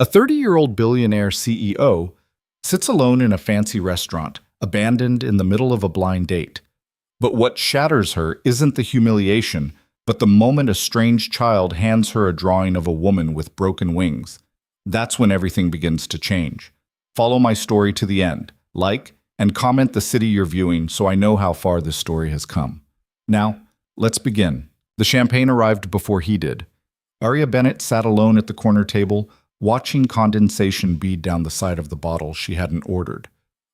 A 30-year-old billionaire CEO sits alone in a fancy restaurant, abandoned in the middle of a blind date. But what shatters her isn't the humiliation, but the moment a strange child hands her a drawing of a woman with broken wings. That's when everything begins to change. Follow my story to the end. Like and comment the city you're viewing so I know how far this story has come. Now, let's begin. The champagne arrived before he did. Aria Bennett sat alone at the corner table, watching condensation bead down the side of the bottle she hadn't ordered.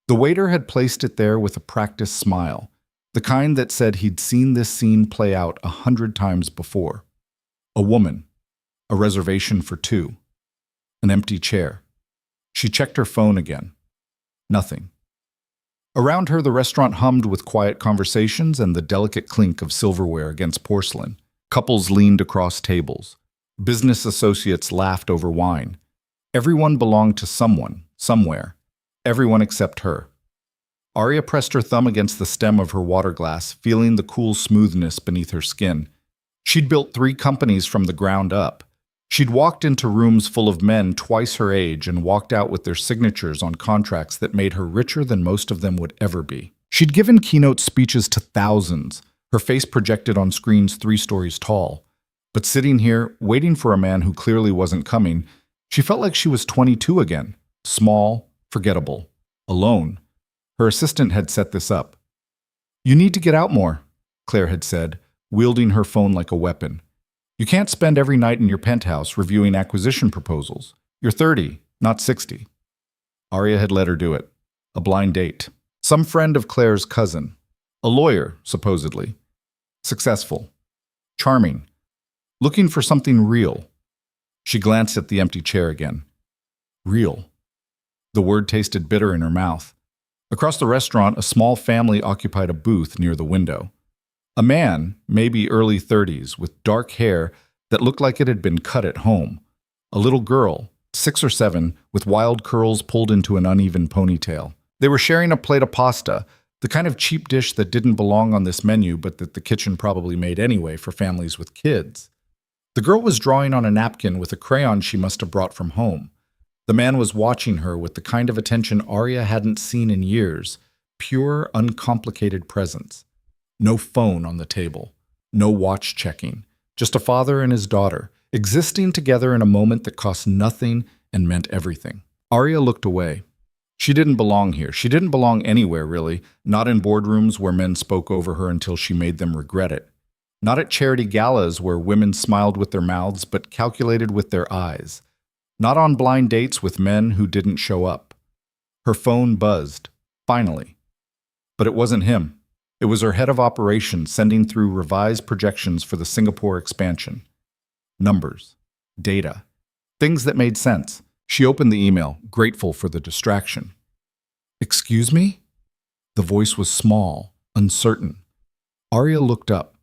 The waiter had placed it there with a practiced smile, the kind that said he'd seen this scene play out 100 times before. A woman, a reservation for two, an empty chair. She checked her phone again. Nothing. Around her, the restaurant hummed with quiet conversations and the delicate clink of silverware against porcelain. Couples leaned across tables. Business associates laughed over wine. Everyone belonged to someone, somewhere. Everyone except her. Aria pressed her thumb against the stem of her water glass, feeling the cool smoothness beneath her skin. She'd built 3 companies from the ground up. She'd walked into rooms full of men twice her age and walked out with their signatures on contracts that made her richer than most of them would ever be. She'd given keynote speeches to thousands, her face projected on screens 3 stories tall. But sitting here, waiting for a man who clearly wasn't coming, she felt like she was 22 again. Small, forgettable, alone. Her assistant had set this up. "You need to get out more," Claire had said, wielding her phone like a weapon. "You can't spend every night in your penthouse reviewing acquisition proposals. You're 30, not 60. Aria had let her do it. A blind date. Some friend of Claire's cousin. A lawyer, supposedly. Successful. Charming. Looking for something real. She glanced at the empty chair again. Real. The word tasted bitter in her mouth. Across the restaurant, a small family occupied a booth near the window. A man, maybe early 30s, with dark hair that looked like it had been cut at home. A little girl, 6 or 7, with wild curls pulled into an uneven ponytail. They were sharing a plate of pasta, the kind of cheap dish that didn't belong on this menu but that the kitchen probably made anyway for families with kids. The girl was drawing on a napkin with a crayon she must have brought from home. The man was watching her with the kind of attention Aria hadn't seen in years, pure, uncomplicated presence. No phone on the table, no watch checking, just a father and his daughter, existing together in a moment that cost nothing and meant everything. Aria looked away. She didn't belong here. She didn't belong anywhere, really, not in boardrooms where men spoke over her until she made them regret it. Not at charity galas where women smiled with their mouths but calculated with their eyes. Not on blind dates with men who didn't show up. Her phone buzzed, finally. But it wasn't him. It was her head of operations sending through revised projections for the Singapore expansion. Numbers. Data. Things that made sense. She opened the email, grateful for the distraction. "Excuse me?" The voice was small, uncertain. Aria looked up.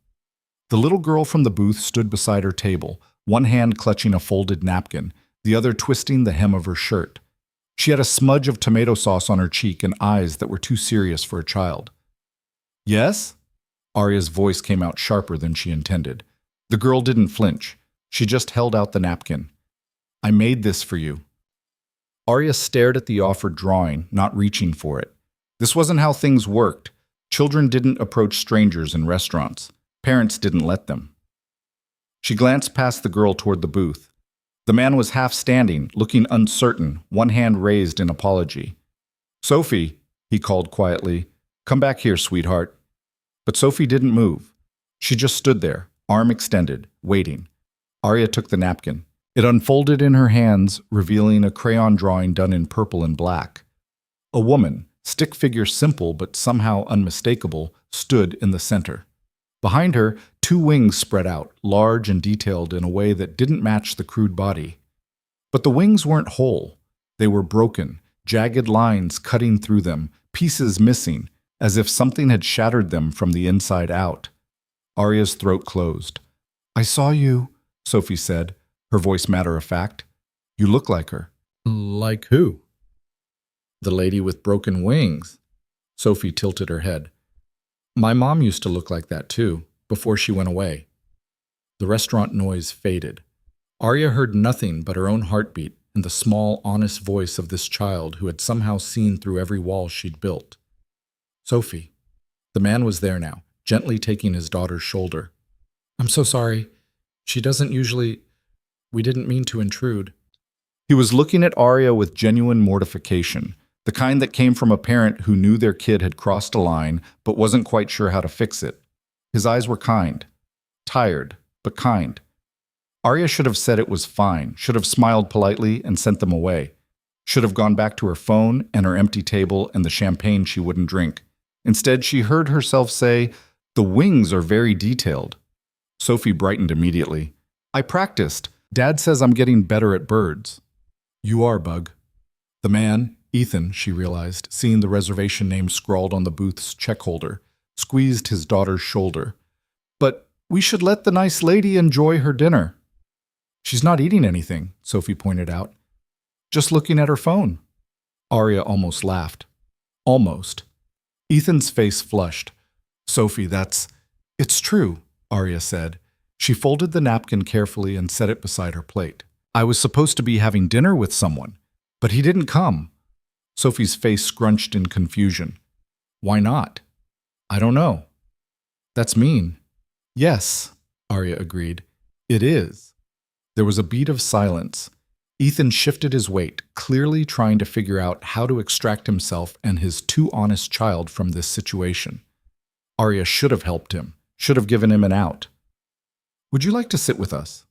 The little girl from the booth stood beside her table, one hand clutching a folded napkin, the other twisting the hem of her shirt. She had a smudge of tomato sauce on her cheek and eyes that were too serious for a child. "Yes?" Aria's voice came out sharper than she intended. The girl didn't flinch. She just held out the napkin. "I made this for you." Aria stared at the offered drawing, not reaching for it. This wasn't how things worked. Children didn't approach strangers in restaurants. Parents didn't let them. She glanced past the girl toward the booth. The man was half standing, looking uncertain, one hand raised in apology. "Sophie," he called quietly, "come back here, sweetheart." But Sophie didn't move. She just stood there, arm extended, waiting. Aria took the napkin. It unfolded in her hands, revealing a crayon drawing done in purple and black. A woman, stick figure simple but somehow unmistakable, stood in the center. Behind her, 2 wings spread out, large and detailed in a way that didn't match the crude body. But the wings weren't whole. They were broken, jagged lines cutting through them, pieces missing, as if something had shattered them from the inside out. Aria's throat closed. "I saw you," Sophie said, her voice matter-of-fact. "You look like her." "Like who?" "The lady with broken wings." Sophie tilted her head. "My mom used to look like that too, before she went away." The restaurant noise faded. Aria heard nothing but her own heartbeat and the small, honest voice of this child who had somehow seen through every wall she'd built. Sophie. The man was there now, gently taking his daughter's shoulder. I'm so sorry. She doesn't usually... We didn't mean to intrude. He was looking at Arya with genuine mortification, the kind that came from a parent who knew their kid had crossed a line but wasn't quite sure how to fix it. His eyes were kind. Tired, but kind. Arya should have said it was fine, should have smiled politely and sent them away. Should have gone back to her phone and her empty table and the champagne she wouldn't drink. Instead, she heard herself say, "The wings are very detailed." Sophie brightened immediately. "I practiced. Dad says I'm getting better at birds." "You are, Bug." The man, Ethan, she realized, seeing the reservation name scrawled on the booth's check holder, squeezed his daughter's shoulder. "But we should let the nice lady enjoy her dinner." "She's not eating anything," Sophie pointed out. "Just looking at her phone." Arya almost laughed. Almost. Ethan's face flushed. "Sophie, It's true," Arya said. She folded the napkin carefully and set it beside her plate. "I was supposed to be having dinner with someone, but he didn't come." Sophie's face scrunched in confusion. "Why not?" "I don't know." "That's mean." "Yes," Arya agreed. "It is." There was a beat of silence. Ethan shifted his weight, clearly trying to figure out how to extract himself and his too honest child from this situation. Arya should have helped him, should have given him an out. "Would you like to sit with us?"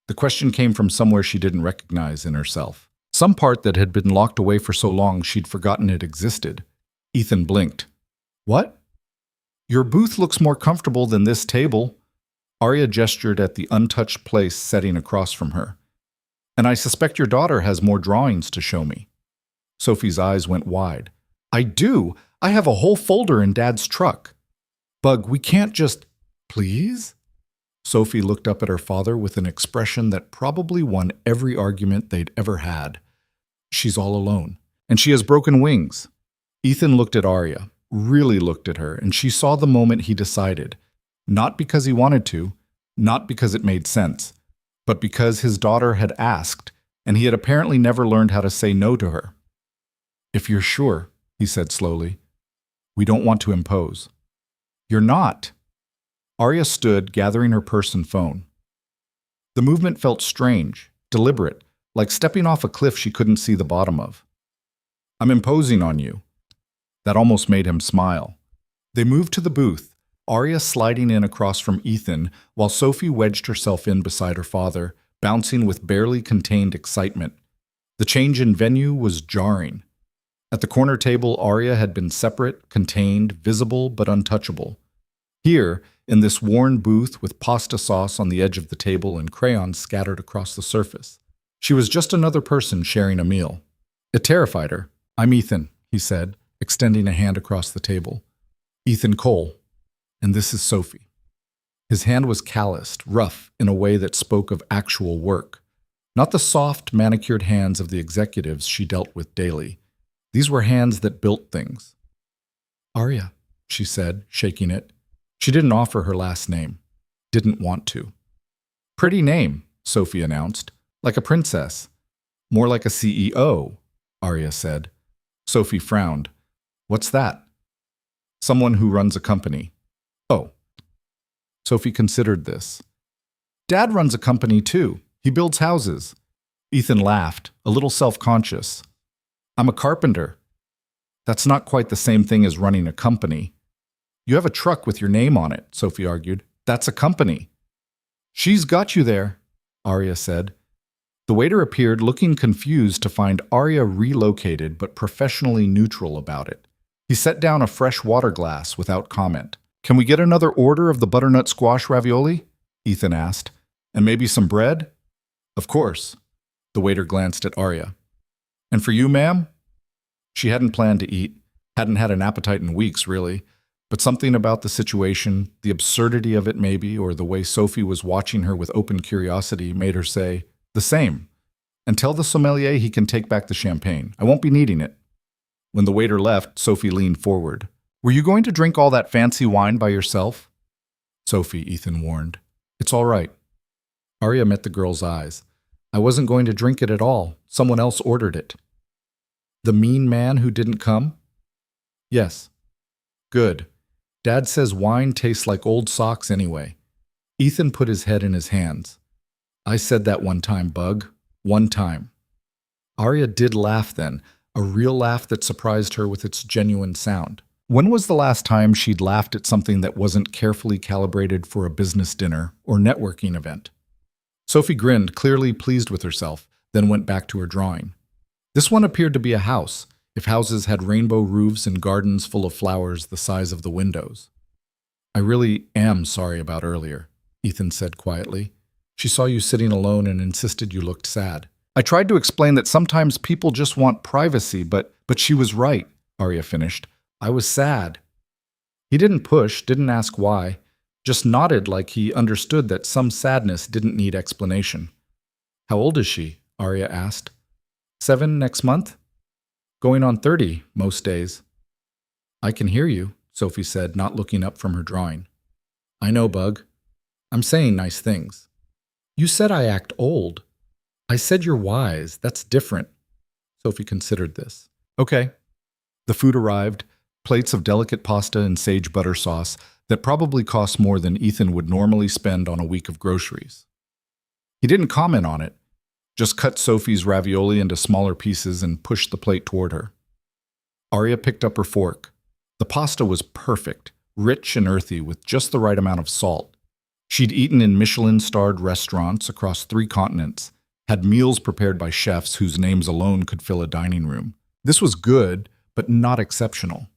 The question came from somewhere she didn't recognize in herself. Some part that had been locked away for so long she'd forgotten it existed. Ethan blinked. "What?" "Your booth looks more comfortable than this table." Arya gestured at the untouched place setting across from her. "And I suspect your daughter has more drawings to show me." Sophie's eyes went wide. "I do! I have a whole folder in Dad's truck." "Bug, we can't just... Please?" Sophie looked up at her father with an expression that probably won every argument they'd ever had. "She's all alone, and she has broken wings." Ethan looked at Arya, really looked at her, and she saw the moment he decided. Not because he wanted to, not because it made sense, but because his daughter had asked, and he had apparently never learned how to say no to her. "If you're sure," he said slowly. "We don't want to impose." "You're not." Arya stood, gathering her purse and phone. The movement felt strange, deliberate, like stepping off a cliff she couldn't see the bottom of. "I'm imposing on you." That almost made him smile. They moved to the booth, Arya sliding in across from Ethan, while Sophie wedged herself in beside her father, bouncing with barely contained excitement. The change in venue was jarring. At the corner table, Arya had been separate, contained, visible, but untouchable. Here, in this worn booth with pasta sauce on the edge of the table and crayons scattered across the surface, she was just another person sharing a meal. It terrified her. "I'm Ethan," he said, extending a hand across the table. "Ethan Cole. And this is Sophie." His hand was calloused, rough, in a way that spoke of actual work. Not the soft, manicured hands of the executives she dealt with daily. These were hands that built things. "Arya," she said, shaking it. She didn't offer her last name. Didn't want to. "Pretty name," Sophie announced. "Like a princess." "More like a CEO," Arya said. Sophie frowned. "What's that?" "Someone who runs a company." "Oh." Sophie considered this. "Dad runs a company too. He builds houses." Ethan laughed, a little self-conscious. "I'm a carpenter." "That's not quite the same thing as running a company." "You have a truck with your name on it," Sophie argued. "That's a company." "She's got you there," Arya said. The waiter appeared, looking confused to find Arya relocated but professionally neutral about it. He set down a fresh water glass without comment. "Can we get another order of the butternut squash ravioli?" Ethan asked. "And maybe some bread?" "Of course." The waiter glanced at Arya. "And for you, ma'am?" She hadn't planned to eat, hadn't had an appetite in weeks, really. But something about the situation, the absurdity of it maybe, or the way Sophie was watching her with open curiosity made her say, "The same. And tell the sommelier he can take back the champagne. I won't be needing it." When the waiter left, Sophie leaned forward. "Were you going to drink all that fancy wine by yourself?" "Sophie," Ethan warned. "It's all right." Arya met the girl's eyes. "I wasn't going to drink it at all," Someone else ordered it. The mean man who didn't come? Yes. Good. Dad says wine tastes like old socks anyway. Ethan put his head in his hands. I said that one time, Bug. One time. Arya did laugh then, a real laugh that surprised her with its genuine sound. When was the last time she'd laughed at something that wasn't carefully calibrated for a business dinner or networking event? Sophie grinned, clearly pleased with herself, then went back to her drawing. This one appeared to be a house, if houses had rainbow roofs and gardens full of flowers the size of the windows. I really am sorry about earlier, Ethan said quietly. She saw you sitting alone and insisted you looked sad. I tried to explain that sometimes people just want privacy, but she was right, Arya finished. I was sad. He didn't push, didn't ask why, just nodded like he understood that some sadness didn't need explanation. How old is she? Arya asked. 7 next month? Going on 30 most days. I can hear you, Sophie said, not looking up from her drawing. I know, Bug. I'm saying nice things. You said I act old. I said you're wise. That's different. Sophie considered this. Okay. The food arrived, plates of delicate pasta and sage butter sauce that probably cost more than Ethan would normally spend on a week of groceries. He didn't comment on it, just cut Sophie's ravioli into smaller pieces and pushed the plate toward her. Arya picked up her fork. The pasta was perfect, rich and earthy with just the right amount of salt. She'd eaten in Michelin-starred restaurants across 3 continents, had meals prepared by chefs whose names alone could fill a dining room. This was good, but not exceptional.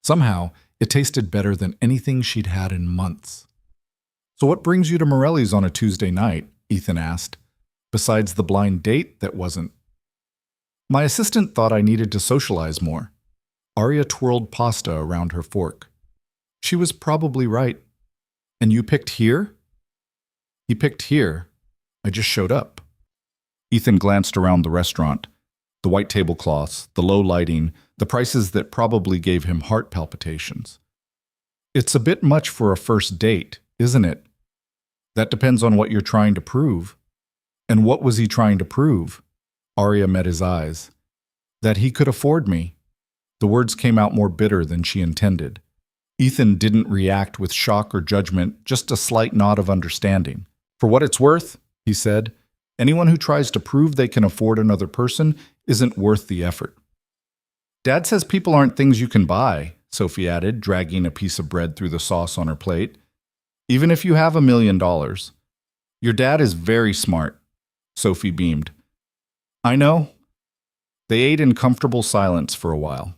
Somehow, it tasted better than anything she'd had in months. So what brings you to Morelli's on a Tuesday night? Ethan asked. Besides the blind date that wasn't. My assistant thought I needed to socialize more. Arya twirled pasta around her fork. She was probably right. And you picked here? He picked here. I just showed up. Ethan glanced around the restaurant. The white tablecloths, the low lighting, the prices that probably gave him heart palpitations. It's a bit much for a first date, isn't it? That depends on what you're trying to prove. And what was he trying to prove? Arya met his eyes. That he could afford me. The words came out more bitter than she intended. Ethan didn't react with shock or judgment, just a slight nod of understanding. For what it's worth, he said, anyone who tries to prove they can afford another person isn't worth the effort. Dad says people aren't things you can buy, Sophie added, dragging a piece of bread through the sauce on her plate. Even if you have $1 million. Your dad is very smart, Sophie beamed. I know. They ate in comfortable silence for a while.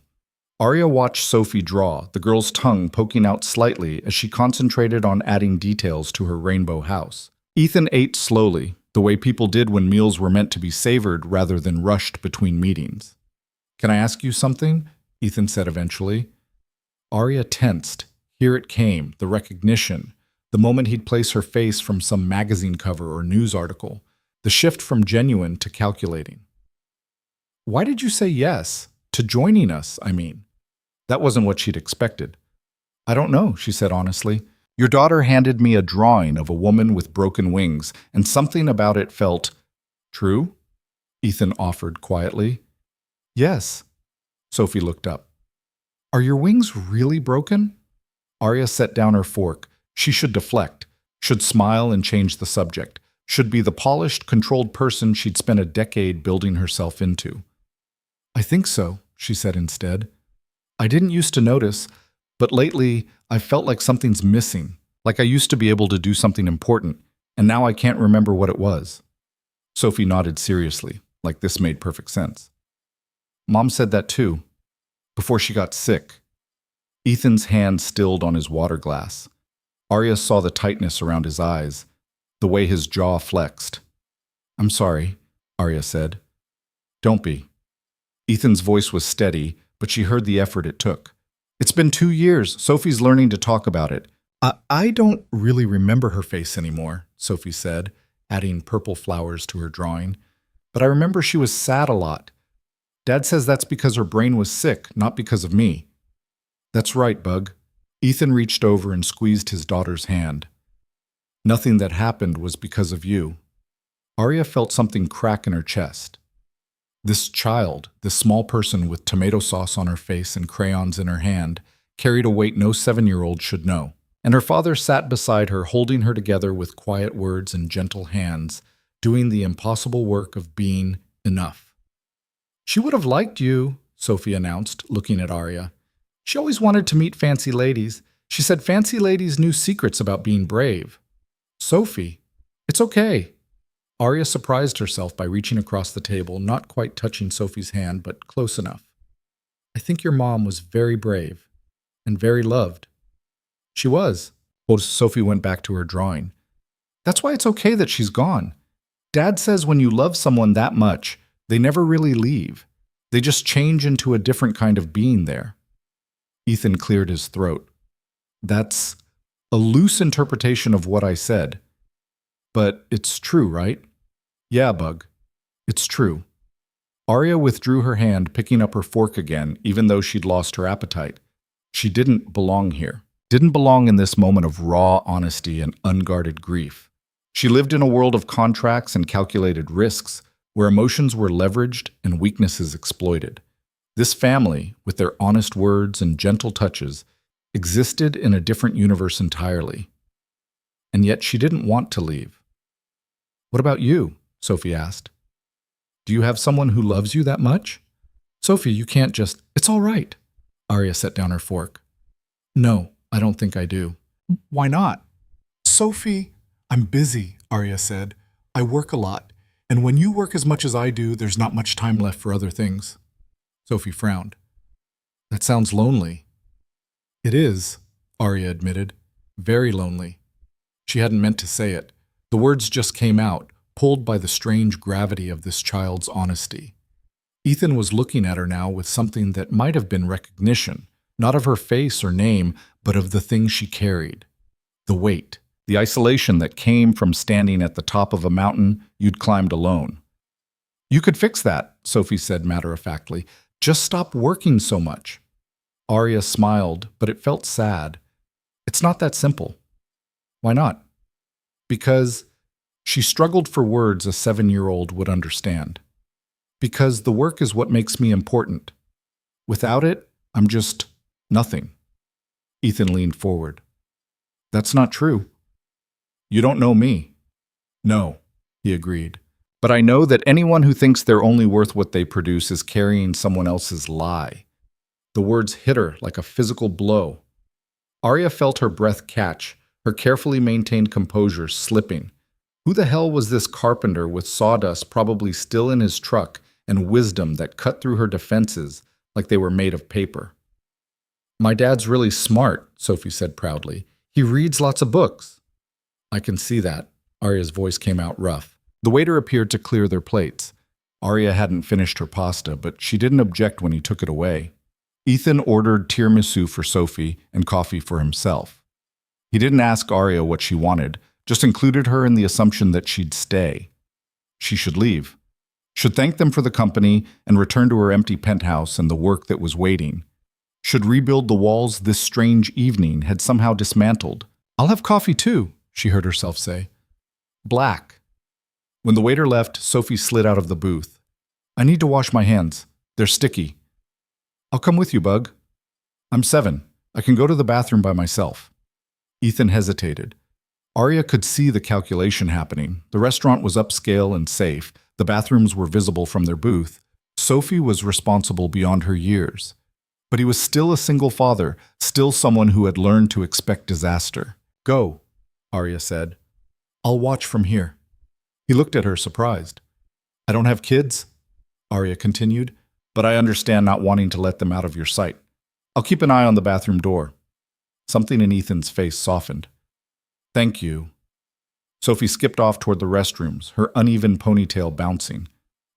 Arya watched Sophie draw, the girl's tongue poking out slightly as she concentrated on adding details to her rainbow house. Ethan ate slowly, the way people did when meals were meant to be savored rather than rushed between meetings. Can I ask you something? Ethan said eventually. Arya tensed. Here it came, the recognition, the moment he'd place her face from some magazine cover or news article, the shift from genuine to calculating. Why did you say yes? To joining us, I mean. That wasn't what she'd expected. I don't know, she said honestly. Your daughter handed me a drawing of a woman with broken wings, and something about it felt true? Ethan offered quietly. Yes. Sophie looked up. Are your wings really broken? Arya set down her fork. She should deflect, should smile and change the subject, should be the polished, controlled person she'd spent a decade building herself into. I think so, she said instead. I didn't used to notice, but lately I felt like something's missing, like I used to be able to do something important, and now I can't remember what it was. Sophie nodded seriously, like this made perfect sense. Mom said that too, before she got sick. Ethan's hand stilled on his water glass. Arya saw the tightness around his eyes, the way his jaw flexed. I'm sorry, Arya said. Don't be. Ethan's voice was steady, but she heard the effort it took. It's been 2 years. Sophie's learning to talk about it. I don't really remember her face anymore, Sophie said, adding purple flowers to her drawing. But I remember she was sad a lot. Dad says that's because her brain was sick, not because of me. That's right, Bug. Ethan reached over and squeezed his daughter's hand. Nothing that happened was because of you. Arya felt something crack in her chest. This child, this small person with tomato sauce on her face and crayons in her hand, carried a weight no 7-year-old should know. And her father sat beside her, holding her together with quiet words and gentle hands, doing the impossible work of being enough. She would have liked you, Sophie announced, looking at Arya. She always wanted to meet fancy ladies. She said fancy ladies knew secrets about being brave. Sophie, it's okay. Arya surprised herself by reaching across the table, not quite touching Sophie's hand, but close enough. I think your mom was very brave and very loved. She was. Well, Sophie went back to her drawing. That's why it's okay that she's gone. Dad says when you love someone that much, they never really leave. They just change into a different kind of being there. Ethan cleared his throat. That's a loose interpretation of what I said. But it's true, right? Yeah, Bug. It's true. Arya withdrew her hand, picking up her fork again, even though she'd lost her appetite. She didn't belong here. Didn't belong in this moment of raw honesty and unguarded grief. She lived in a world of contracts and calculated risks, where emotions were leveraged and weaknesses exploited. This family, with their honest words and gentle touches, existed in a different universe entirely. And yet she didn't want to leave. What about you? Sophie asked. Do you have someone who loves you that much? Sophie, you can't just... It's all right. Arya set down her fork. No, I don't think I do. Why not? Sophie, I'm busy, Arya said. I work a lot, and when you work as much as I do, there's not much time left for other things. Sophie frowned. That sounds lonely. It is, Arya admitted. Very lonely. She hadn't meant to say it. The words just came out, pulled by the strange gravity of this child's honesty. Ethan was looking at her now with something that might have been recognition, not of her face or name, but of the thing she carried. The weight, the isolation that came from standing at the top of a mountain you'd climbed alone. You could fix that, Sophie said matter-of-factly. Just stop working so much. Arya smiled, but it felt sad. It's not that simple. Why not? Because she struggled for words a 7-year-old would understand. Because the work is what makes me important. Without it, I'm just nothing. Ethan leaned forward. That's not true. You don't know me. No, he agreed. But I know that anyone who thinks they're only worth what they produce is carrying someone else's lie. The words hit her like a physical blow. Arya felt her breath catch, her carefully maintained composure slipping. Who the hell was this carpenter with sawdust probably still in his truck and wisdom that cut through her defenses like they were made of paper? My dad's really smart, Sophie said proudly. He reads lots of books. I can see that. Arya's voice came out rough. The waiter appeared to clear their plates. Arya hadn't finished her pasta, but she didn't object when he took it away. Ethan ordered tiramisu for Sophie and coffee for himself. He didn't ask Arya what she wanted, just included her in the assumption that she'd stay. She should leave. Should thank them for the company and return to her empty penthouse and the work that was waiting. Should rebuild the walls this strange evening had somehow dismantled. I'll have coffee too, she heard herself say. Black. When the waiter left, Sophie slid out of the booth. I need to wash my hands. They're sticky. I'll come with you, Bug. I'm 7. I can go to the bathroom by myself. Ethan hesitated. Arya could see the calculation happening. The restaurant was upscale and safe. The bathrooms were visible from their booth. Sophie was responsible beyond her years. But he was still a single father, still someone who had learned to expect disaster. Go, Arya said. I'll watch from here. He looked at her, surprised. I don't have kids, Arya continued, but I understand not wanting to let them out of your sight. I'll keep an eye on the bathroom door. Something in Ethan's face softened. Thank you. Sophie skipped off toward the restrooms, her uneven ponytail bouncing.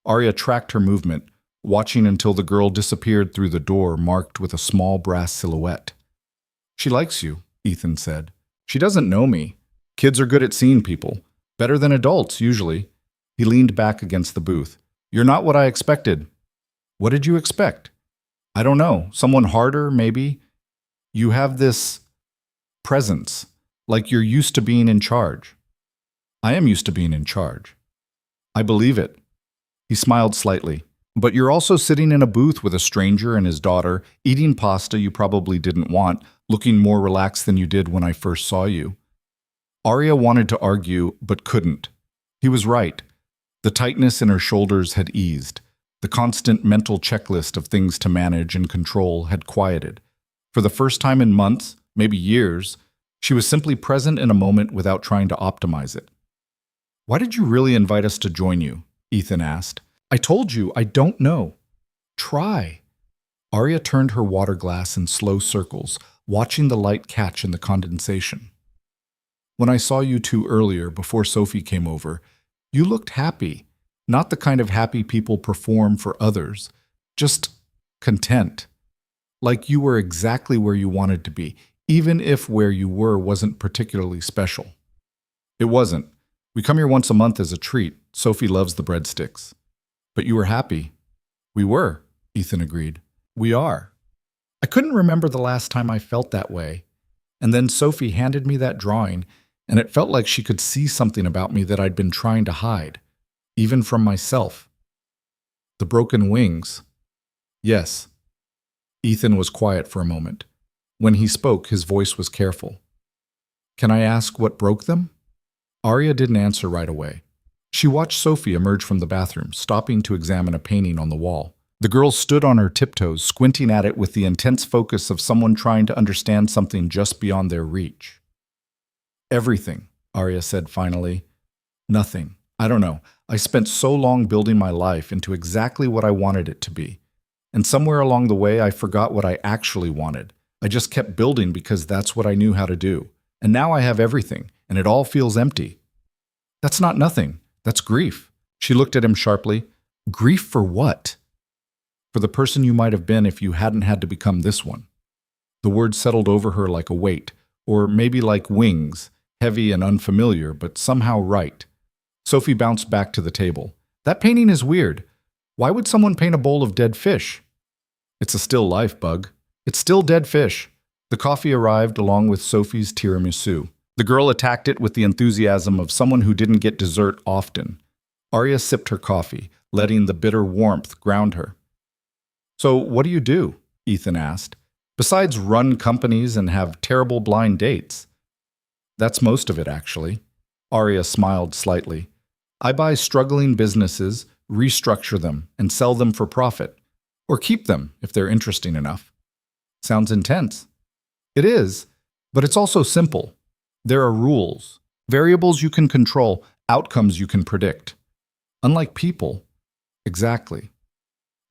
Arya tracked her movement, watching until the girl disappeared through the door marked with a small brass silhouette. She likes you, Ethan said. She doesn't know me. Kids are good at seeing people. Better than adults, usually. He leaned back against the booth. You're not what I expected. What did you expect? I don't know. Someone harder, maybe? You have this presence, like you're used to being in charge. I am used to being in charge. I believe it. He smiled slightly. But you're also sitting in a booth with a stranger and his daughter, eating pasta you probably didn't want, looking more relaxed than you did when I first saw you. Arya wanted to argue, but couldn't. He was right. The tightness in her shoulders had eased. The constant mental checklist of things to manage and control had quieted. For the first time in months, maybe years, she was simply present in a moment without trying to optimize it. "Why did you really invite us to join you?" Ethan asked. "I told you, I don't know." "Try." Arya turned her water glass in slow circles, watching the light catch in the condensation. "When I saw you two earlier, before Sophie came over, you looked happy. Not the kind of happy people perform for others. Just content. Like you were exactly where you wanted to be, even if where you were wasn't particularly special." "It wasn't. We come here once a month as a treat. Sophie loves the breadsticks." "But you were happy." "We were," Ethan agreed. "We are. I couldn't remember the last time I felt that way. And then Sophie handed me that drawing, and it felt like she could see something about me that I'd been trying to hide, even from myself." "The broken wings." "Yes." Ethan was quiet for a moment. When he spoke, his voice was careful. "Can I ask what broke them?" Arya didn't answer right away. She watched Sophie emerge from the bathroom, stopping to examine a painting on the wall. The girl stood on her tiptoes, squinting at it with the intense focus of someone trying to understand something just beyond their reach. "Everything," Arya said finally. "Nothing. I don't know. I spent so long building my life into exactly what I wanted it to be. And somewhere along the way, I forgot what I actually wanted. I just kept building because that's what I knew how to do. And now I have everything, and it all feels empty." "That's not nothing. That's grief." She looked at him sharply. "Grief for what?" "For the person you might have been if you hadn't had to become this one." The word settled over her like a weight, or maybe like wings, heavy and unfamiliar, but somehow right. Sophie bounced back to the table. "That painting is weird. Why would someone paint a bowl of dead fish?" "It's a still life, Bug. It's still dead fish." The coffee arrived along with Sophie's tiramisu. The girl attacked it with the enthusiasm of someone who didn't get dessert often. Arya sipped her coffee, letting the bitter warmth ground her. "So what do?" Ethan asked. "Besides run companies and have terrible blind dates." "That's most of it, actually." Arya smiled slightly. "I buy struggling businesses, restructure them, and sell them for profit. Or keep them, if they're interesting enough." "Sounds intense." "It is, but it's also simple. There are rules, variables you can control, outcomes you can predict. Unlike people." "Exactly.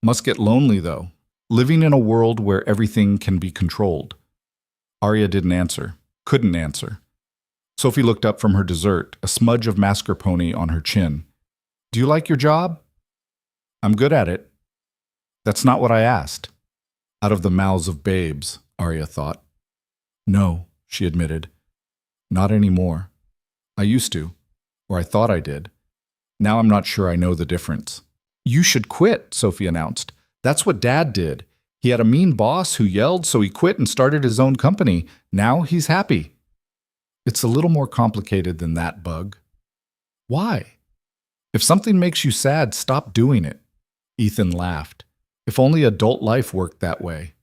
Must get lonely, though, living in a world where everything can be controlled." Arya didn't answer, couldn't answer. Sophie looked up from her dessert, a smudge of mascarpone on her chin. "Do you like your job?" "I'm good at it." "That's not what I asked." Out of the mouths of babes, Arya thought. "No," she admitted. "Not anymore. I used to, or I thought I did. Now I'm not sure I know the difference." "You should quit," Sophie announced. "That's what Dad did. He had a mean boss who yelled, so he quit and started his own company. Now he's happy." "It's a little more complicated than that, Bug." "Why?" "If something makes you sad, stop doing it." Ethan laughed. If only adult life worked that way.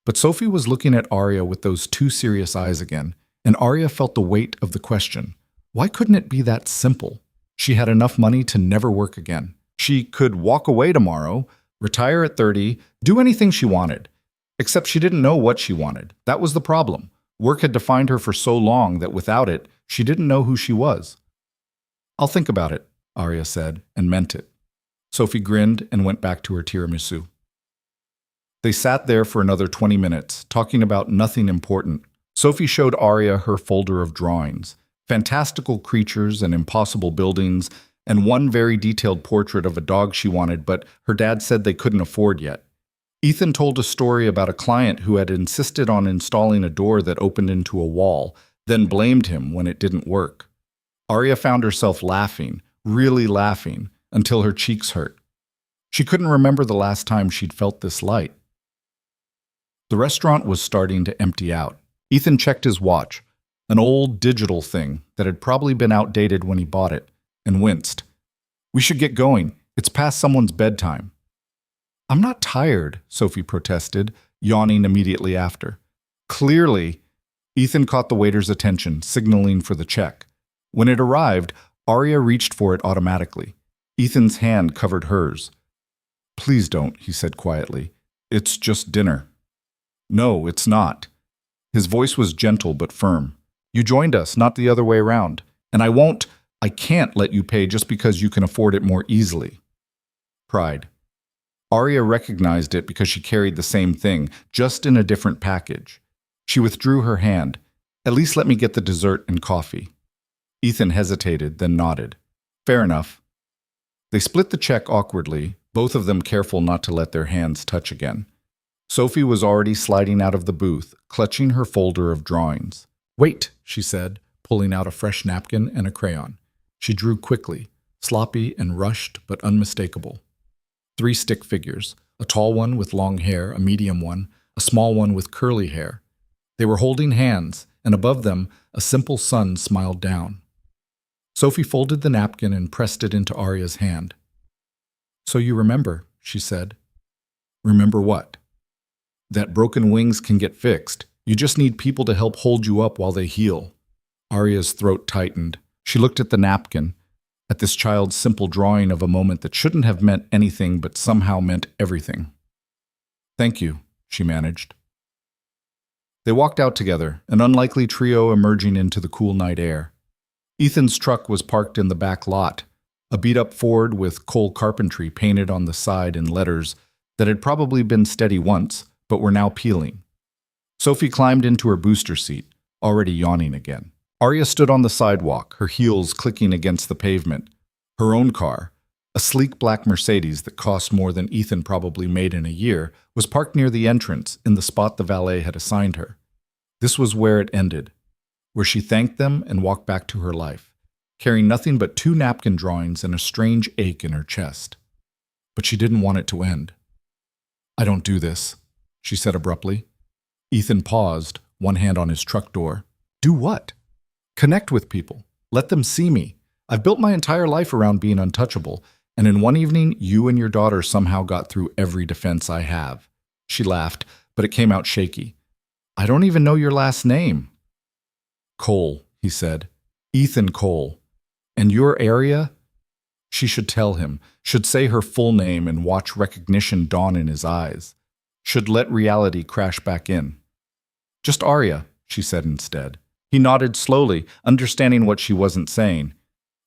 But Sophie was looking at Arya with those two serious eyes again, and Arya felt the weight of the question. Why couldn't it be that simple? She had enough money to never work again. She could walk away tomorrow, retire at 30, do anything she wanted. Except she didn't know what she wanted. That was the problem. Work had defined her for so long that without it, she didn't know who she was. "I'll think about it," Arya said, and meant it. Sophie grinned and went back to her tiramisu. They sat there for another 20 minutes, talking about nothing important. Sophie showed Arya her folder of drawings, fantastical creatures and impossible buildings, and one very detailed portrait of a dog she wanted, but her dad said they couldn't afford yet. Ethan told a story about a client who had insisted on installing a door that opened into a wall, then blamed him when it didn't work. Arya found herself laughing, really laughing, until her cheeks hurt. She couldn't remember the last time she'd felt this light. The restaurant was starting to empty out. Ethan checked his watch, an old digital thing that had probably been outdated when he bought it, and winced. "We should get going. It's past someone's bedtime." I'm not tired, Sophie protested, yawning immediately after. Clearly, Ethan caught the waiter's attention, signaling for the check. When it arrived, Arya reached for it automatically. Ethan's hand covered hers. Please don't, he said quietly. It's just dinner. No, it's not. His voice was gentle but firm. You joined us, not the other way around. And I can't let you pay just because you can afford it more easily. Pride. Arya recognized it because she carried the same thing, just in a different package. She withdrew her hand. At least let me get the dessert and coffee. Ethan hesitated, then nodded. Fair enough. They split the check awkwardly, both of them careful not to let their hands touch again. Sophie was already sliding out of the booth, clutching her folder of drawings. Wait, she said, pulling out a fresh napkin and a crayon. She drew quickly, sloppy and rushed but unmistakable. 3 stick figures, a tall one with long hair, a medium one, a small one with curly hair. They were holding hands, and above them, a simple sun smiled down. Sophie folded the napkin and pressed it into Arya's hand. So you remember, she said. Remember what? That broken wings can get fixed. You just need people to help hold you up while they heal. Arya's throat tightened. She looked at the napkin, at this child's simple drawing of a moment that shouldn't have meant anything but somehow meant everything. Thank you, she managed. They walked out together, an unlikely trio emerging into the cool night air. Ethan's truck was parked in the back lot, a beat-up Ford with Cole Carpentry painted on the side in letters that had probably been steady once, but were now peeling. Sophie climbed into her booster seat, already yawning again. Arya stood on the sidewalk, her heels clicking against the pavement. Her own car, a sleek black Mercedes that cost more than Ethan probably made in a year, was parked near the entrance in the spot the valet had assigned her. This was where it ended, where she thanked them and walked back to her life, carrying nothing but 2 napkin drawings and a strange ache in her chest. But she didn't want it to end. I don't do this, she said abruptly. Ethan paused, one hand on his truck door. Do what? Connect with people. Let them see me. I've built my entire life around being untouchable, and in one evening, you and your daughter somehow got through every defense I have. She laughed, but it came out shaky. I don't even know your last name. Cole, he said. Ethan Cole. And your area? She should tell him, should say her full name and watch recognition dawn in his eyes. Should let reality crash back in. Just Arya, she said instead. He nodded slowly, understanding what she wasn't saying.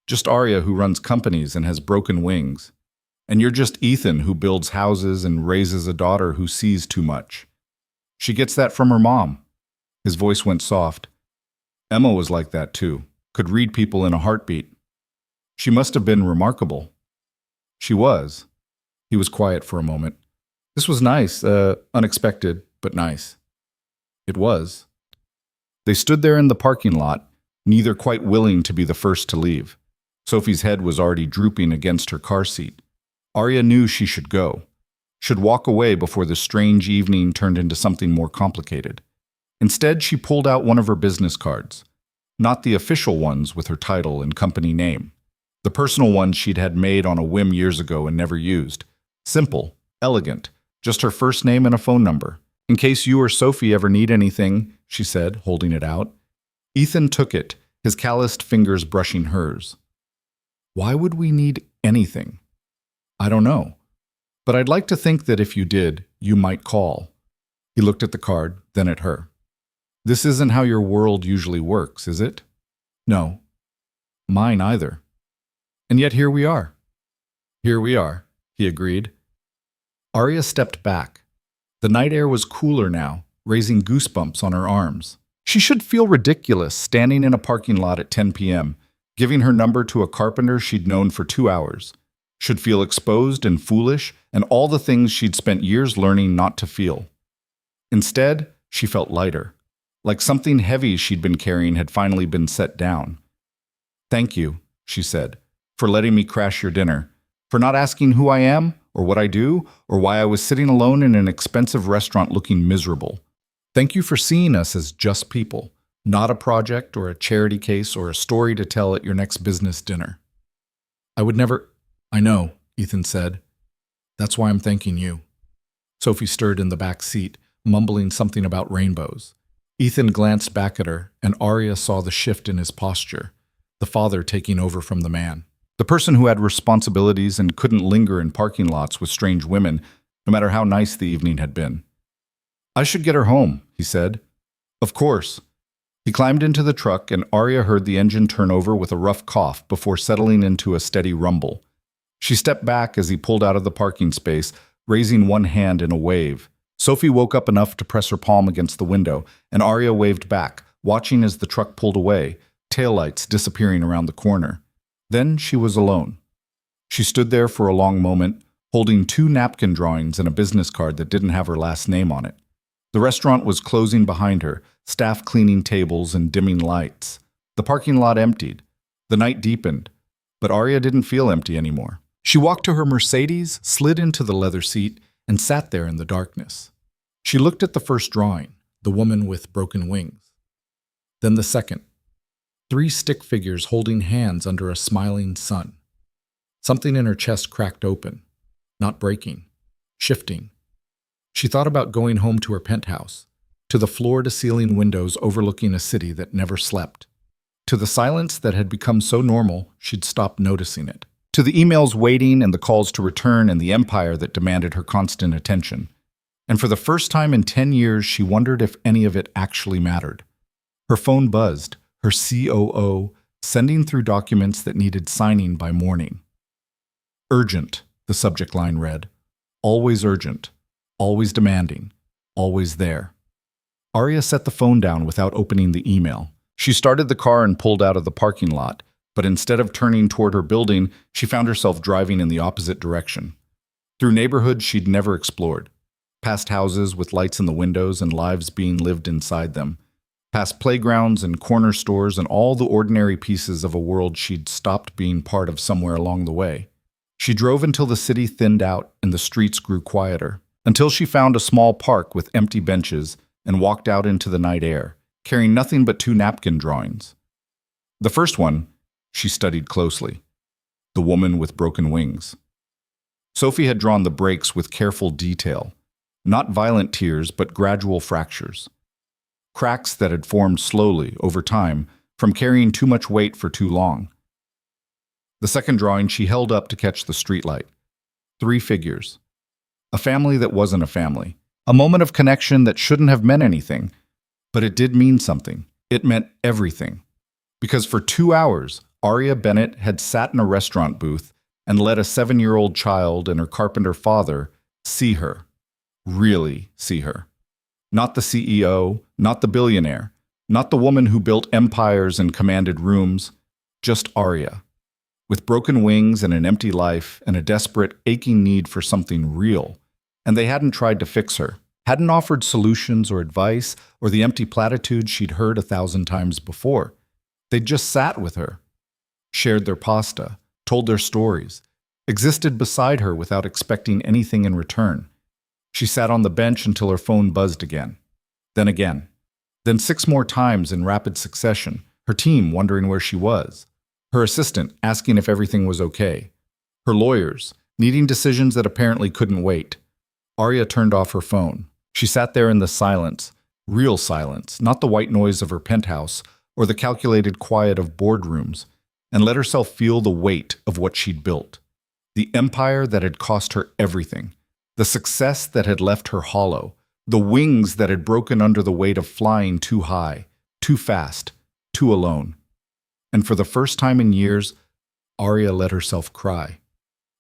Just Arya who runs companies and has broken wings. And you're just Ethan who builds houses and raises a daughter who sees too much. She gets that from her mom. His voice went soft. Emma was like that too, could read people in a heartbeat. She must have been remarkable. She was. He was quiet for a moment. This was nice, unexpected, but nice. It was. They stood there in the parking lot, neither quite willing to be the first to leave. Sophie's head was already drooping against her car seat. Arya knew she should go, should walk away before the strange evening turned into something more complicated. Instead, she pulled out one of her business cards, not the official ones with her title and company name, the personal ones she'd had made on a whim years ago and never used. Simple, elegant, just her first name and a phone number. In case you or Sophie ever need anything, she said, holding it out. Ethan took it, his calloused fingers brushing hers. Why would we need anything? I don't know. But I'd like to think that if you did, you might call. He looked at the card, then at her. This isn't how your world usually works, is it? No. Mine either. And yet here we are. Here we are, he agreed. Arya stepped back. The night air was cooler now, raising goosebumps on her arms. She should feel ridiculous standing in a parking lot at 10 p.m., giving her number to a carpenter she'd known for 2 hours. Should feel exposed and foolish and all the things she'd spent years learning not to feel. Instead, she felt lighter, like something heavy she'd been carrying had finally been set down. Thank you, she said, for letting me crash your dinner, for not asking who I am, or what I do, or why I was sitting alone in an expensive restaurant looking miserable. Thank you for seeing us as just people, not a project or a charity case or a story to tell at your next business dinner. I would never... I know, Ethan said. That's why I'm thanking you. Sophie stirred in the back seat, mumbling something about rainbows. Ethan glanced back at her, and Arya saw the shift in his posture, the father taking over from the man. The person who had responsibilities and couldn't linger in parking lots with strange women, no matter how nice the evening had been. "I should get her home," he said. "Of course." He climbed into the truck, and Arya heard the engine turn over with a rough cough before settling into a steady rumble. She stepped back as he pulled out of the parking space, raising one hand in a wave. Sophie woke up enough to press her palm against the window, and Arya waved back, watching as the truck pulled away, taillights disappearing around the corner. Then she was alone. She stood there for a long moment, holding 2 napkin drawings and a business card that didn't have her last name on it. The restaurant was closing behind her, staff cleaning tables and dimming lights. The parking lot emptied. The night deepened, but Arya didn't feel empty anymore. She walked to her Mercedes, slid into the leather seat, and sat there in the darkness. She looked at the first drawing, the woman with broken wings. Then the second, 3 stick figures holding hands under a smiling sun. Something in her chest cracked open, not breaking, shifting. She thought about going home to her penthouse, to the floor-to-ceiling windows overlooking a city that never slept, to the silence that had become so normal she'd stopped noticing it, to the emails waiting and the calls to return and the empire that demanded her constant attention. And for the first time in 10 years, she wondered if any of it actually mattered. Her phone buzzed, her COO sending through documents that needed signing by morning. "Urgent," the subject line read. "Always urgent, always demanding, always there." Arya set the phone down without opening the email. She started the car and pulled out of the parking lot, but instead of turning toward her building, she found herself driving in the opposite direction. Through neighborhoods she'd never explored. Past houses with lights in the windows and lives being lived inside them. Past playgrounds and corner stores and all the ordinary pieces of a world she'd stopped being part of somewhere along the way. She drove until the city thinned out and the streets grew quieter, until she found a small park with empty benches and walked out into the night air, carrying nothing but 2 napkin drawings. The first one, she studied closely. The woman with broken wings. Sophie had drawn the breaks with careful detail. Not violent tears, but gradual fractures. Cracks that had formed slowly, over time, from carrying too much weight for too long. The second drawing she held up to catch the streetlight. 3 figures. A family that wasn't a family. A moment of connection that shouldn't have meant anything, but it did mean something. It meant everything. Because for 2 hours, Arya Bennett had sat in a restaurant booth and let a 7-year-old child and her carpenter father see her. Really see her. Not the CEO, not the billionaire, not the woman who built empires and commanded rooms, just Arya. With broken wings and an empty life and a desperate, aching need for something real. And they hadn't tried to fix her, hadn't offered solutions or advice or the empty platitudes she'd heard 1,000 times before. They'd just sat with her, shared their pasta, told their stories, existed beside her without expecting anything in return. She sat on the bench until her phone buzzed again. Then 6 more times in rapid succession, her team wondering where she was, her assistant asking if everything was okay, her lawyers needing decisions that apparently couldn't wait. Arya turned off her phone. She sat there in the silence, real silence, not the white noise of her penthouse or the calculated quiet of boardrooms, and let herself feel the weight of what she'd built. The empire that had cost her everything. The success that had left her hollow, the wings that had broken under the weight of flying too high, too fast, too alone. And for the first time in years, Arya let herself cry.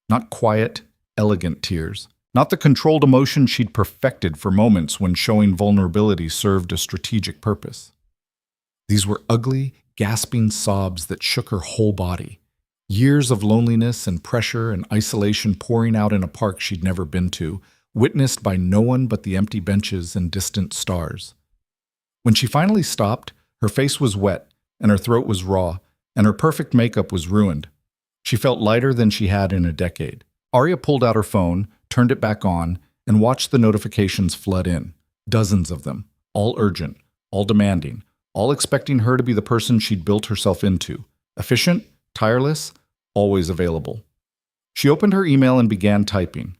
Not quiet, elegant tears, not the controlled emotion she'd perfected for moments when showing vulnerability served a strategic purpose. These were ugly, gasping sobs that shook her whole body. Years of loneliness and pressure and isolation pouring out in a park she'd never been to, witnessed by no one but the empty benches and distant stars. When she finally stopped, her face was wet, and her throat was raw, and her perfect makeup was ruined. She felt lighter than she had in a decade. Arya pulled out her phone, turned it back on, and watched the notifications flood in. Dozens of them, all urgent, all demanding, all expecting her to be the person she'd built herself into. Efficient, tireless, always available. She opened her email and began typing.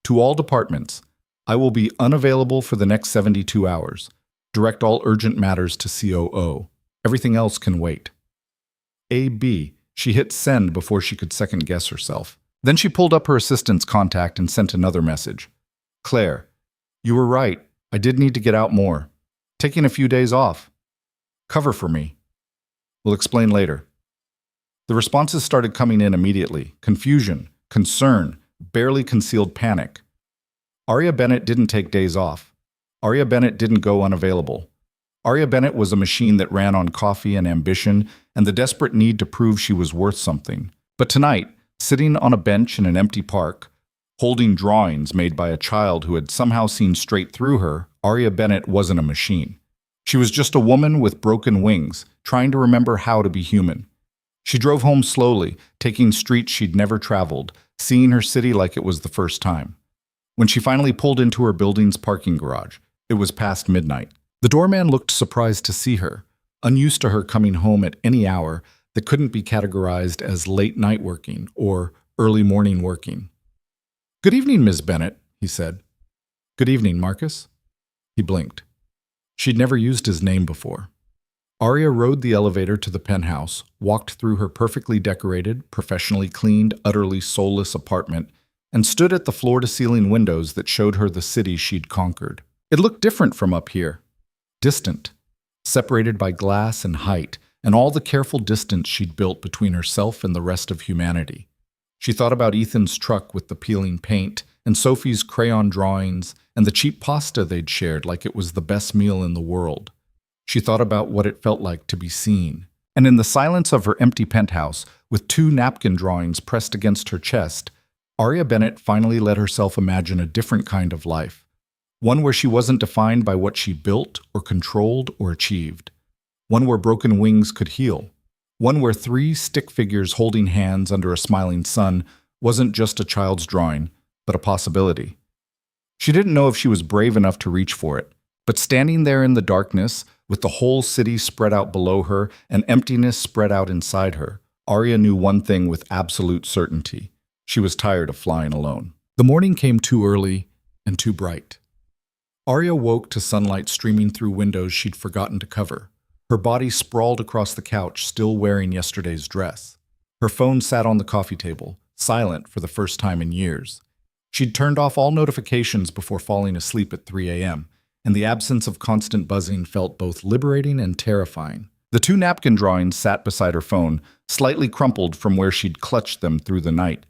To all departments, I will be unavailable for the next 72 hours. Direct all urgent matters to COO. Everything else can wait. AB. She hit send before she could second guess herself. Then she pulled up her assistant's contact and sent another message. Claire, you were right. I did need to get out more. Taking a few days off. Cover for me. We'll explain later. The responses started coming in immediately. Confusion, concern, barely concealed panic. Aria Bennett didn't take days off. Aria Bennett didn't go unavailable. Aria Bennett was a machine that ran on coffee and ambition and the desperate need to prove she was worth something. But tonight, sitting on a bench in an empty park, holding drawings made by a child who had somehow seen straight through her, Aria Bennett wasn't a machine. She was just a woman with broken wings, trying to remember how to be human. She drove home slowly, taking streets she'd never traveled, seeing her city like it was the first time. When she finally pulled into her building's parking garage, it was past midnight. The doorman looked surprised to see her, unused to her coming home at any hour that couldn't be categorized as late night working or early morning working. Good evening, Ms. Bennett, he said. Good evening, Marcus. He blinked. She'd never used his name before. Aria rode the elevator to the penthouse, walked through her perfectly decorated, professionally cleaned, utterly soulless apartment, and stood at the floor-to-ceiling windows that showed her the city she'd conquered. It looked different from up here. Distant, separated by glass and height, and all the careful distance she'd built between herself and the rest of humanity. She thought about Ethan's truck with the peeling paint, and Sophie's crayon drawings, and the cheap pasta they'd shared like it was the best meal in the world. She thought about what it felt like to be seen. And in the silence of her empty penthouse, with 2 napkin drawings pressed against her chest, Aria Bennett finally let herself imagine a different kind of life. One where she wasn't defined by what she built or controlled or achieved. One where broken wings could heal. One where 3 stick figures holding hands under a smiling sun wasn't just a child's drawing, but a possibility. She didn't know if she was brave enough to reach for it, but standing there in the darkness, with the whole city spread out below her and emptiness spread out inside her, Aria knew one thing with absolute certainty. She was tired of flying alone. The morning came too early and too bright. Aria woke to sunlight streaming through windows she'd forgotten to cover. Her body sprawled across the couch, still wearing yesterday's dress. Her phone sat on the coffee table, silent for the first time in years. She'd turned off all notifications before falling asleep at 3 a.m., and the absence of constant buzzing felt both liberating and terrifying. The 2 napkin drawings sat beside her phone, slightly crumpled from where she'd clutched them through the night.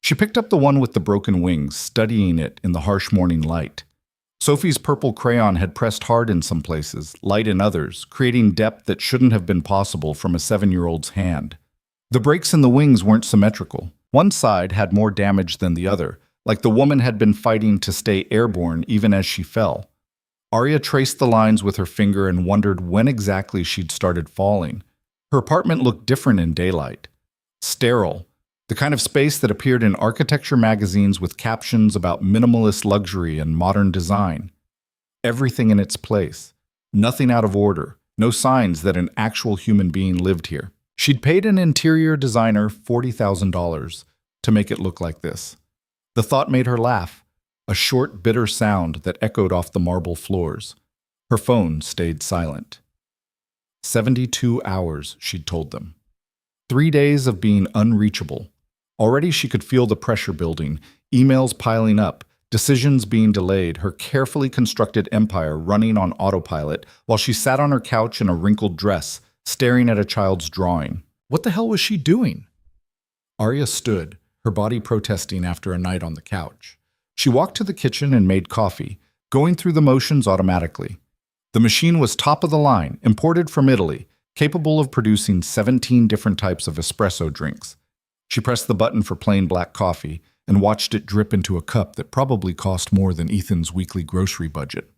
She picked up the one with the broken wings, studying it in the harsh morning light. Sophie's purple crayon had pressed hard in some places, light in others, creating depth that shouldn't have been possible from a 7-year-old's hand. The breaks in the wings weren't symmetrical. One side had more damage than the other, like the woman had been fighting to stay airborne even as she fell. Aria traced the lines with her finger and wondered when exactly she'd started falling. Her apartment looked different in daylight. Sterile, the kind of space that appeared in architecture magazines with captions about minimalist luxury and modern design. Everything in its place. Nothing out of order. No signs that an actual human being lived here. She'd paid an interior designer $40,000 to make it look like this. The thought made her laugh, a short, bitter sound that echoed off the marble floors. Her phone stayed silent. 72 hours, she'd told them. 3 days of being unreachable. Already she could feel the pressure building, emails piling up, decisions being delayed, her carefully constructed empire running on autopilot while she sat on her couch in a wrinkled dress, staring at a child's drawing. What the hell was she doing? Aria stood, her body protesting after a night on the couch. She walked to the kitchen and made coffee, going through the motions automatically. The machine was top of the line, imported from Italy, capable of producing 17 different types of espresso drinks. She pressed the button for plain black coffee and watched it drip into a cup that probably cost more than Ethan's weekly grocery budget.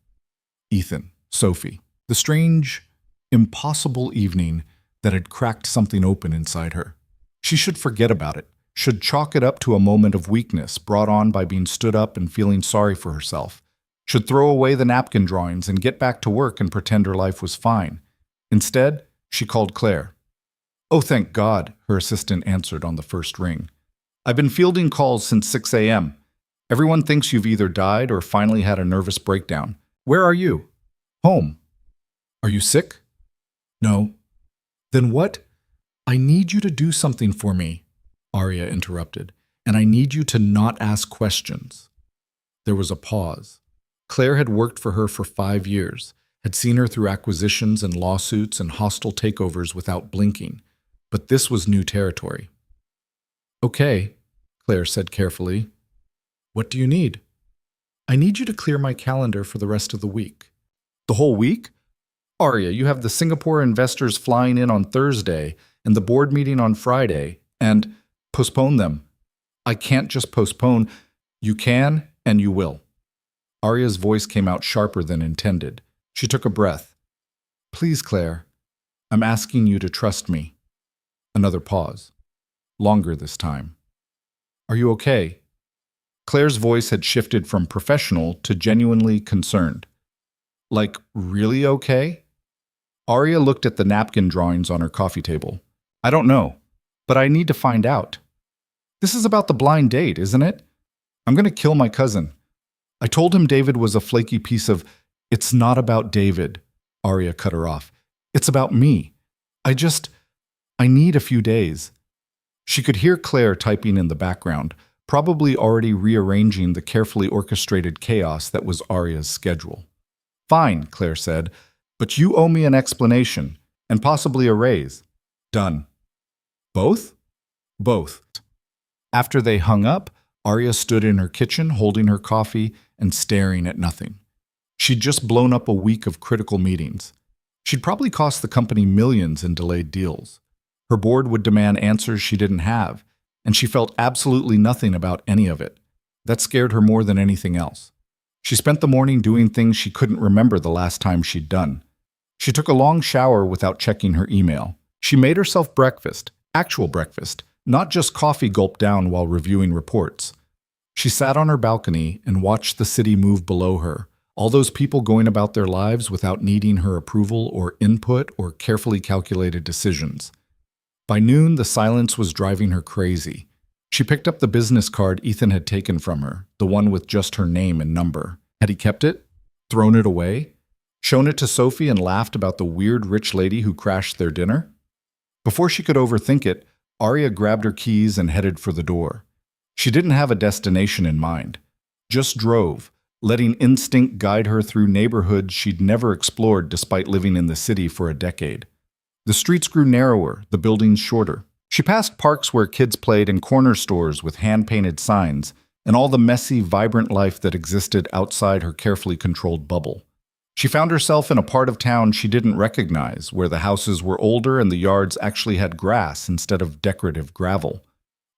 Ethan, Sophie, the strange, impossible evening that had cracked something open inside her. She should forget about it, should chalk it up to a moment of weakness brought on by being stood up and feeling sorry for herself, should throw away the napkin drawings and get back to work and pretend her life was fine. Instead, she called Claire. "Oh, thank God," her assistant answered on the first ring. "I've been fielding calls since 6 a.m. Everyone thinks you've either died or finally had a nervous breakdown. Where are you? Home. Are you sick? No. Then what? I need you to do something for me, Arya interrupted, and I need you to not ask questions. There was a pause. Claire had worked for her for 5 years, had seen her through acquisitions and lawsuits and hostile takeovers without blinking, but this was new territory. Okay, Claire said carefully. What do you need? I need you to clear my calendar for the rest of the week. The whole week? Arya, you have the Singapore investors flying in on Thursday and the board meeting on Friday, and postpone them. I can't just postpone. You can, and you will. Arya's voice came out sharper than intended. She took a breath. Please, Claire, I'm asking you to trust me. Another pause. Longer this time. Are you okay? Claire's voice had shifted from professional to genuinely concerned. Like, really okay? Arya looked at the napkin drawings on her coffee table. I don't know, but I need to find out. This is about the blind date, isn't it? I'm going to kill my cousin. I told him David was a flaky piece of... It's not about David, Arya cut her off. It's about me. I need a few days. She could hear Claire typing in the background, probably already rearranging the carefully orchestrated chaos that was Arya's schedule. Fine, Claire said, but you owe me an explanation, and possibly a raise. Done. Both? Both. After they hung up, Arya stood in her kitchen holding her coffee and staring at nothing. She'd just blown up a week of critical meetings. She'd probably cost the company millions in delayed deals. Her board would demand answers she didn't have, and she felt absolutely nothing about any of it. That scared her more than anything else. She spent the morning doing things she couldn't remember the last time she'd done. She took a long shower without checking her email. She made herself breakfast, actual breakfast, not just coffee gulped down while reviewing reports. She sat on her balcony and watched the city move below her, all those people going about their lives without needing her approval or input or carefully calculated decisions. By noon, the silence was driving her crazy. She picked up the business card Ethan had taken from her, the one with just her name and number. Had he kept it? Thrown it away? Shown it to Sophie and laughed about the weird rich lady who crashed their dinner? Before she could overthink it, Arya grabbed her keys and headed for the door. She didn't have a destination in mind. Just drove, letting instinct guide her through neighborhoods she'd never explored despite living in the city for a decade. The streets grew narrower, the buildings shorter. She passed parks where kids played and corner stores with hand-painted signs, and all the messy, vibrant life that existed outside her carefully controlled bubble. She found herself in a part of town she didn't recognize, where the houses were older and the yards actually had grass instead of decorative gravel.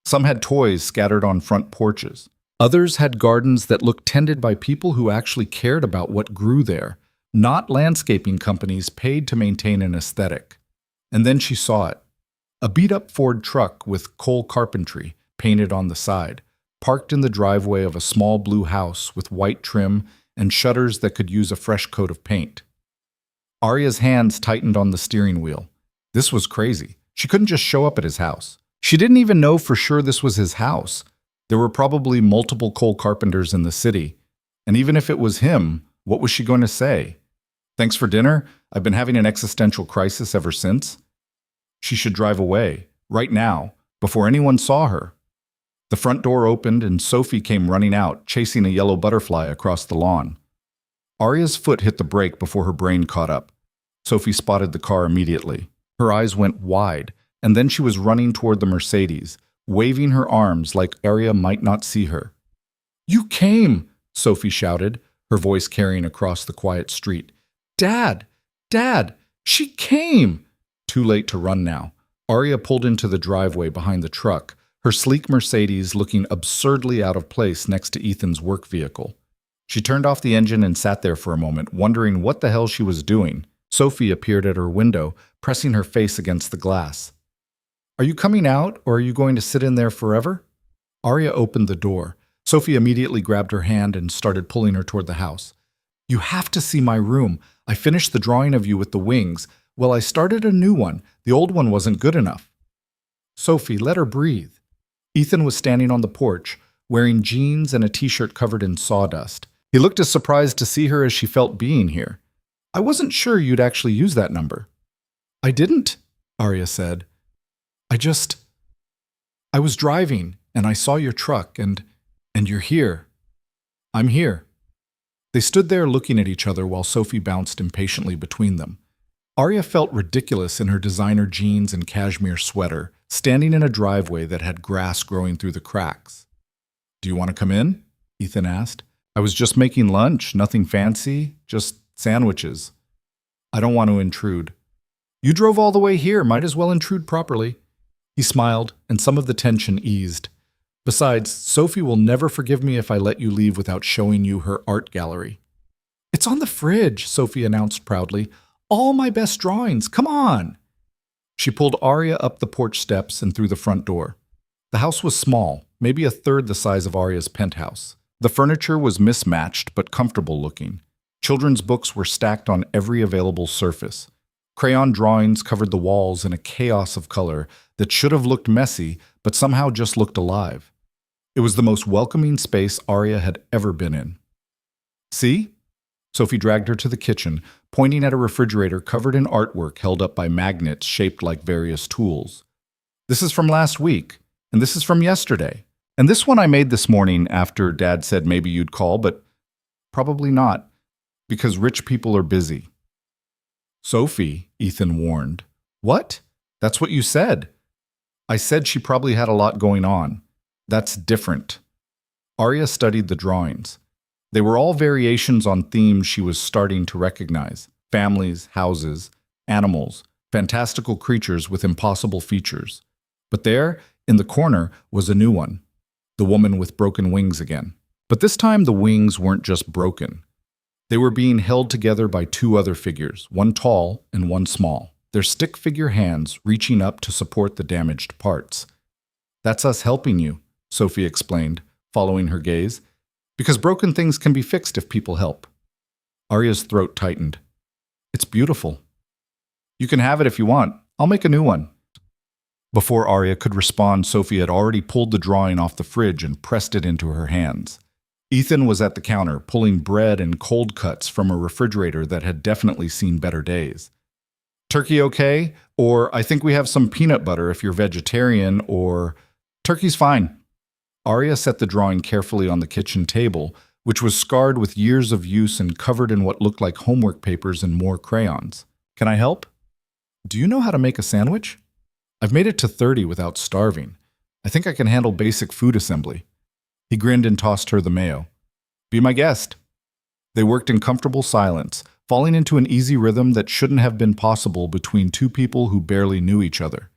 Some had toys scattered on front porches. Others had gardens that looked tended by people who actually cared about what grew there, not landscaping companies paid to maintain an aesthetic. And then she saw it. A beat-up Ford truck with coal carpentry painted on the side, parked in the driveway of a small blue house with white trim and shutters that could use a fresh coat of paint. Arya's hands tightened on the steering wheel. This was crazy. She couldn't just show up at his house. She didn't even know for sure this was his house. There were probably multiple coal carpenters in the city. And even if it was him, what was she going to say? Thanks for dinner. I've been having an existential crisis ever since. She should drive away, right now, before anyone saw her. The front door opened and Sophie came running out, chasing a yellow butterfly across the lawn. Arya's foot hit the brake before her brain caught up. Sophie spotted the car immediately. Her eyes went wide, and then she was running toward the Mercedes, waving her arms like Arya might not see her. "You came!" Sophie shouted, her voice carrying across the quiet street. "Dad! Dad! She came!" Too late to run now. Arya pulled into the driveway behind the truck, her sleek Mercedes looking absurdly out of place next to Ethan's work vehicle. She turned off the engine and sat there for a moment, wondering what the hell she was doing. Sophie appeared at her window, pressing her face against the glass. "Are you coming out, or are you going to sit in there forever?" Arya opened the door. Sophie immediately grabbed her hand and started pulling her toward the house. "You have to see my room. I finished the drawing of you with the wings. Well, I started a new one. The old one wasn't good enough." "Sophie, let her breathe." Ethan was standing on the porch, wearing jeans and a t-shirt covered in sawdust. He looked as surprised to see her as she felt being here. I wasn't sure you'd actually use that number. I didn't, Arya said. I was driving, and I saw your truck, and you're here. I'm here. They stood there looking at each other while Sophie bounced impatiently between them. Arya felt ridiculous in her designer jeans and cashmere sweater, standing in a driveway that had grass growing through the cracks. Do you want to come in? Ethan asked. I was just making lunch, nothing fancy, just sandwiches. I don't want to intrude. You drove all the way here, might as well intrude properly. He smiled, and some of the tension eased. Besides, Sophie will never forgive me if I let you leave without showing you her art gallery. It's on the fridge, Sophie announced proudly. All my best drawings, come on! She pulled Arya up the porch steps and through the front door. The house was small, maybe a third the size of Arya's penthouse. The furniture was mismatched but comfortable looking. Children's books were stacked on every available surface. Crayon drawings covered the walls in a chaos of color that should have looked messy, but somehow just looked alive. It was the most welcoming space Arya had ever been in. See? Sophie dragged her to the kitchen, pointing at a refrigerator covered in artwork held up by magnets shaped like various tools. This is from last week, and this is from yesterday. And this one I made this morning after Dad said maybe you'd call, but probably not, because rich people are busy. Sophie, Ethan warned. What? That's what you said. I said she probably had a lot going on. That's different. Arya studied the drawings. They were all variations on themes she was starting to recognize. Families, houses, animals, fantastical creatures with impossible features. But there, in the corner, was a new one. The woman with broken wings again. But this time the wings weren't just broken. They were being held together by two other figures, one tall and one small, their stick figure hands reaching up to support the damaged parts. That's us helping you, Sophie explained, following her gaze, because broken things can be fixed if people help. Arya's throat tightened. It's beautiful. You can have it if you want. I'll make a new one. Before Arya could respond, Sophie had already pulled the drawing off the fridge and pressed it into her hands. Ethan was at the counter, pulling bread and cold cuts from a refrigerator that had definitely seen better days. Turkey okay? Or I think we have some peanut butter if you're vegetarian, or turkey's fine. Arya set the drawing carefully on the kitchen table, which was scarred with years of use and covered in what looked like homework papers and more crayons. Can I help? Do you know how to make a sandwich? I've made it to 30 without starving. I think I can handle basic food assembly. He grinned and tossed her the mayo. Be my guest. They worked in comfortable silence, falling into an easy rhythm that shouldn't have been possible between two people who barely knew each other.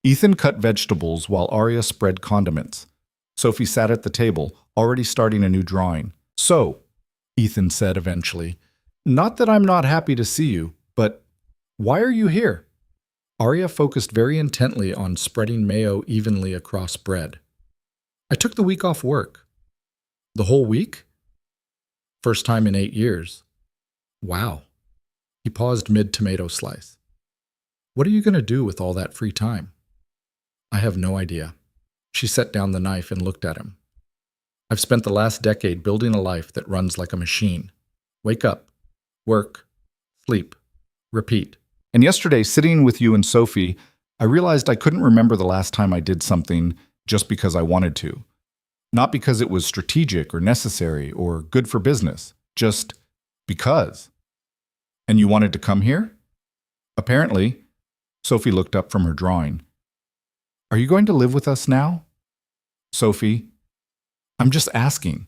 Ethan cut vegetables while Arya spread condiments. Sophie sat at the table, already starting a new drawing. So, Ethan said eventually, not that I'm not happy to see you, but why are you here? Arya focused very intently on spreading mayo evenly across bread. I took the week off work. The whole week? First time in 8 years. Wow. He paused mid-tomato slice. What are you going to do with all that free time? I have no idea. She set down the knife and looked at him. I've spent the last decade building a life that runs like a machine. Wake up, work, sleep, repeat. And yesterday, sitting with you and Sophie, I realized I couldn't remember the last time I did something just because I wanted to. Not because it was strategic or necessary or good for business, just because. And you wanted to come here? Apparently. Sophie looked up from her drawing. Are you going to live with us now? Sophie, I'm just asking.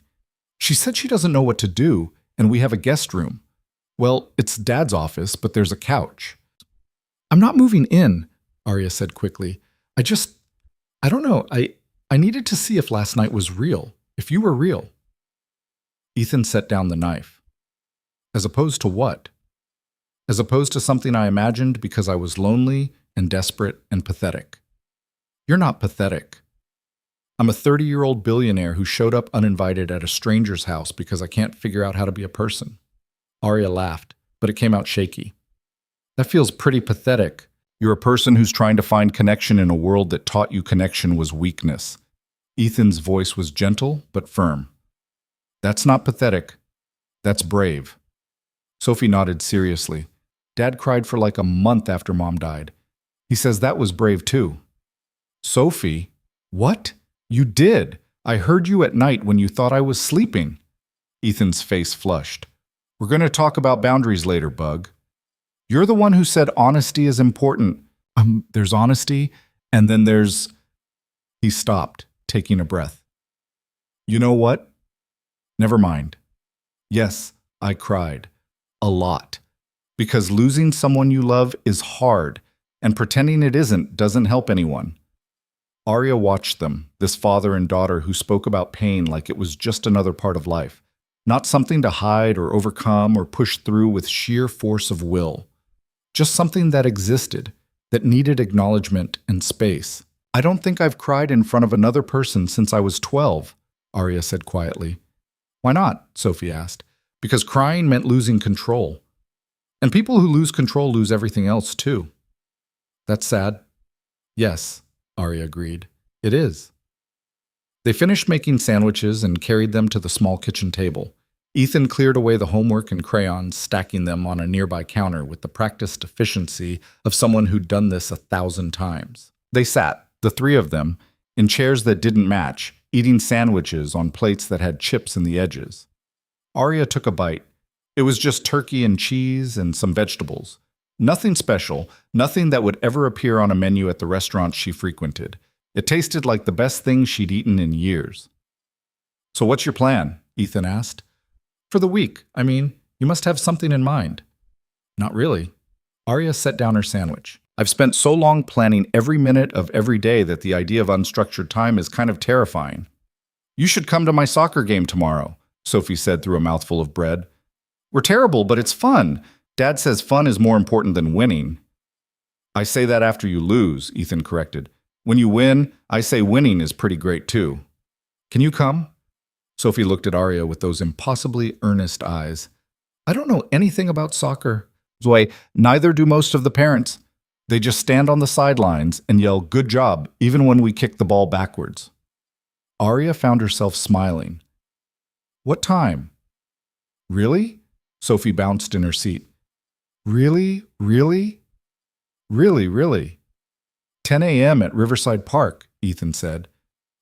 She said she doesn't know what to do, and we have a guest room. Well, it's Dad's office, but there's a couch. I'm not moving in, Arya said quickly. I don't know. I needed to see if last night was real, if you were real. Ethan set down the knife. As opposed to what? As opposed to something I imagined because I was lonely and desperate and pathetic. You're not pathetic. I'm a 30-year-old billionaire who showed up uninvited at a stranger's house because I can't figure out how to be a person. Arya laughed, but it came out shaky. That feels pretty pathetic. You're a person who's trying to find connection in a world that taught you connection was weakness. Ethan's voice was gentle but firm. That's not pathetic. That's brave. Sophie nodded seriously. Dad cried for like a month after Mom died. He says that was brave too. Sophie? What? You did. I heard you at night when you thought I was sleeping. Ethan's face flushed. We're going to talk about boundaries later, Bug. You're the one who said honesty is important. There's honesty, and then there's... He stopped, taking a breath. You know what? Never mind. Yes, I cried. A lot. Because losing someone you love is hard, and pretending it isn't doesn't help anyone. Arya watched them, this father and daughter who spoke about pain like it was just another part of life, not something to hide or overcome or push through with sheer force of will. Just something that existed, that needed acknowledgement and space. I don't think I've cried in front of another person since I was 12, Arya said quietly. Why not? Sophie asked. Because crying meant losing control. And people who lose control lose everything else too. That's sad. Yes, Arya agreed. It is. They finished making sandwiches and carried them to the small kitchen table. Ethan cleared away the homework and crayons, stacking them on a nearby counter with the practiced efficiency of someone who'd done this 1,000 times. They sat, the three of them, in chairs that didn't match, eating sandwiches on plates that had chips in the edges. Arya took a bite. It was just turkey and cheese and some vegetables. Nothing special, nothing that would ever appear on a menu at the restaurant she frequented. It tasted like the best thing she'd eaten in years. So what's your plan? Ethan asked. For the week, you must have something in mind. Not really. Arya set down her sandwich. I've spent so long planning every minute of every day that the idea of unstructured time is kind of terrifying. You should come to my soccer game tomorrow, Sophie said through a mouthful of bread. We're terrible, but it's fun. Dad says fun is more important than winning. I say that after you lose, Ethan corrected. When you win, I say winning is pretty great too. Can you come? Sophie looked at Arya with those impossibly earnest eyes. I don't know anything about soccer. Zoe, neither do most of the parents. They just stand on the sidelines and yell, good job, even when we kick the ball backwards. Arya found herself smiling. What time? Really? Sophie bounced in her seat. Really? Really? Really, really. 10 a.m. at Riverside Park, Ethan said.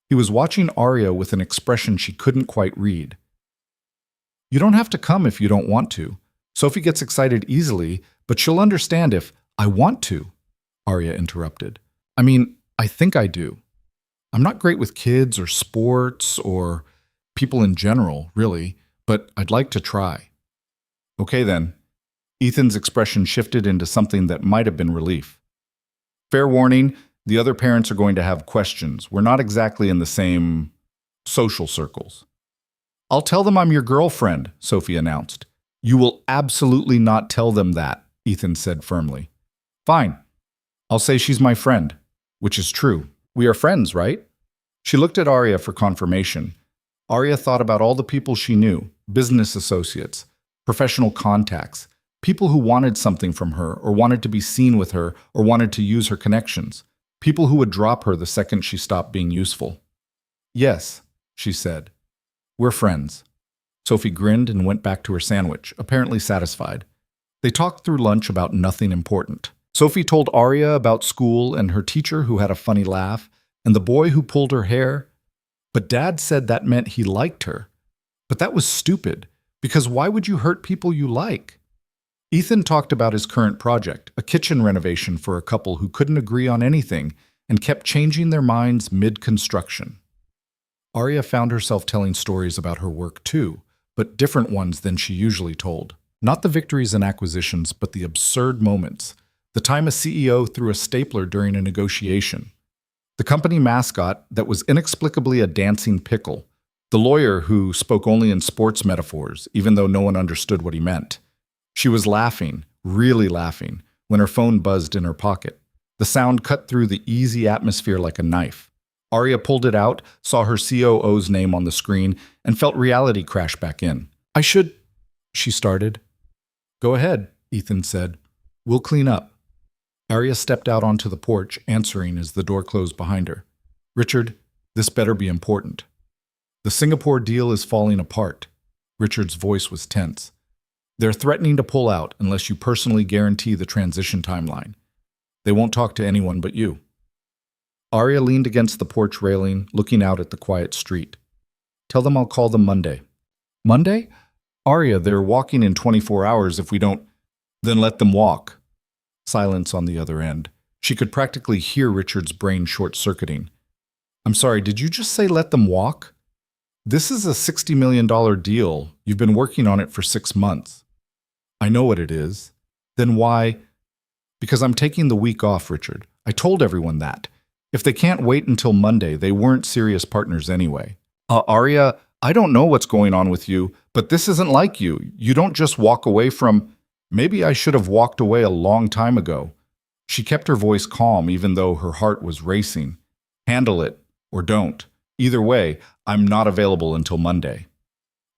He was watching Arya with an expression she couldn't quite read. You don't have to come if you don't want to. Sophie gets excited easily, but she'll understand if I want to, Arya interrupted. I think I do. I'm not great with kids or sports or people in general, really, but I'd like to try. Okay then. Ethan's expression shifted into something that might have been relief. Fair warning, the other parents are going to have questions. We're not exactly in the same social circles. I'll tell them I'm your girlfriend, Sophie announced. You will absolutely not tell them that, Ethan said firmly. Fine. I'll say she's my friend, which is true. We are friends, right? She looked at Arya for confirmation. Arya thought about all the people she knew, business associates, professional contacts, people who wanted something from her or wanted to be seen with her or wanted to use her connections, people who would drop her the second she stopped being useful. Yes, she said. We're friends. Sophie grinned and went back to her sandwich, apparently satisfied. They talked through lunch about nothing important. Sophie told Arya about school and her teacher who had a funny laugh and the boy who pulled her hair. But Dad said that meant he liked her. But that was stupid, because why would you hurt people you like? Ethan talked about his current project, a kitchen renovation for a couple who couldn't agree on anything and kept changing their minds mid-construction. Arya found herself telling stories about her work too, but different ones than she usually told. Not the victories and acquisitions, but the absurd moments. The time a CEO threw a stapler during a negotiation. The company mascot that was inexplicably a dancing pickle. The lawyer who spoke only in sports metaphors, even though no one understood what he meant. She was laughing, really laughing, when her phone buzzed in her pocket. The sound cut through the easy atmosphere like a knife. Arya pulled it out, saw her COO's name on the screen, and felt reality crash back in. She started. Go ahead, Ethan said. We'll clean up. Arya stepped out onto the porch, answering as the door closed behind her. Richard, This better be important. The Singapore deal is falling apart. Richard's voice was tense. They're threatening to pull out unless you personally guarantee the transition timeline. They won't talk to anyone but you. Arya leaned against the porch railing, looking out at the quiet street. Tell them I'll call them Monday. Monday? Arya, they're walking in 24 hours if we don't. Then let them walk. Silence on the other end. She could practically hear Richard's brain short-circuiting. I'm sorry, did you just say let them walk? This is a $60 million deal. You've been working on it for 6 months. I know what it is. Then why? Because I'm taking the week off, Richard. I told everyone that. If they can't wait until Monday, they weren't serious partners anyway. Arya, I don't know what's going on with you, but this isn't like you. You don't just walk away from, maybe I should have walked away a long time ago. She kept her voice calm even though her heart was racing. Handle it, or don't. Either way, I'm not available until Monday.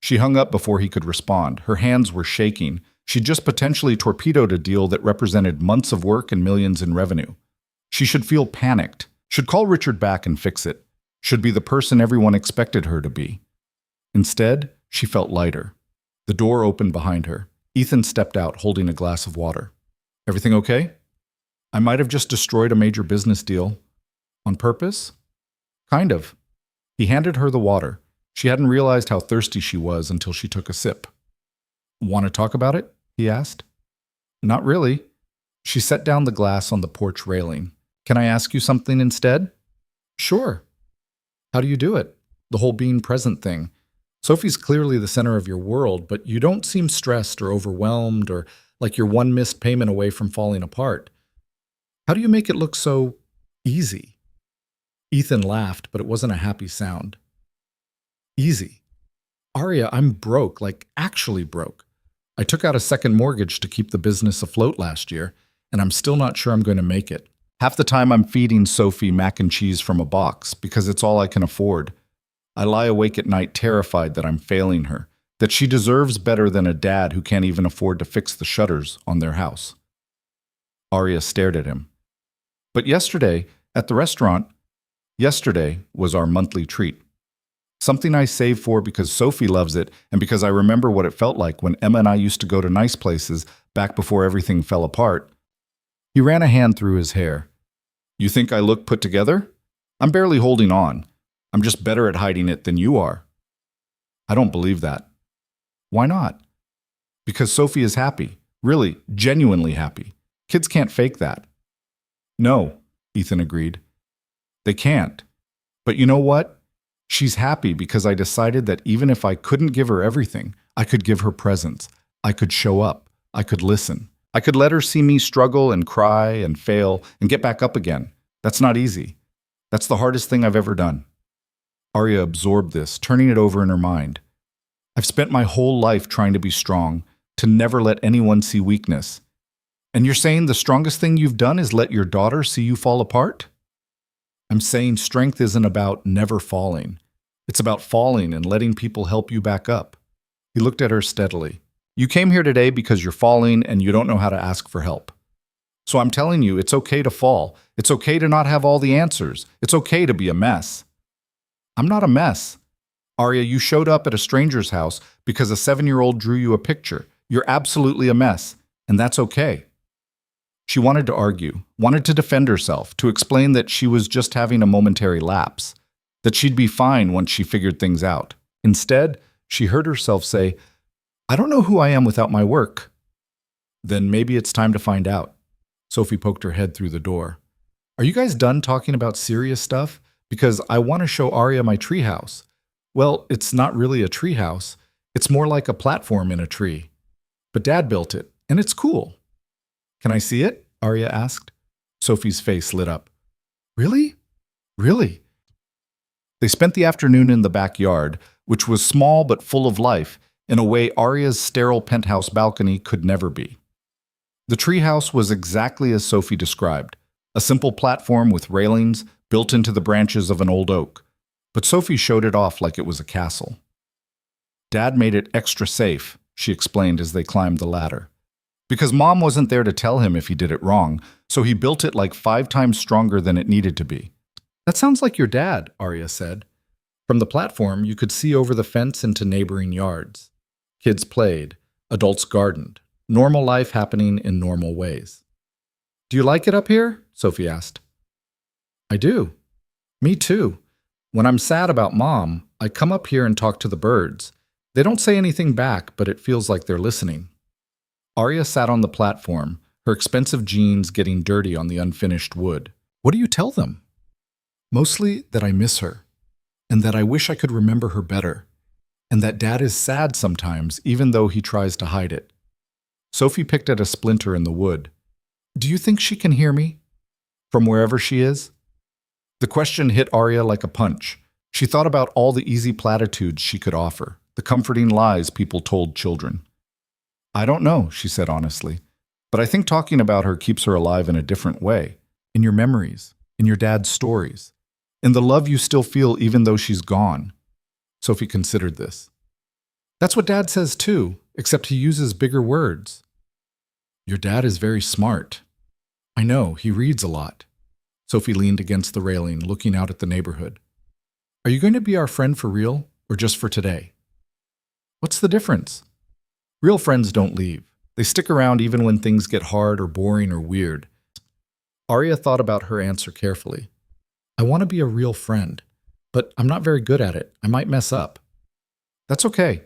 She hung up before he could respond. Her hands were shaking. She'd just potentially torpedoed a deal that represented months of work and millions in revenue. She should feel panicked, should call Richard back and fix it, should be the person everyone expected her to be. Instead, she felt lighter. The door opened behind her. Ethan stepped out, holding a glass of water. Everything okay? I might have just destroyed a major business deal. On purpose? Kind of. He handed her the water. She hadn't realized how thirsty she was until she took a sip. Want to talk about it? He asked. Not really. She set down the glass on the porch railing. Can I ask you something instead? Sure. How do you do it? The whole being present thing. Sophie's clearly the center of your world, but you don't seem stressed or overwhelmed or like you're one missed payment away from falling apart. How do you make it look so easy? Ethan laughed, but it wasn't a happy sound. Easy. Arya, I'm broke, like actually broke. I took out a second mortgage to keep the business afloat last year, and I'm still not sure I'm going to make it. Half the time I'm feeding Sophie mac and cheese from a box because it's all I can afford. I lie awake at night terrified that I'm failing her, that she deserves better than a dad who can't even afford to fix the shutters on their house. Arya stared at him. But yesterday, at the restaurant, yesterday was our monthly treat. Something I save for because Sophie loves it and because I remember what it felt like when Emma and I used to go to nice places back before everything fell apart. He ran a hand through his hair. You think I look put together? I'm barely holding on. I'm just better at hiding it than you are. I don't believe that. Why not? Because Sophie is happy. Really, genuinely happy. Kids can't fake that. No, Ethan agreed. They can't. But you know what? She's happy because I decided that even if I couldn't give her everything, I could give her presence. I could show up. I could listen. I could let her see me struggle and cry and fail and get back up again. That's not easy. That's the hardest thing I've ever done. Arya absorbed this, turning it over in her mind. I've spent my whole life trying to be strong, to never let anyone see weakness. And you're saying the strongest thing you've done is let your daughter see you fall apart? I'm saying strength isn't about never falling. It's about falling and letting people help you back up. He looked at her steadily. You came here today because you're falling and you don't know how to ask for help. So I'm telling you, it's okay to fall. It's okay to not have all the answers. It's okay to be a mess. I'm not a mess. Arya, you showed up at a stranger's house because a 7-year-old drew you a picture. You're absolutely a mess, and that's okay. She wanted to argue, wanted to defend herself, to explain that she was just having a momentary lapse, that she'd be fine once she figured things out. Instead, she heard herself say, I don't know who I am without my work. Then maybe it's time to find out. Sophie poked her head through the door. Are you guys done talking about serious stuff? Because I want to show Arya my treehouse. Well, it's not really a treehouse. It's more like a platform in a tree. But Dad built it, and it's cool. Can I see it? Arya asked. Sophie's face lit up. Really? Really? They spent the afternoon in the backyard, which was small but full of life, in a way Arya's sterile penthouse balcony could never be. The treehouse was exactly as Sophie described, a simple platform with railings built into the branches of an old oak, but Sophie showed it off like it was a castle. Dad made it extra safe, she explained as they climbed the ladder. Because Mom wasn't there to tell him if he did it wrong, so he built it like 5 times stronger than it needed to be. That sounds like your dad, Arya said. From the platform, you could see over the fence into neighboring yards. Kids played, adults gardened, normal life happening in normal ways. Do you like it up here? Sophie asked. I do. Me too. When I'm sad about Mom, I come up here and talk to the birds. They don't say anything back, but it feels like they're listening. Arya sat on the platform, her expensive jeans getting dirty on the unfinished wood. What do you tell them? Mostly that I miss her, and that I wish I could remember her better, and that Dad is sad sometimes, even though he tries to hide it. Sophie picked at a splinter in the wood. Do you think she can hear me? From wherever she is? The question hit Arya like a punch. She thought about all the easy platitudes she could offer, the comforting lies people told children. I don't know, she said honestly, but I think talking about her keeps her alive in a different way, in your memories, in your dad's stories, in the love you still feel even though she's gone. Sophie considered this. That's what Dad says too, except he uses bigger words. Your dad is very smart. I know, he reads a lot. Sophie leaned against the railing, looking out at the neighborhood. Are you going to be our friend for real, or just for today? What's the difference? Real friends don't leave. They stick around even when things get hard or boring or weird. Arya thought about her answer carefully. I want to be a real friend, but I'm not very good at it. I might mess up. That's okay.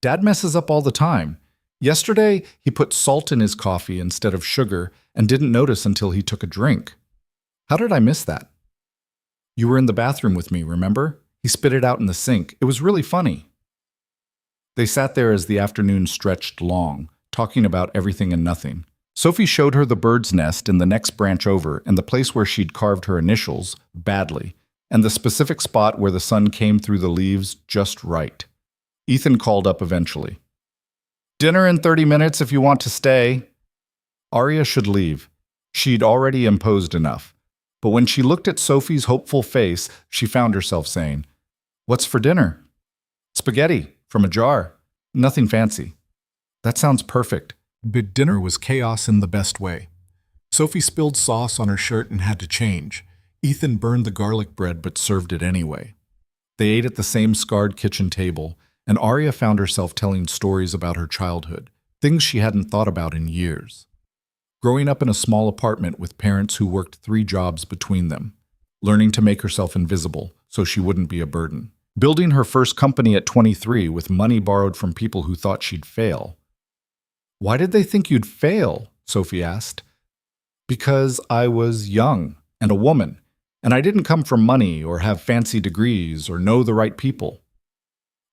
Dad messes up all the time. Yesterday, he put salt in his coffee instead of sugar and didn't notice until he took a drink. How did I miss that? You were in the bathroom with me, remember? He spit it out in the sink. It was really funny. They sat there as the afternoon stretched long, talking about everything and nothing. Sophie showed her the bird's nest in the next branch over and the place where she'd carved her initials, badly, and the specific spot where the sun came through the leaves just right. Ethan called up eventually. Dinner in 30 minutes if you want to stay. Arya should leave. She'd already imposed enough. But when she looked at Sophie's hopeful face, she found herself saying, What's for dinner? Spaghetti, from a jar. Nothing fancy. That sounds perfect. But dinner was chaos in the best way. Sophie spilled sauce on her shirt and had to change. Ethan burned the garlic bread but served it anyway. They ate at the same scarred kitchen table, and Arya found herself telling stories about her childhood, things she hadn't thought about in years. Growing up in a small apartment with parents who worked 3 jobs between them, learning to make herself invisible so she wouldn't be a burden, building her first company at 23 with money borrowed from people who thought she'd fail. Why did they think you'd fail? Sophie asked. Because I was young and a woman, and I didn't come from money or have fancy degrees or know the right people.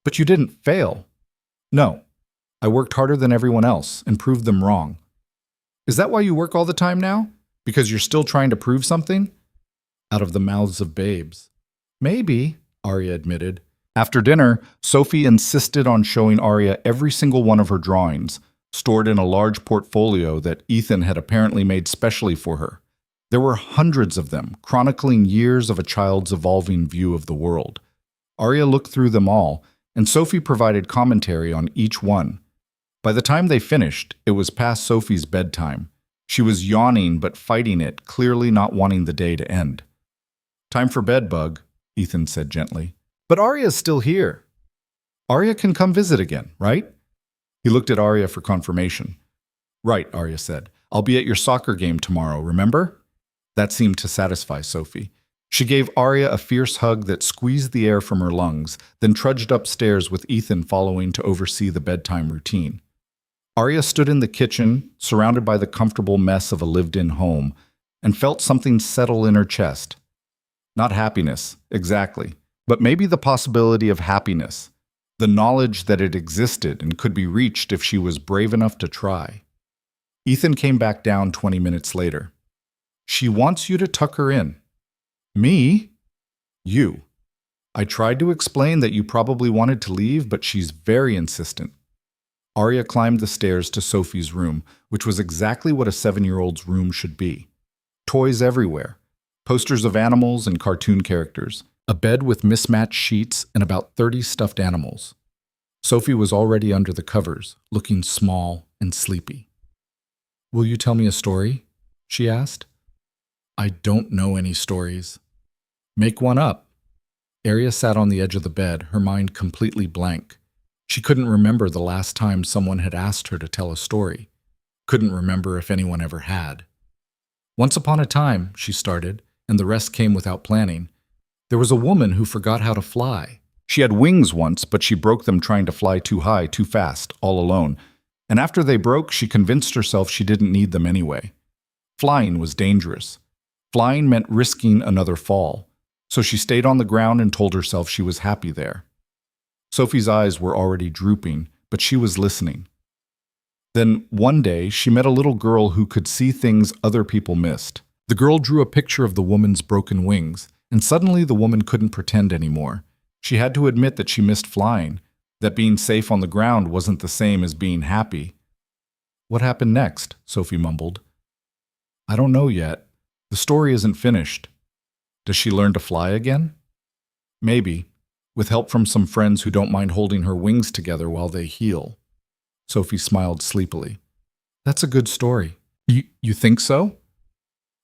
But you didn't fail. No, I worked harder than everyone else and proved them wrong. Is that why you work all the time now? Because you're still trying to prove something? Out of the mouths of babes. Maybe, Arya admitted. After dinner, Sophie insisted on showing Arya every single one of her drawings, stored in a large portfolio that Ethan had apparently made specially for her. There were hundreds of them, chronicling years of a child's evolving view of the world. Arya looked through them all, and Sophie provided commentary on each one. By the time they finished, it was past Sophie's bedtime. She was yawning but fighting it, clearly not wanting the day to end. Time for bed, Bug, Ethan said gently. But Arya's still here. Arya can come visit again, right? He looked at Arya for confirmation. Right, Arya said. I'll be at your soccer game tomorrow, remember? That seemed to satisfy Sophie. She gave Arya a fierce hug that squeezed the air from her lungs, then trudged upstairs with Ethan following to oversee the bedtime routine. Arya stood in the kitchen, surrounded by the comfortable mess of a lived-in home, and felt something settle in her chest. Not happiness, exactly, but maybe the possibility of happiness, the knowledge that it existed and could be reached if she was brave enough to try. Ethan came back down 20 minutes later. She wants you to tuck her in. Me? You. I tried to explain that you probably wanted to leave, but she's very insistent. Arya climbed the stairs to Sophie's room, which was exactly what a 7-year-old's room should be. Toys everywhere, posters of animals and cartoon characters, a bed with mismatched sheets, and about 30 stuffed animals. Sophie was already under the covers, looking small and sleepy. Will you tell me a story? She asked. I don't know any stories. Make one up. Arya sat on the edge of the bed, her mind completely blank. She couldn't remember the last time someone had asked her to tell a story. Couldn't remember if anyone ever had. Once upon a time, she started, and the rest came without planning. There was a woman who forgot how to fly. She had wings once, but she broke them trying to fly too high, too fast, all alone. And after they broke, she convinced herself she didn't need them anyway. Flying was dangerous. Flying meant risking another fall. So she stayed on the ground and told herself she was happy there. Sophie's eyes were already drooping, but she was listening. Then, one day, she met a little girl who could see things other people missed. The girl drew a picture of the woman's broken wings, and suddenly the woman couldn't pretend anymore. She had to admit that she missed flying, that being safe on the ground wasn't the same as being happy. What happened next? Sophie mumbled. I don't know yet. The story isn't finished. Does she learn to fly again? Maybe, with help from some friends who don't mind holding her wings together while they heal. Sophie smiled sleepily. That's a good story. You think so?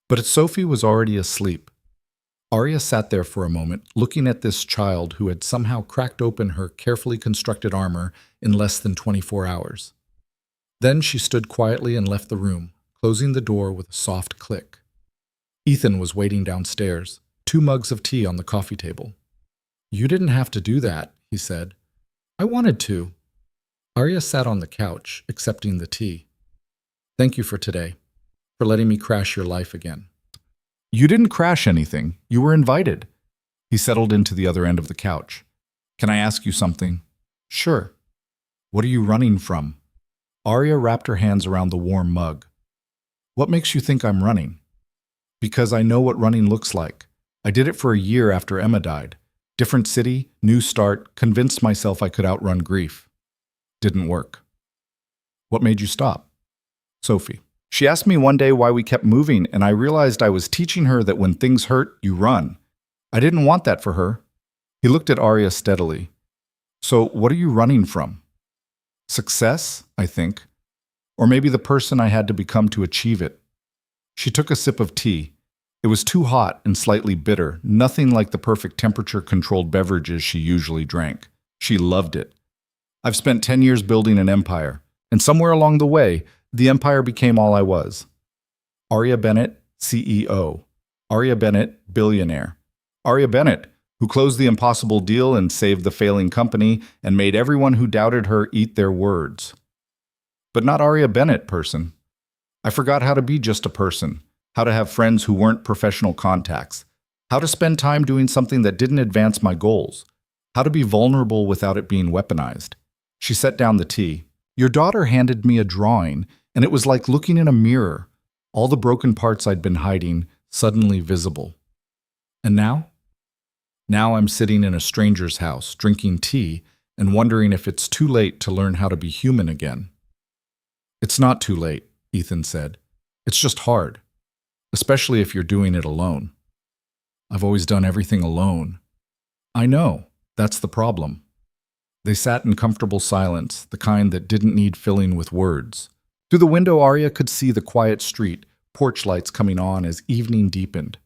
But Sophie was already asleep. Arya sat there for a moment, looking at this child who had somehow cracked open her carefully constructed armor in less than 24 hours. Then she stood quietly and left the room, closing the door with a soft click. Ethan was waiting downstairs, 2 mugs of tea on the coffee table. You didn't have to do that, he said. I wanted to. Arya sat on the couch, accepting the tea. Thank you for today, for letting me crash your life again. You didn't crash anything. You were invited. He settled into the other end of the couch. Can I ask you something? Sure. What are you running from? Arya wrapped her hands around the warm mug. What makes you think I'm running? Because I know what running looks like. I did it for a year after Emma died. Different city, new start, convinced myself I could outrun grief. Didn't work. What made you stop? Sophie. She asked me one day why we kept moving, and I realized I was teaching her that when things hurt, you run. I didn't want that for her. He looked at Arya steadily. So what are you running from? Success, I think. Or maybe the person I had to become to achieve it. She took a sip of tea. It was too hot and slightly bitter, nothing like the perfect temperature-controlled beverages she usually drank. She loved it. I've spent 10 years building an empire, and somewhere along the way, the empire became all I was. Arya Bennett, CEO. Arya Bennett, billionaire. Arya Bennett, who closed the impossible deal and saved the failing company and made everyone who doubted her eat their words. But not Arya Bennett person. I forgot how to be just a person, how to have friends who weren't professional contacts, how to spend time doing something that didn't advance my goals, how to be vulnerable without it being weaponized. She set down the tea. Your daughter handed me a drawing, and it was like looking in a mirror, all the broken parts I'd been hiding suddenly visible. And now? Now I'm sitting in a stranger's house, drinking tea, and wondering if it's too late to learn how to be human again. It's not too late, Ethan said. It's just hard, especially if you're doing it alone. I've always done everything alone. I know, that's the problem. They sat in comfortable silence, the kind that didn't need filling with words. Through the window, Arya could see the quiet street, porch lights coming on as evening deepened.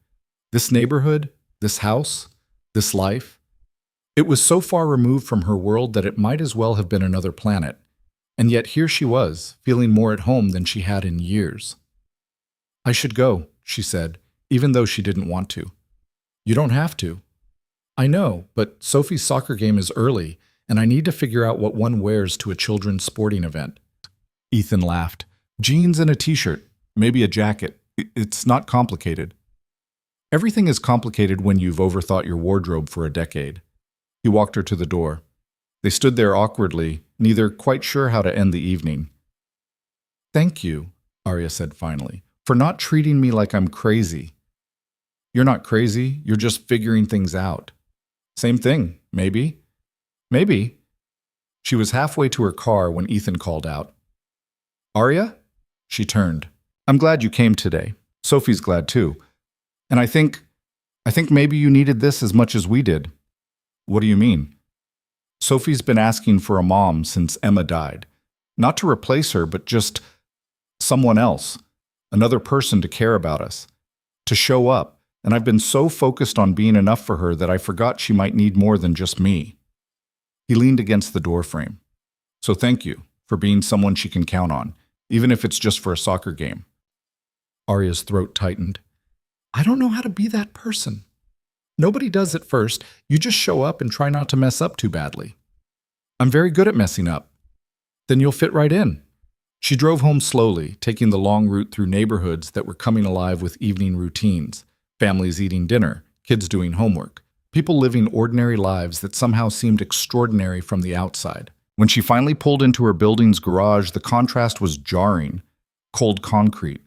This neighborhood, this house, this life, it was so far removed from her world that it might as well have been another planet. And yet here she was, feeling more at home than she had in years. I should go, she said, even though she didn't want to. You don't have to. I know, but Sophie's soccer game is early, and I need to figure out what one wears to a children's sporting event. Ethan laughed. Jeans and a t-shirt, maybe a jacket. It's not complicated. Everything is complicated when you've overthought your wardrobe for a decade. He walked her to the door. They stood there awkwardly, neither quite sure how to end the evening. Thank you, Arya said finally, for not treating me like I'm crazy. You're not crazy, you're just figuring things out. Same thing, maybe. Maybe. She was halfway to her car when Ethan called out. Arya? She turned. I'm glad you came today. Sophie's glad too. And I think maybe you needed this as much as we did. What do you mean? Sophie's been asking for a mom since Emma died. Not to replace her, but just someone else. Another person to care about us. To show up and I've been so focused on being enough for her that I forgot she might need more than just me." He leaned against the doorframe. "So thank you for being someone she can count on, even if it's just for a soccer game." Arya's throat tightened. "I don't know how to be that person." "Nobody does at first. You just show up and try not to mess up too badly." "I'm very good at messing up." "Then you'll fit right in." She drove home slowly, taking the long route through neighborhoods that were coming alive with evening routines, families eating dinner, kids doing homework, people living ordinary lives that somehow seemed extraordinary from the outside. When she finally pulled into her building's garage, the contrast was jarring. Cold concrete,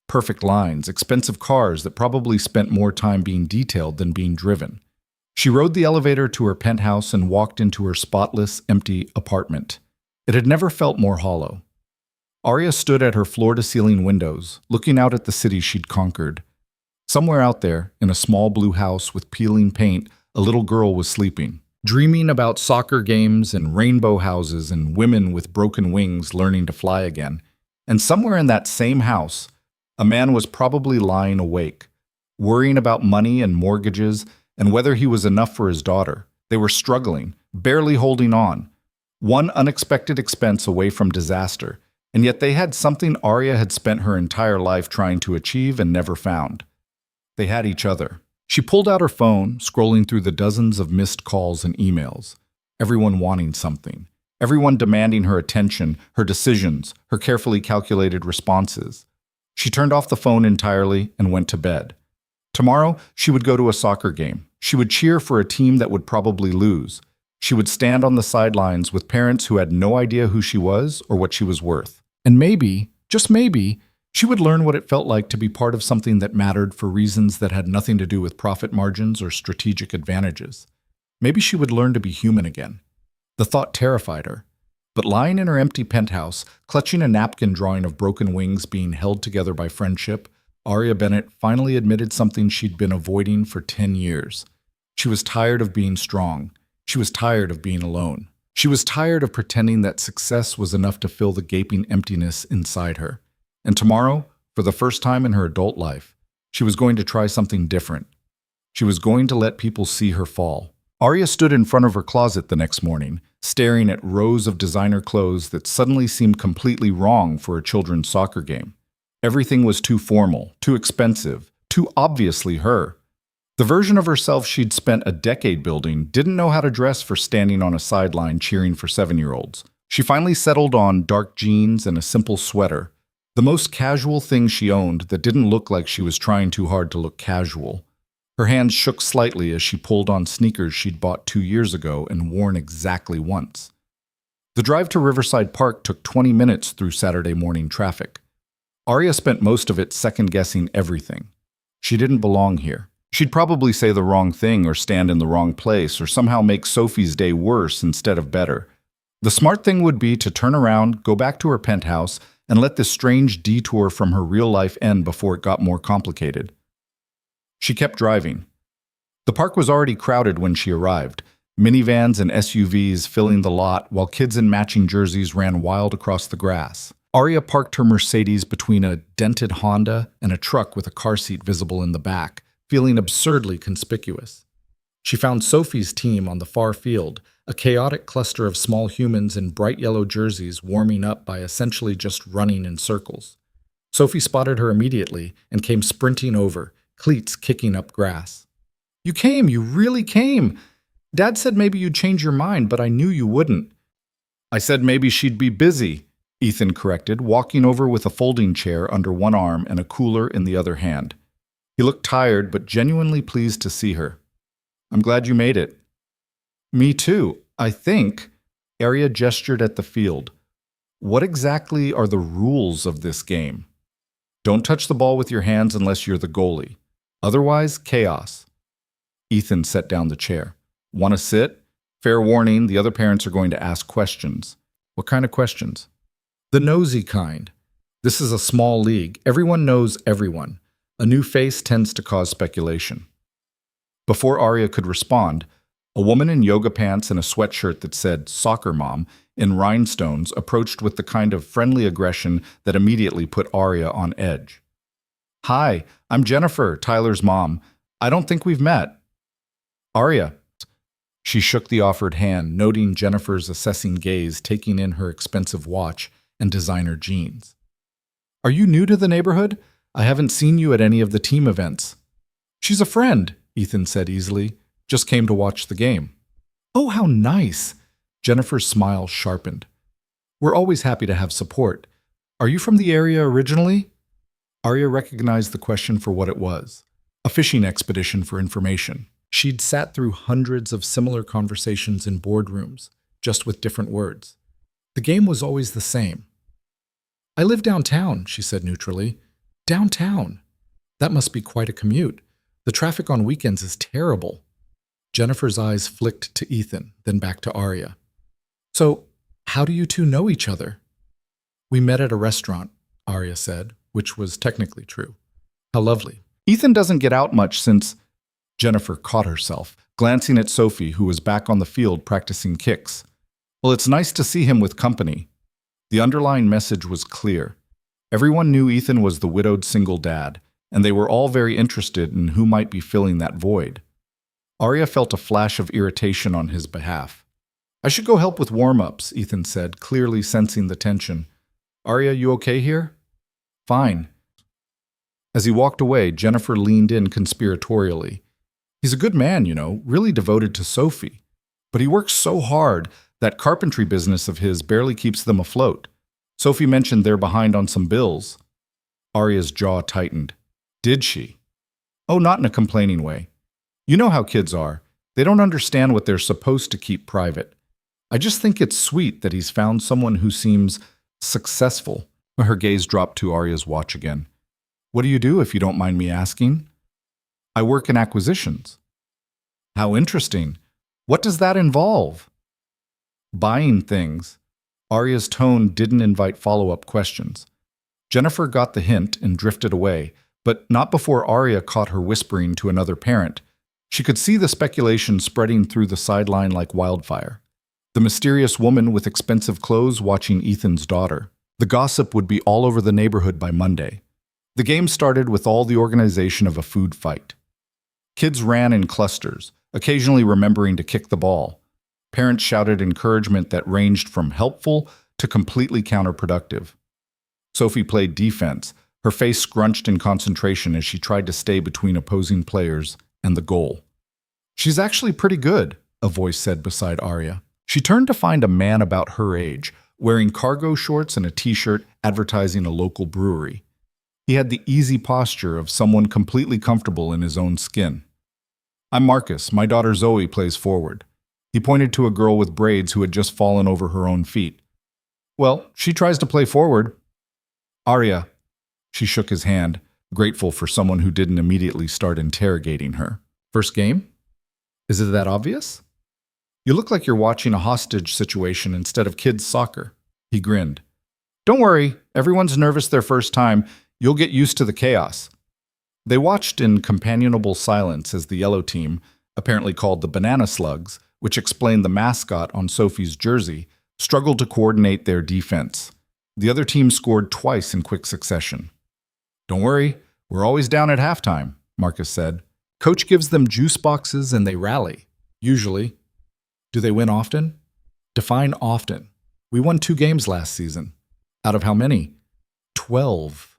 perfect lines, expensive cars that probably spent more time being detailed than being driven. She rode the elevator to her penthouse and walked into her spotless, empty apartment. It had never felt more hollow. Arya stood at her floor-to-ceiling windows, looking out at the city she'd conquered. Somewhere out there, in a small blue house with peeling paint, a little girl was sleeping, dreaming about soccer games and rainbow houses and women with broken wings learning to fly again. And somewhere in that same house, a man was probably lying awake, worrying about money and mortgages and whether he was enough for his daughter. They were struggling, barely holding on, one unexpected expense away from disaster, and yet they had something Arya had spent her entire life trying to achieve and never found. They had each other. She pulled out her phone, scrolling through the dozens of missed calls and emails, everyone wanting something, everyone demanding her attention, her decisions, her carefully calculated responses. She turned off the phone entirely and went to bed. Tomorrow, she would go to a soccer game. She would cheer for a team that would probably lose. She would stand on the sidelines with parents who had no idea who she was or what she was worth. And maybe, just maybe, she would learn what it felt like to be part of something that mattered for reasons that had nothing to do with profit margins or strategic advantages. Maybe she would learn to be human again. The thought terrified her. But lying in her empty penthouse, clutching a napkin drawing of broken wings being held together by friendship, Arya Bennett finally admitted something she'd been avoiding for 10 years. She was tired of being strong. She was tired of being alone. She was tired of pretending that success was enough to fill the gaping emptiness inside her. And tomorrow, for the first time in her adult life, she was going to try something different. She was going to let people see her fall. Arya stood in front of her closet the next morning, staring at rows of designer clothes that suddenly seemed completely wrong for a children's soccer game. Everything was too formal, too expensive, too obviously her. The version of herself she'd spent a decade building didn't know how to dress for standing on a sideline cheering for 7-year-olds. She finally settled on dark jeans and a simple sweater, the most casual thing she owned that didn't look like she was trying too hard to look casual. Her hands shook slightly as she pulled on sneakers she'd bought 2 years ago and worn exactly once. The drive to Riverside Park took 20 minutes through Saturday morning traffic. Arya spent most of it second-guessing everything. She didn't belong here. She'd probably say the wrong thing or stand in the wrong place or somehow make Sophie's day worse instead of better. The smart thing would be to turn around, go back to her penthouse, and let this strange detour from her real life end before it got more complicated. She kept driving. The park was already crowded when she arrived, minivans and SUVs filling the lot while kids in matching jerseys ran wild across the grass. Arya parked her Mercedes between a dented Honda and a truck with a car seat visible in the back, feeling absurdly conspicuous. She found Sophie's team on the far field, a chaotic cluster of small humans in bright yellow jerseys warming up by essentially just running in circles. Sophie spotted her immediately and came sprinting over, cleats kicking up grass. "You came! You really came! Dad said maybe you'd change your mind, but I knew you wouldn't." "I said maybe she'd be busy," Ethan corrected, walking over with a folding chair under one arm and a cooler in the other hand. He looked tired but genuinely pleased to see her. "I'm glad you made it." "Me too, I think." Arya gestured at the field. "What exactly are the rules of this game?" "Don't touch the ball with your hands unless you're the goalie. Otherwise, chaos." Ethan set down the chair. "Want to sit? Fair warning, the other parents are going to ask questions." "What kind of questions?" "The nosy kind. This is a small league. Everyone knows everyone. A new face tends to cause speculation." Before Arya could respond, a woman in yoga pants and a sweatshirt that said "Soccer Mom" in rhinestones approached with the kind of friendly aggression that immediately put Arya on edge. "Hi, I'm Jennifer, Tyler's mom. I don't think we've met. Arya. She shook the offered hand, noting Jennifer's assessing gaze, taking in her expensive watch and designer jeans. Are you new to the neighborhood? I haven't seen you at any of the team events. She's a friend, Ethan said easily. Just came to watch the game. Oh, how nice. Jennifer's smile sharpened. We're always happy to have support. Are you from the area originally? Arya recognized the question for what it was. A fishing expedition for information. She'd sat through hundreds of similar conversations in boardrooms, just with different words. The game was always the same. I live downtown, she said neutrally. Downtown. That must be quite a commute. The traffic on weekends is terrible. Jennifer's eyes flicked to Ethan, then back to Arya. So, how do you two know each other? We met at a restaurant, Arya said, which was technically true. How lovely. Ethan doesn't get out much since... Jennifer caught herself, glancing at Sophie, who was back on the field practicing kicks. Well, it's nice to see him with company. The underlying message was clear. Everyone knew Ethan was the widowed single dad, and they were all very interested in who might be filling that void. Arya felt a flash of irritation on his behalf. I should go help with warm-ups, Ethan said, clearly sensing the tension. Arya, you okay here? Fine. As he walked away, Jennifer leaned in conspiratorially. He's a good man, really devoted to Sophie. But he works so hard, that carpentry business of his barely keeps them afloat. Sophie mentioned they're behind on some bills. Arya's jaw tightened. Did she? Oh, not in a complaining way. You know how kids are. They don't understand what they're supposed to keep private. I just think it's sweet that he's found someone who seems successful. Her gaze dropped to Arya's watch again. What do you do, if you don't mind me asking? I work in acquisitions. How interesting. What does that involve? Buying things. Arya's tone didn't invite follow-up questions. Jennifer got the hint and drifted away, but not before Arya caught her whispering to another parent. She could see the speculation spreading through the sideline like wildfire. The mysterious woman with expensive clothes watching Ethan's daughter. The gossip would be all over the neighborhood by Monday. The game started with all the organization of a food fight. Kids ran in clusters, occasionally remembering to kick the ball. Parents shouted encouragement that ranged from helpful to completely counterproductive. Sophie played defense, her face scrunched in concentration as she tried to stay between opposing players and the goal. She's actually pretty good, a voice said beside Arya. She turned to find a man about her age, wearing cargo shorts and a t-shirt advertising a local brewery. He had the easy posture of someone completely comfortable in his own skin. I'm Marcus. My daughter Zoe plays forward. He pointed to a girl with braids who had just fallen over her own feet. Well, she tries to play forward. Arya. She shook his hand, grateful for someone who didn't immediately start interrogating her. First game? Is it that obvious? You look like you're watching a hostage situation instead of kids' soccer. He grinned. Don't worry, everyone's nervous their first time. You'll get used to the chaos. They watched in companionable silence as the yellow team, apparently called the Banana Slugs, which explained the mascot on Sophie's jersey, struggled to coordinate their defense. The other team scored twice in quick succession. Don't worry, we're always down at halftime, Marcus said. Coach gives them juice boxes and they rally. Usually. Do they win often? Define often. We won 2 games last season. Out of how many? 12.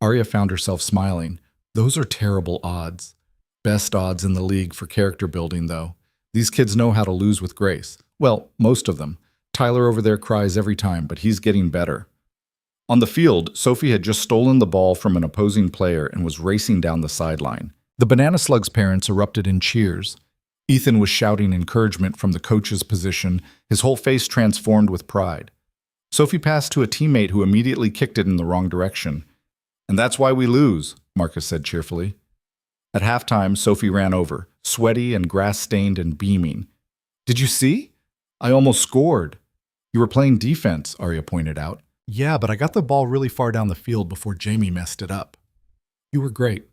Arya found herself smiling. Those are terrible odds. Best odds in the league for character building, though. These kids know how to lose with grace. Well, most of them. Tyler over there cries every time, but he's getting better. On the field, Sophie had just stolen the ball from an opposing player and was racing down the sideline. The Banana Slug's parents erupted in cheers. Ethan was shouting encouragement from the coach's position, his whole face transformed with pride. Sophie passed to a teammate who immediately kicked it in the wrong direction. And that's why we lose, Marcus said cheerfully. At halftime, Sophie ran over, sweaty and grass-stained and beaming. Did you see? I almost scored. You were playing defense, Arya pointed out. Yeah, but I got the ball really far down the field before Jamie messed it up. You were great.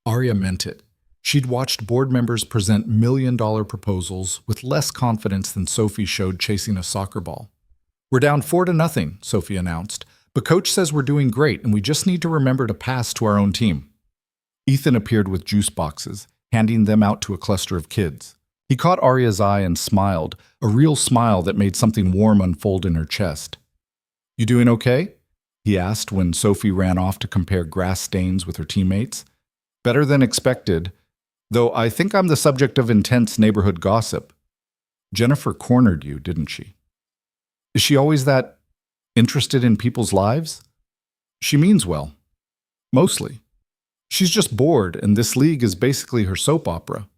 Arya meant it. She'd watched board members present million-dollar proposals with less confidence than Sophie showed chasing a soccer ball. We're down 4-0, Sophie announced, but Coach says we're doing great and we just need to remember to pass to our own team. Ethan appeared with juice boxes, handing them out to a cluster of kids. He caught Arya's eye and smiled, a real smile that made something warm unfold in her chest. "You doing okay?" he asked when Sophie ran off to compare grass stains with her teammates. "Better than expected, though I think I'm the subject of intense neighborhood gossip. Jennifer cornered you, didn't she? Is she always that interested in people's lives? She means well. Mostly. She's just bored, and this league is basically her soap opera."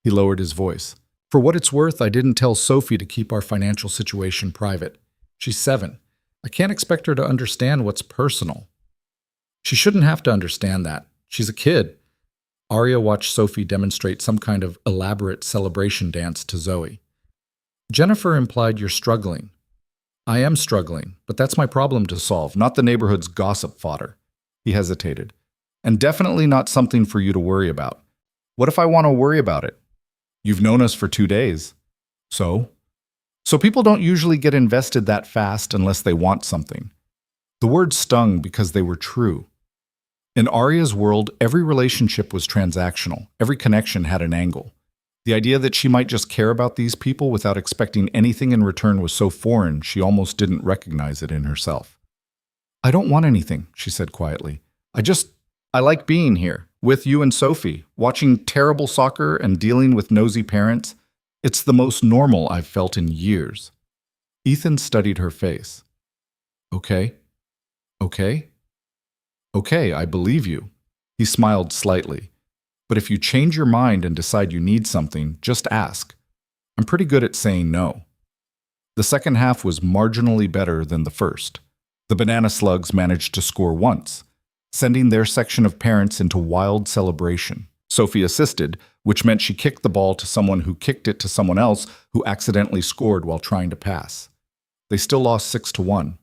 He lowered his voice. "For what it's worth, I didn't tell Sophie to keep our financial situation private. She's 7. I can't expect her to understand what's personal." "She shouldn't have to understand that. She's a kid." Arya watched Sophie demonstrate some kind of elaborate celebration dance to Zoe. "Jennifer implied you're struggling." "I am struggling, but that's my problem to solve, not the neighborhood's gossip fodder." He hesitated. "And definitely not something for you to worry about." "What if I want to worry about it?" "You've known us for 2 days." "So?" "So people don't usually get invested that fast unless they want something." The words stung because they were true. In Arya's world, every relationship was transactional. Every connection had an angle. The idea that she might just care about these people without expecting anything in return was so foreign she almost didn't recognize it in herself. "I don't want anything," she said quietly. I like being here, with you and Sophie, watching terrible soccer and dealing with nosy parents. It's the most normal I've felt in years." Ethan studied her face. Okay. Okay, I believe you." He smiled slightly. "But if you change your mind and decide you need something, just ask. I'm pretty good at saying no." The second half was marginally better than the first. The Banana Slugs managed to score once, sending their section of parents into wild celebration. Sophie assisted, which meant she kicked the ball to someone who kicked it to someone else who accidentally scored while trying to pass. They still lost 6-1.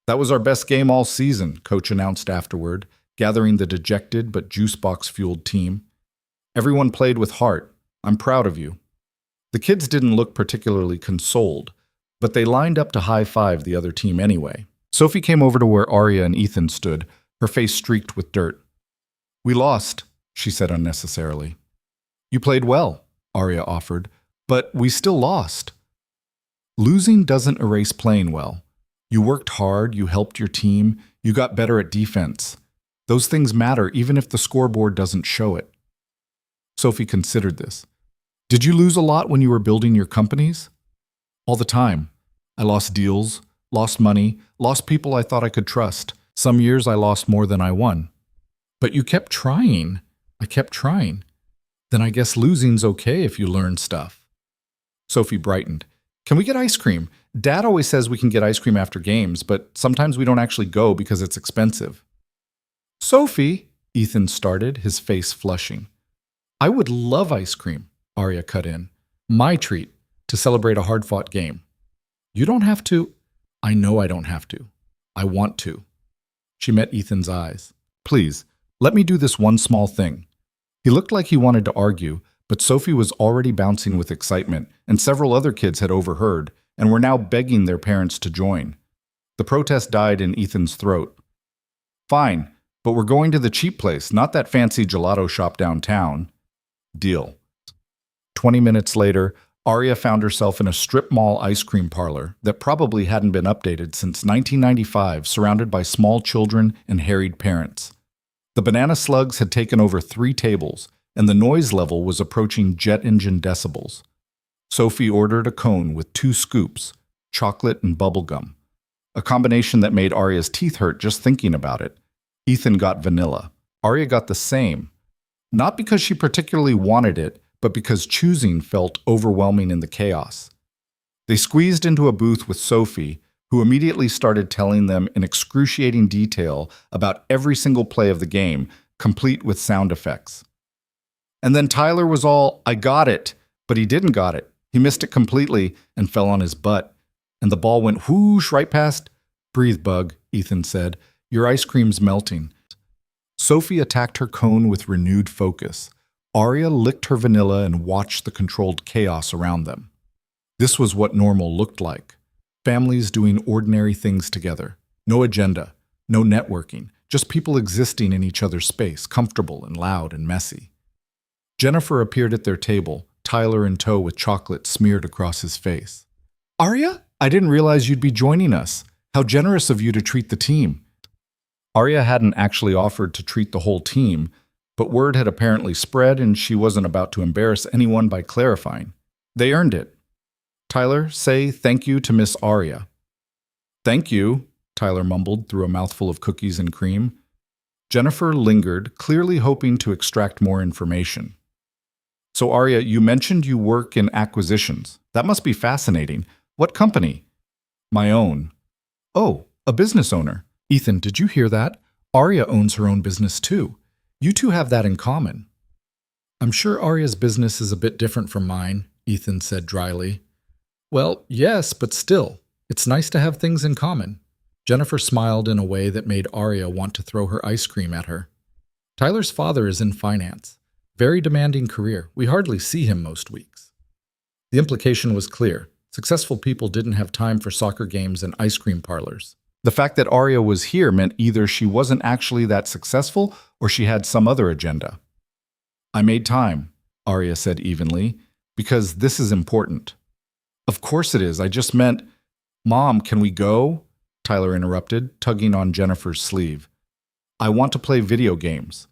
"That was our best game all season," Coach announced afterward, gathering the dejected but juicebox-fueled team. "Everyone played with heart. I'm proud of you." The kids didn't look particularly consoled, but they lined up to high-five the other team anyway. Sophie came over to where Arya and Ethan stood, her face streaked with dirt. "We lost," she said unnecessarily. "You played well," Arya offered, "but we still lost." Losing doesn't erase playing well. You worked hard, you helped your team, you got better at defense. Those things matter even if the scoreboard doesn't show it. Sophie considered this. "Did you lose a lot when you were building your companies?" "All the time. I lost deals, lost money, lost people I thought I could trust. Some years I lost more than I won." "But you kept trying." "I kept trying." "Then I guess losing's okay if you learn stuff." Sophie brightened. "Can we get ice cream? Dad always says we can get ice cream after games, but sometimes we don't actually go because it's expensive." "Sophie," Ethan started, his face flushing. "I would love ice cream," Arya cut in. "My treat, to celebrate a hard-fought game." "You don't have to." "I know I don't have to. I want to." She met Ethan's eyes. "Please, let me do this one small thing." He looked like he wanted to argue, but Sophie was already bouncing with excitement, and several other kids had overheard and were now begging their parents to join. The protest died in Ethan's throat. "Fine, but we're going to the cheap place, not that fancy gelato shop downtown." "Deal." 20 minutes later, Arya found herself in a strip mall ice cream parlor that probably hadn't been updated since 1995, surrounded by small children and harried parents. The Banana Slugs had taken over 3 tables, and the noise level was approaching jet engine decibels. Sophie ordered a cone with 2 scoops, chocolate and bubblegum, a combination that made Arya's teeth hurt just thinking about it. Ethan got vanilla. Arya got the same, not because she particularly wanted it, but because choosing felt overwhelming in the chaos. They squeezed into a booth with Sophie, who immediately started telling them in excruciating detail about every single play of the game, complete with sound effects. And then Tyler was all, "I got it," but he didn't got it. He missed it completely and fell on his butt. And the ball went whoosh right past. "Breathe, bug," Ethan said. "Your ice cream's melting." Sophie attacked her cone with renewed focus. Arya licked her vanilla and watched the controlled chaos around them. This was what normal looked like. Families doing ordinary things together. No agenda, no networking, just people existing in each other's space, comfortable and loud and messy. Jennifer appeared at their table, Tyler in tow with chocolate smeared across his face. Arya? I didn't realize you'd be joining us. How generous of you to treat the team. Arya hadn't actually offered to treat the whole team, but word had apparently spread and she wasn't about to embarrass anyone by clarifying. They earned it. Tyler, say thank you to Miss Arya. Thank you, Tyler mumbled through a mouthful of cookies and cream. Jennifer lingered, clearly hoping to extract more information. So Arya, you mentioned you work in acquisitions. That must be fascinating. What company? My own. Oh, a business owner. Ethan, did you hear that? Arya owns her own business too. You two have that in common. I'm sure Arya's business is a bit different from mine, Ethan said dryly. Well, yes, but still, it's nice to have things in common. Jennifer smiled in a way that made Arya want to throw her ice cream at her. Tyler's father is in finance. Very demanding career. We hardly see him most weeks. The implication was clear. Successful people didn't have time for soccer games and ice cream parlors. The fact that Arya was here meant either she wasn't actually that successful or she had some other agenda. I made time, Arya said evenly, because this is important. Of course it is. I just meant, Mom, can we go? Tyler interrupted, tugging on Jennifer's sleeve. I want to play video games.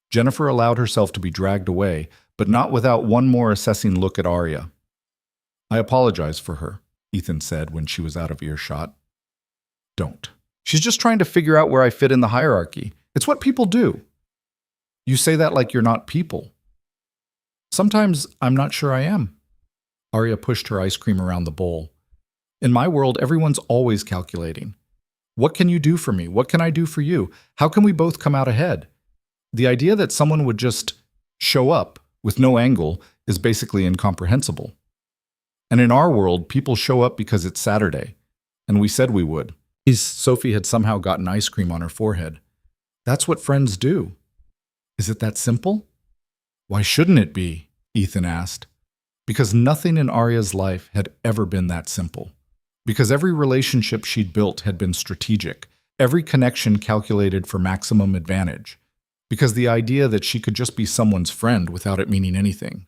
Jennifer allowed herself to be dragged away, but not without one more assessing look at Arya. I apologize for her, Ethan said when she was out of earshot. Don't. She's just trying to figure out where I fit in the hierarchy. It's what people do. You say that like you're not people. Sometimes I'm not sure I am. Arya pushed her ice cream around the bowl. In my world, everyone's always calculating. What can you do for me? What can I do for you? How can we both come out ahead? The idea that someone would just show up with no angle is basically incomprehensible. And in our world, people show up because it's Saturday, and we said we would. Sophie had somehow gotten ice cream on her forehead. That's what friends do. Is it that simple? Why shouldn't it be? Ethan asked. Because nothing in Arya's life had ever been that simple. Because every relationship she'd built had been strategic, every connection calculated for maximum advantage. Because the idea that she could just be someone's friend without it meaning anything.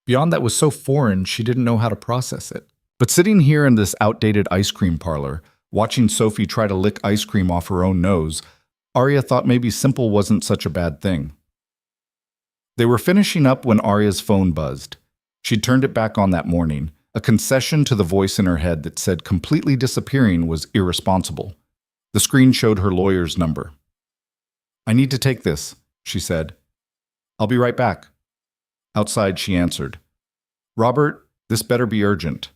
Beyond that was so foreign, she didn't know how to process it. But sitting here in this outdated ice cream parlor, watching Sophie try to lick ice cream off her own nose, Arya thought maybe simple wasn't such a bad thing. They were finishing up when Arya's phone buzzed. She'd turned it back on that morning, a concession to the voice in her head that said completely disappearing was irresponsible. The screen showed her lawyer's number. I need to take this, she said. I'll be right back. Outside, she answered. Robert, this better be urgent.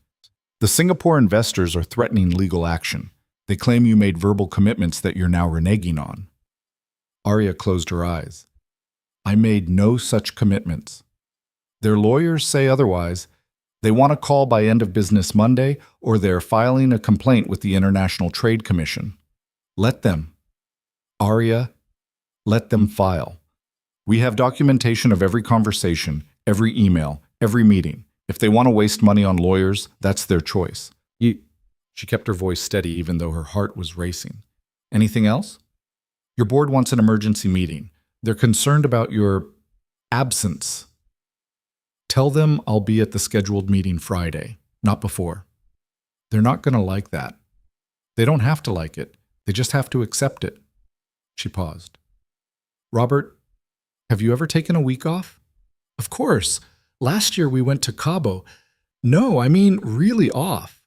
The Singapore investors are threatening legal action. They claim you made verbal commitments that you're now reneging on. Arya closed her eyes. I made no such commitments. Their lawyers say otherwise. They want a call by end of business Monday, or they're filing a complaint with the International Trade Commission. Let them. Arya, let them file. We have documentation of every conversation, every email, every meeting. If they want to waste money on lawyers, that's their choice. She kept her voice steady even though her heart was racing. Anything else? Your board wants an emergency meeting. They're concerned about your absence. Tell them I'll be at the scheduled meeting Friday, not before. They're not going to like that. They don't have to like it. They just have to accept it. She paused. Robert, have you ever taken a week off? Of course. Last year we went to Cabo. No, I mean really off.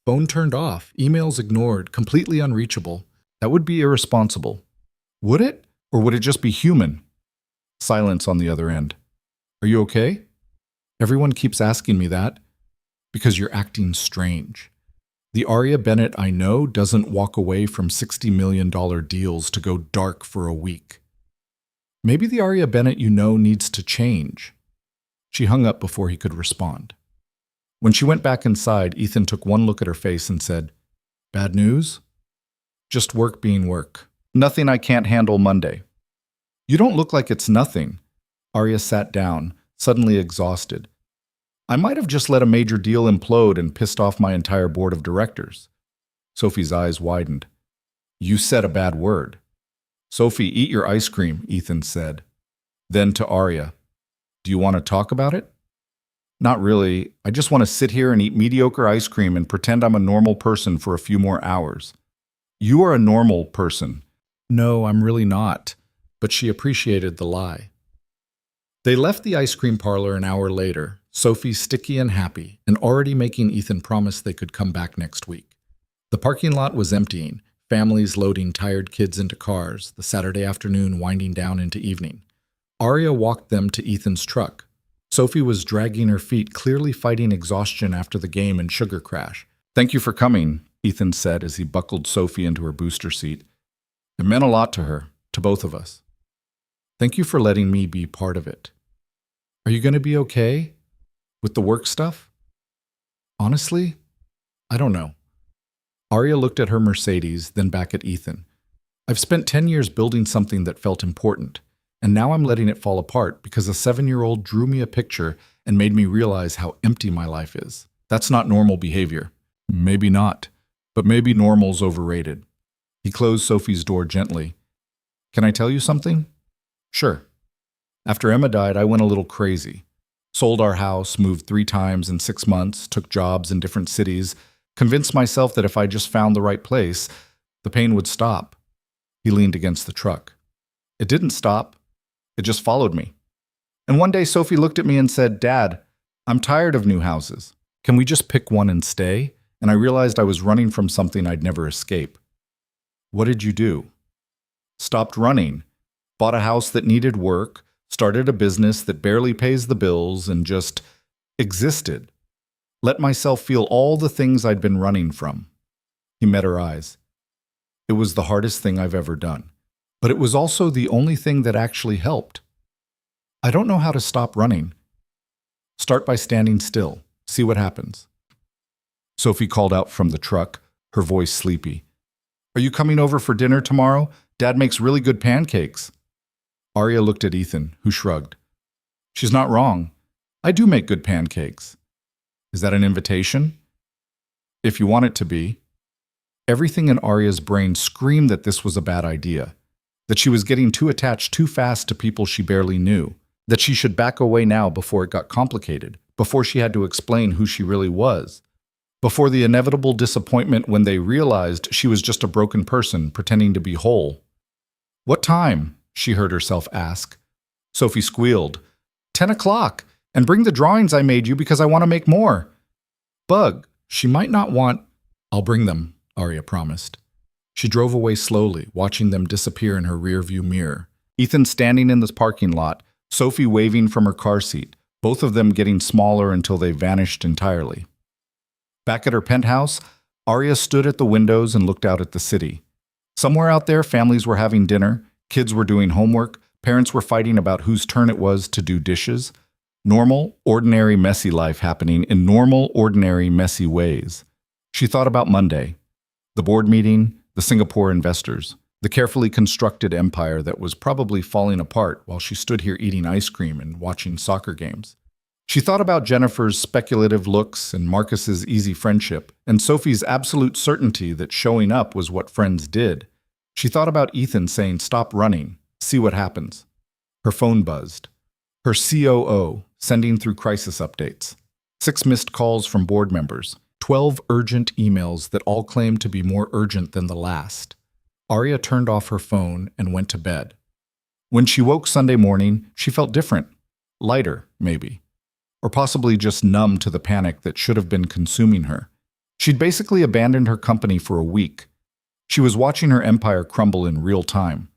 Phone turned off, emails ignored, completely unreachable. That would be irresponsible. Would it? Or would it just be human? Silence on the other end. Are you okay? Everyone keeps asking me that. Because you're acting strange. The Arya Bennett I know doesn't walk away from $60 million deals to go dark for a week. Maybe the Arya Bennett you know needs to change. She hung up before he could respond. When she went back inside, Ethan took one look at her face and said, Bad news? Just work being work. Nothing I can't handle Monday. You don't look like it's nothing. Arya sat down, suddenly exhausted. I might have just let a major deal implode and pissed off my entire board of directors. Sophie's eyes widened. You said a bad word. Sophie, eat your ice cream, Ethan said. Then to Arya. Do you want to talk about it? Not really. I just want to sit here and eat mediocre ice cream and pretend I'm a normal person for a few more hours. You are a normal person. No, I'm really not. But she appreciated the lie. They left the ice cream parlor an hour later, Sophie sticky and happy, and already making Ethan promise they could come back next week. The parking lot was emptying, families loading tired kids into cars, the Saturday afternoon winding down into evening. Arya walked them to Ethan's truck. Sophie was dragging her feet, clearly fighting exhaustion after the game and sugar crash. Thank you for coming, Ethan said as he buckled Sophie into her booster seat. It meant a lot to her, to both of us. Thank you for letting me be part of it. Are you going to be okay? With the work stuff? Honestly, I don't know. Arya looked at her Mercedes, then back at Ethan. I've spent 10 years building something that felt important, and now I'm letting it fall apart because a 7-year-old drew me a picture and made me realize how empty my life is. That's not normal behavior. Maybe not, but maybe normal's overrated. He closed Sophie's door gently. Can I tell you something? Sure. After Emma died, I went a little crazy. Sold our house, moved 3 times in 6 months, took jobs in different cities, convinced myself that if I just found the right place, the pain would stop. He leaned against the truck. It didn't stop. It just followed me. And one day Sophie looked at me and said, Dad, I'm tired of new houses. Can we just pick one and stay? And I realized I was running from something I'd never escape. What did you do? Stopped running. Bought a house that needed work, started a business that barely pays the bills, and just existed. Let myself feel all the things I'd been running from. He met her eyes. It was the hardest thing I've ever done, but it was also the only thing that actually helped. I don't know how to stop running. Start by standing still. See what happens. Sophie called out from the truck, her voice sleepy. Are you coming over for dinner tomorrow? Dad makes really good pancakes. Arya looked at Ethan, who shrugged. She's not wrong. I do make good pancakes. Is that an invitation? If you want it to be. Everything in Arya's brain screamed that this was a bad idea, that she was getting too attached too fast to people she barely knew, that she should back away now before it got complicated, before she had to explain who she really was, before the inevitable disappointment when they realized she was just a broken person pretending to be whole. What time? She heard herself ask. Sophie squealed. 10 o'clock, and bring the drawings I made you because I want to make more. Bug, she might not want... I'll bring them, Arya promised. She drove away slowly, watching them disappear in her rearview mirror. Ethan standing in the parking lot, Sophie waving from her car seat, both of them getting smaller until they vanished entirely. Back at her penthouse, Arya stood at the windows and looked out at the city. Somewhere out there, families were having dinner, kids were doing homework, parents were fighting about whose turn it was to do dishes. Normal, ordinary, messy life happening in normal, ordinary, messy ways. She thought about Monday, the board meeting, the Singapore investors, the carefully constructed empire that was probably falling apart while she stood here eating ice cream and watching soccer games. She thought about Jennifer's speculative looks and Marcus's easy friendship, and Sophie's absolute certainty that showing up was what friends did. She thought about Ethan saying, "Stop running, see what happens." Her phone buzzed. Her COO sending through crisis updates. 6 missed calls from board members. 12 urgent emails that all claimed to be more urgent than the last. Arya turned off her phone and went to bed. When she woke Sunday morning, she felt different. Lighter, maybe. Or possibly just numb to the panic that should have been consuming her. She'd basically abandoned her company for a week. She was watching her empire crumble in real time.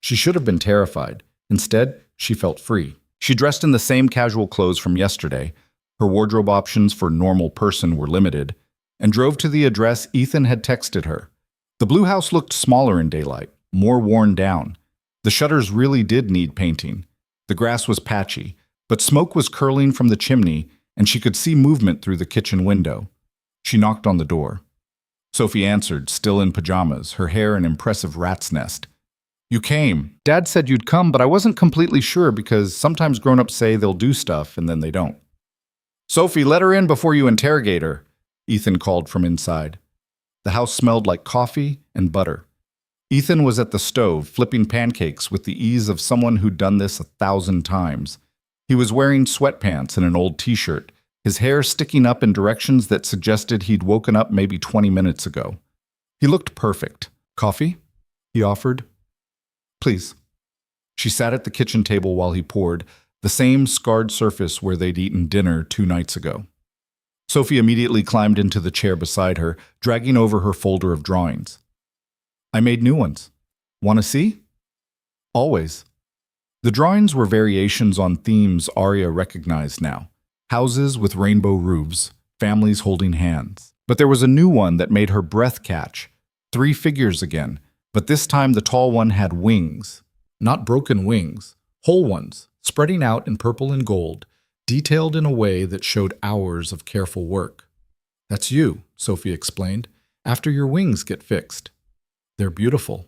She should have been terrified. Instead, she felt free. She dressed in the same casual clothes from yesterday. Her wardrobe options for normal person were limited, and drove to the address Ethan had texted her. The blue house looked smaller in daylight, more worn down. The shutters really did need painting. The grass was patchy, but smoke was curling from the chimney, and she could see movement through the kitchen window. She knocked on the door. Sophie answered, still in pajamas, her hair an impressive rat's nest. "You came. Dad said you'd come, but I wasn't completely sure because sometimes grown-ups say they'll do stuff and then they don't." "Sophie, let her in before you interrogate her," Ethan called from inside. The house smelled like coffee and butter. Ethan was at the stove, flipping pancakes with the ease of someone who'd done this 1,000 times. He was wearing sweatpants and an old t-shirt, his hair sticking up in directions that suggested he'd woken up maybe 20 minutes ago. He looked perfect. "Coffee?" he offered. "Please." She sat at the kitchen table while he poured, the same scarred surface where they'd eaten dinner 2 nights ago. Sophie immediately climbed into the chair beside her, dragging over her folder of drawings. "I made new ones. Want to see?" "Always." The drawings were variations on themes Arya recognized now. Houses with rainbow roofs, families holding hands. But there was a new one that made her breath catch. 3 figures again, but this time the tall one had wings. Not broken wings, whole ones, spreading out in purple and gold, detailed in a way that showed hours of careful work. "That's you," Sophie explained, "after your wings get fixed." "They're beautiful."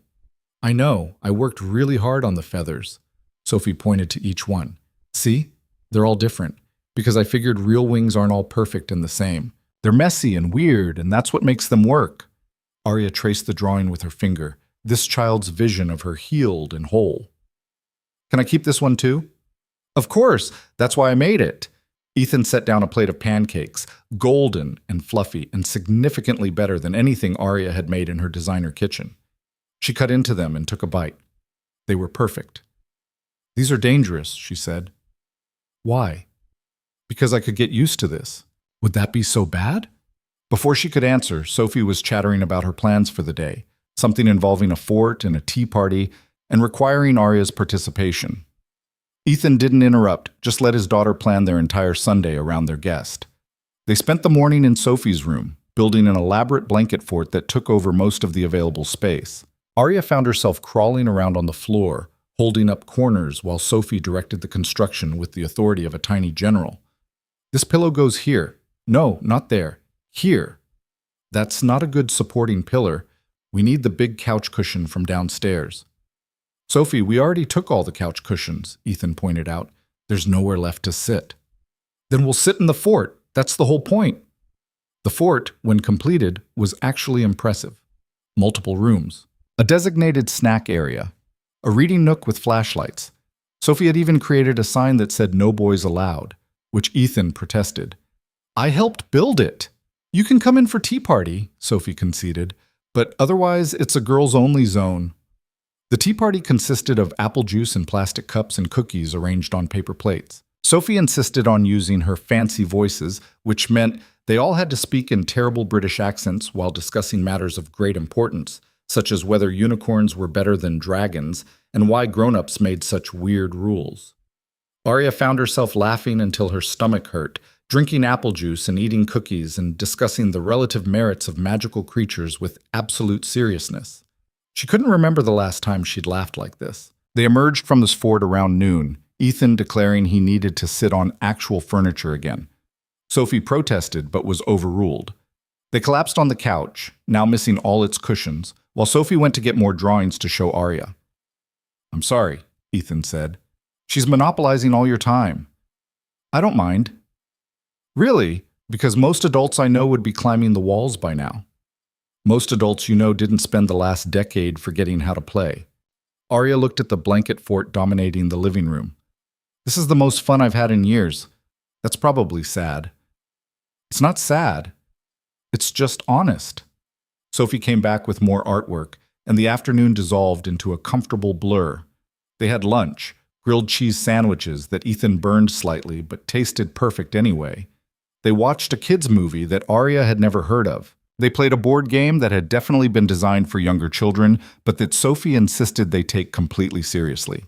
"I know, I worked really hard on the feathers." Sophie pointed to each one. "See? They're all different, because I figured real wings aren't all perfect and the same. They're messy and weird, and that's what makes them work." Arya traced the drawing with her finger, this child's vision of her healed and whole. "Can I keep this one too?" "Of course, that's why I made it." Ethan set down a plate of pancakes, golden and fluffy and significantly better than anything Arya had made in her designer kitchen. She cut into them and took a bite. They were perfect. "These are dangerous," she said. "Why?" "Because I could get used to this." "Would that be so bad?" Before she could answer, Sophie was chattering about her plans for the day, something involving a fort and a tea party, and requiring Arya's participation. Ethan didn't interrupt, just let his daughter plan their entire Sunday around their guest. They spent the morning in Sophie's room, building an elaborate blanket fort that took over most of the available space. Arya found herself crawling around on the floor, holding up corners while Sophie directed the construction with the authority of a tiny general. "This pillow goes here. No, not there. Here. That's not a good supporting pillar. We need the big couch cushion from downstairs." "Sophie, we already took all the couch cushions," Ethan pointed out. "There's nowhere left to sit." "Then we'll sit in the fort. That's the whole point." The fort, when completed, was actually impressive. Multiple rooms, a designated snack area, a reading nook with flashlights. Sophie had even created a sign that said "No boys allowed," which Ethan protested. "I helped build it." "You can come in for tea party," Sophie conceded, "but otherwise it's a girls-only zone." The tea party consisted of apple juice in plastic cups and cookies arranged on paper plates. Sophie insisted on using her fancy voices, which meant they all had to speak in terrible British accents while discussing matters of great importance, such as whether unicorns were better than dragons and why grown-ups made such weird rules. Arya found herself laughing until her stomach hurt, drinking apple juice and eating cookies and discussing the relative merits of magical creatures with absolute seriousness. She couldn't remember the last time she'd laughed like this. They emerged from this fort around noon, Ethan declaring he needed to sit on actual furniture again. Sophie protested but was overruled. They collapsed on the couch, now missing all its cushions, while Sophie went to get more drawings to show Arya. "I'm sorry," Ethan said. "She's monopolizing all your time." "I don't mind." "Really? Because most adults I know would be climbing the walls by now." "Most adults you know didn't spend the last decade forgetting how to play." Arya looked at the blanket fort dominating the living room. "This is the most fun I've had in years. That's probably sad." "It's not sad. It's just honest." Sophie came back with more artwork, and the afternoon dissolved into a comfortable blur. They had lunch, grilled cheese sandwiches that Ethan burned slightly but tasted perfect anyway. They watched a kids' movie that Arya had never heard of. They played a board game that had definitely been designed for younger children, but that Sophie insisted they take completely seriously.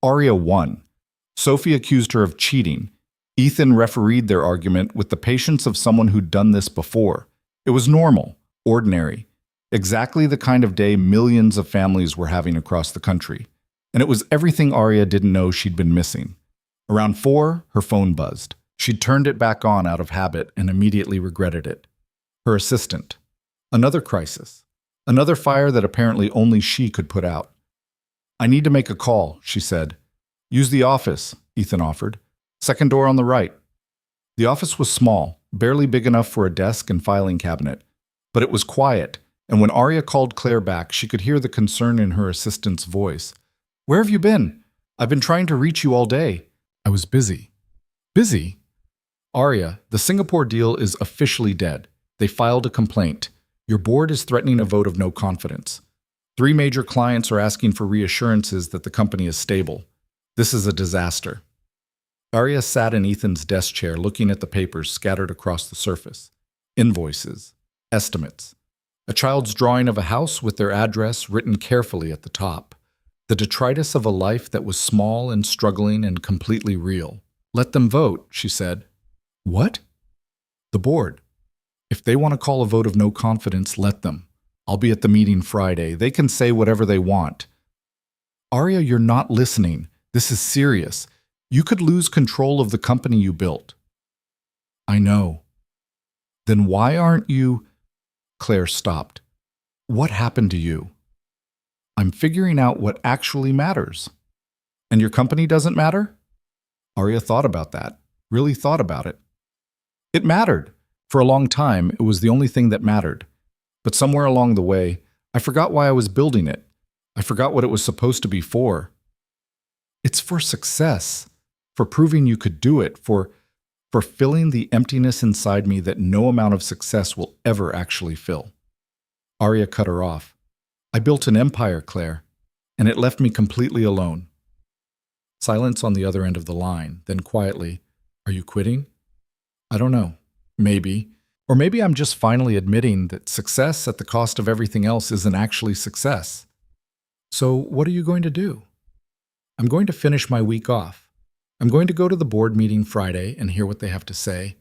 Arya won. Sophie accused her of cheating. Ethan refereed their argument with the patience of someone who'd done this before. It was normal, ordinary, exactly the kind of day millions of families were having across the country. And it was everything Arya didn't know she'd been missing. Around 4, her phone buzzed. She'd turned it back on out of habit and immediately regretted it. Her assistant. Another crisis. Another fire that apparently only she could put out. "I need to make a call," she said. "Use the office," Ethan offered. "Second door on the right." The office was small, barely big enough for a desk and filing cabinet. But it was quiet, and when Arya called Claire back, she could hear the concern in her assistant's voice. "Where have you been? I've been trying to reach you all day." I was busy. Busy? Arya, the Singapore deal is officially dead. They filed a complaint. Your board is threatening a vote of no confidence. 3 major clients are asking for reassurances that the company is stable. This is a disaster. Arya sat in Ethan's desk chair looking at the papers scattered across the surface. Invoices. Estimates. A child's drawing of a house with their address written carefully at the top. The detritus of a life that was small and struggling and completely real. Let them vote, she said. What? The board. If they want to call a vote of no confidence, let them. I'll be at the meeting Friday. They can say whatever they want. Arya, you're not listening. This is serious. You could lose control of the company you built. I know. Then why aren't you... Claire stopped. What happened to you? I'm figuring out what actually matters. And your company doesn't matter? Arya thought about that. Really thought about it. It mattered. For a long time, it was the only thing that mattered. But somewhere along the way, I forgot why I was building it. I forgot what it was supposed to be for. It's for success, for proving you could do it, for filling the emptiness inside me that no amount of success will ever actually fill. Arya cut her off. I built an empire, Claire, and it left me completely alone. Silence on the other end of the line, then quietly, are you quitting? I don't know. Maybe. Or maybe I'm just finally admitting that success at the cost of everything else isn't actually success. So what are you going to do? I'm going to finish my week off. I'm going to go to the board meeting Friday and hear what they have to say.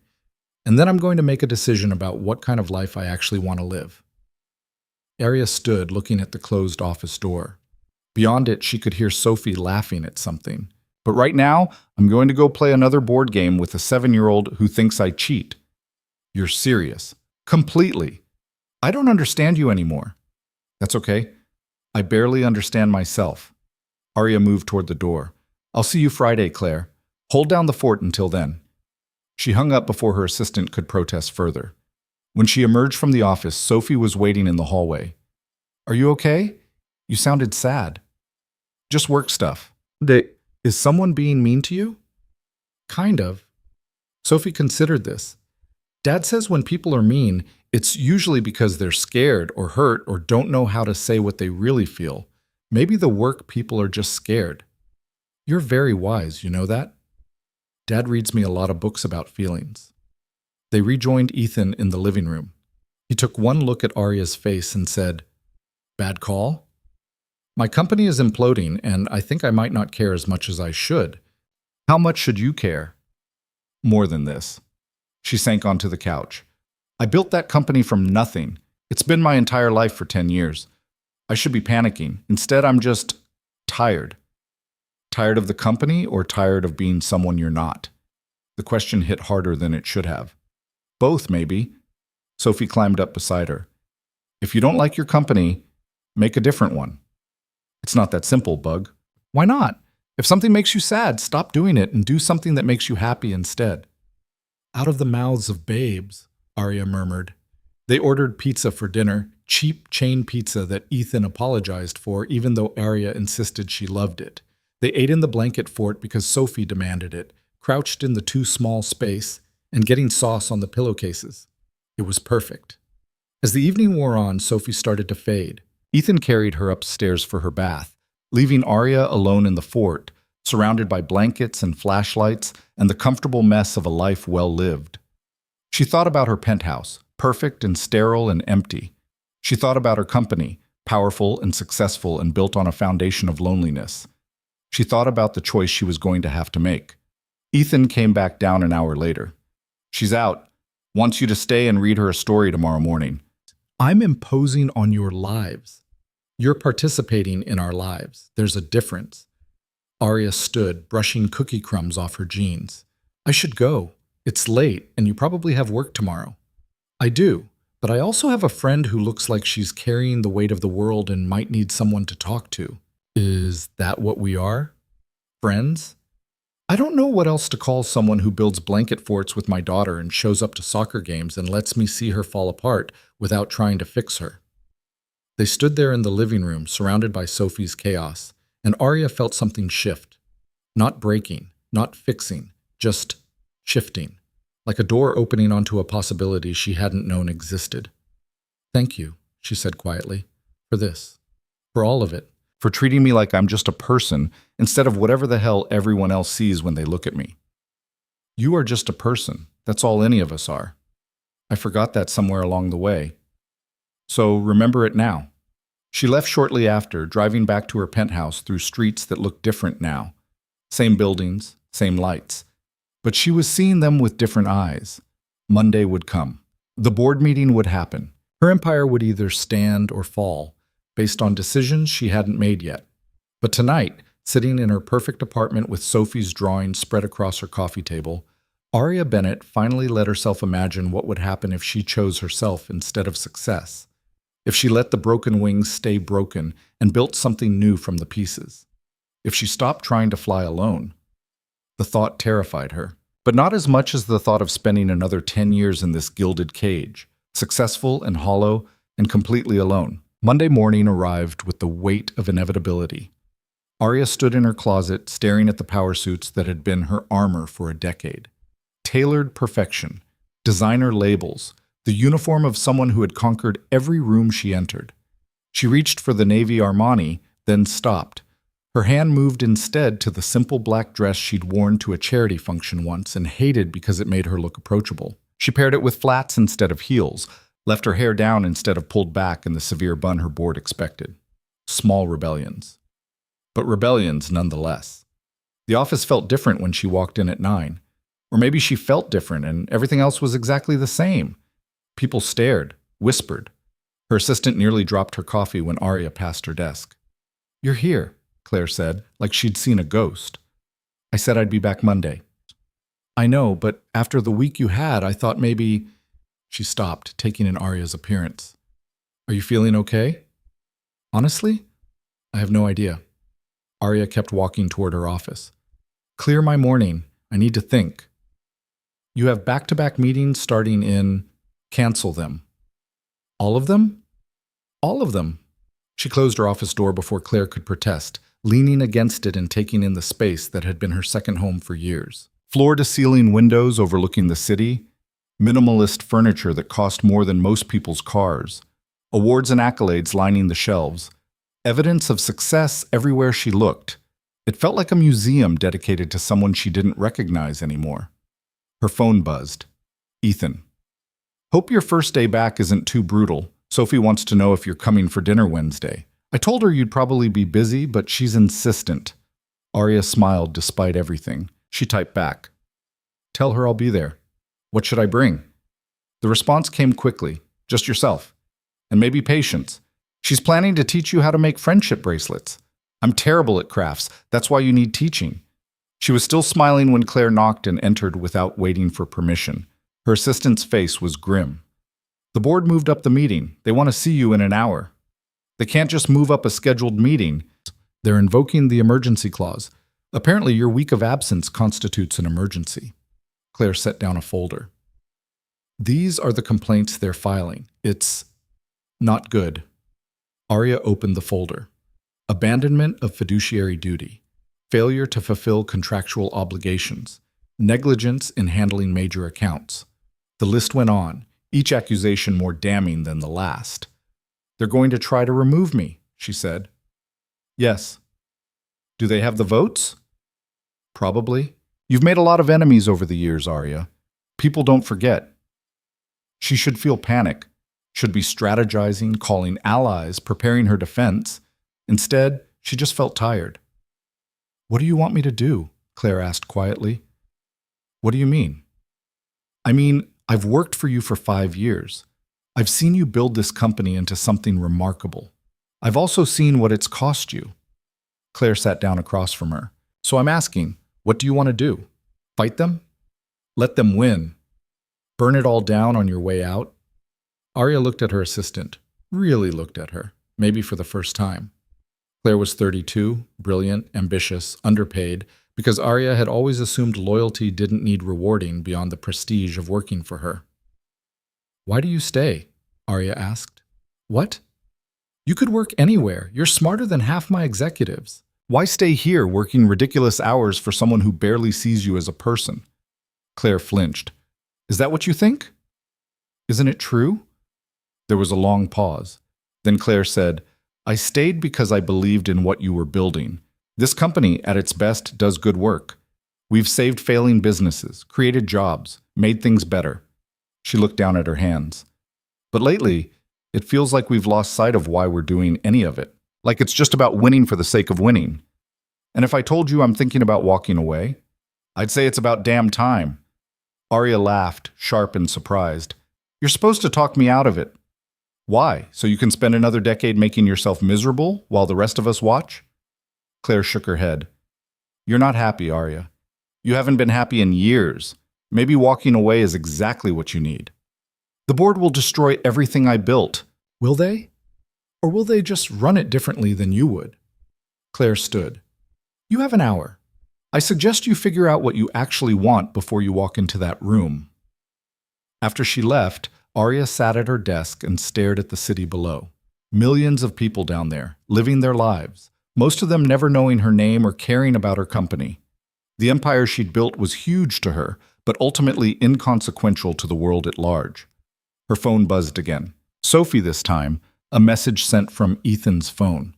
And then I'm going to make a decision about what kind of life I actually want to live. Arya stood looking at the closed office door. Beyond it, she could hear Sophie laughing at something. But right now, I'm going to go play another board game with a 7-year-old who thinks I cheat. You're serious. Completely. I don't understand you anymore. That's okay. I barely understand myself. Arya moved toward the door. I'll see you Friday, Claire. Hold down the fort until then. She hung up before her assistant could protest further. When she emerged from the office, Sophie was waiting in the hallway. Are you okay? You sounded sad. Just work stuff. Is someone being mean to you? Kind of. Sophie considered this. Dad says when people are mean, it's usually because they're scared or hurt or don't know how to say what they really feel. Maybe the work people are just scared. You're very wise, you know that? Dad reads me a lot of books about feelings. They rejoined Ethan in the living room. He took one look at Arya's face and said, Bad call? My company is imploding, and I think I might not care as much as I should. How much should you care? More than this. She sank onto the couch. I built that company from nothing. It's been my entire life for 10 years. I should be panicking. Instead, I'm just tired. Tired of the company or tired of being someone you're not? The question hit harder than it should have. Both, maybe. Sophie climbed up beside her. If you don't like your company, make a different one. It's not that simple, Bug. Why not? If something makes you sad, stop doing it and do something that makes you happy instead. Out of the mouths of babes, Arya murmured. They ordered pizza for dinner, cheap chain pizza that Ethan apologized for even though Arya insisted she loved it. They ate in the blanket fort because Sophie demanded it, crouched in the too small space, and getting sauce on the pillowcases. It was perfect. As the evening wore on, Sophie started to fade. Ethan carried her upstairs for her bath, leaving Arya alone in the fort, surrounded by blankets and flashlights and the comfortable mess of a life well lived. She thought about her penthouse, perfect and sterile and empty. She thought about her company, powerful and successful and built on a foundation of loneliness. She thought about the choice she was going to have to make. Ethan came back down an hour later. She's out. Wants you to stay and read her a story tomorrow morning. I'm imposing on your lives. You're participating in our lives. There's a difference. Arya stood, brushing cookie crumbs off her jeans. I should go. It's late, and you probably have work tomorrow. I do, but I also have a friend who looks like she's carrying the weight of the world and might need someone to talk to. Is that what we are? Friends? I don't know what else to call someone who builds blanket forts with my daughter and shows up to soccer games and lets me see her fall apart without trying to fix her. They stood there in the living room, surrounded by Sophie's chaos, and Arya felt something shift. Not breaking, not fixing, just shifting, like a door opening onto a possibility she hadn't known existed. "Thank you," she said quietly, "for this, for all of it, for treating me like I'm just a person instead of whatever the hell everyone else sees when they look at me. You are just a person. That's all any of us are. I forgot that somewhere along the way. So remember it now." She left shortly after, driving back to her penthouse through streets that looked different now. Same buildings, same lights. But she was seeing them with different eyes. Monday would come. The board meeting would happen. Her empire would either stand or fall, based on decisions she hadn't made yet. But tonight, sitting in her perfect apartment with Sophie's drawing spread across her coffee table, Aria Bennett finally let herself imagine what would happen if she chose herself instead of success. If she let the broken wings stay broken and built something new from the pieces. If she stopped trying to fly alone. The thought terrified her, but not as much as the thought of spending another 10 years in this gilded cage, successful and hollow and completely alone. Monday morning arrived with the weight of inevitability. Aria stood in her closet, staring at the power suits that had been her armor for a decade. Tailored perfection, designer labels, the uniform of someone who had conquered every room she entered. She reached for the navy Armani, then stopped. Her hand moved instead to the simple black dress she'd worn to a charity function once and hated because it made her look approachable. She paired it with flats instead of heels, left her hair down instead of pulled back in the severe bun her board expected. Small rebellions. But rebellions nonetheless. The office felt different when she walked in at 9. Or maybe she felt different and everything else was exactly the same. People stared, whispered. Her assistant nearly dropped her coffee when Aria passed her desk. "You're here," Claire said, like she'd seen a ghost. "I said I'd be back Monday." "I know, but after the week you had, I thought maybe—" She stopped, taking in Aria's appearance. "Are you feeling okay?" "Honestly, I have no idea." Aria kept walking toward her office. "Clear my morning. I need to think." "You have back-to-back meetings starting in— Cancel them." "All of them?" "All of them." She closed her office door before Claire could protest, leaning against it and taking in the space that had been her second home for years. Floor-to-ceiling windows overlooking the city, minimalist furniture that cost more than most people's cars, awards and accolades lining the shelves, evidence of success everywhere she looked. It felt like a museum dedicated to someone she didn't recognize anymore. Her phone buzzed. "Ethan. Hope your first day back isn't too brutal. Sophie wants to know if you're coming for dinner Wednesday. I told her you'd probably be busy, but she's insistent." Aria smiled despite everything. She typed back. "Tell her I'll be there. What should I bring?" The response came quickly. "Just yourself. And maybe patience. She's planning to teach you how to make friendship bracelets. I'm terrible at crafts. That's why you need teaching." She was still smiling when Claire knocked and entered without waiting for permission. Her assistant's face was grim. "The board moved up the meeting. They want to see you in an hour." "They can't just move up a scheduled meeting. They're invoking the emergency clause. Apparently your week of absence constitutes an emergency." Claire set down a folder. "These are the complaints they're filing. It's not good." Aria opened the folder. Abandonment of fiduciary duty. Failure to fulfill contractual obligations. Negligence in handling major accounts. The list went on, each accusation more damning than the last. "They're going to try to remove me," she said. "Yes." "Do they have the votes?" "Probably. You've made a lot of enemies over the years, Aria. People don't forget." She should feel panic, should be strategizing, calling allies, preparing her defense. Instead, she just felt tired. "What do you want me to do?" Claire asked quietly. "What do you mean?" "I mean, I've worked for you for 5 years. I've seen you build this company into something remarkable. I've also seen what it's cost you." Claire sat down across from her. "So I'm asking, what do you want to do? Fight them? Let them win? Burn it all down on your way out?" Aria looked at her assistant, really looked at her, maybe for the first time. Claire was 32, brilliant, ambitious, underpaid, because Aria had always assumed loyalty didn't need rewarding beyond the prestige of working for her. "Why do you stay?" Aria asked. "What? You could work anywhere. You're smarter than half my executives." Why stay here working ridiculous hours for someone who barely sees you as a person? Claire flinched. Is that what you think? Isn't it true? There was a long pause. Then Claire said, I stayed because I believed in what you were building. This company, at its best, does good work. We've saved failing businesses, created jobs, made things better. She looked down at her hands. But lately, it feels like we've lost sight of why we're doing any of it. Like it's just about winning for the sake of winning. And if I told you I'm thinking about walking away, I'd say it's about damn time. Arya laughed, sharp and surprised. You're supposed to talk me out of it. Why? So you can spend another decade making yourself miserable while the rest of us watch? Claire shook her head. You're not happy, Arya. You haven't been happy in years. Maybe walking away is exactly what you need. The board will destroy everything I built. Will they? Or will they just run it differently than you would? Claire stood. You have an hour. I suggest you figure out what you actually want before you walk into that room. After she left, Arya sat at her desk and stared at the city below. Millions of people down there, living their lives, most of them never knowing her name or caring about her company. The empire she'd built was huge to her, but ultimately inconsequential to the world at large. Her phone buzzed again. Sophie this time, a message sent from Ethan's phone.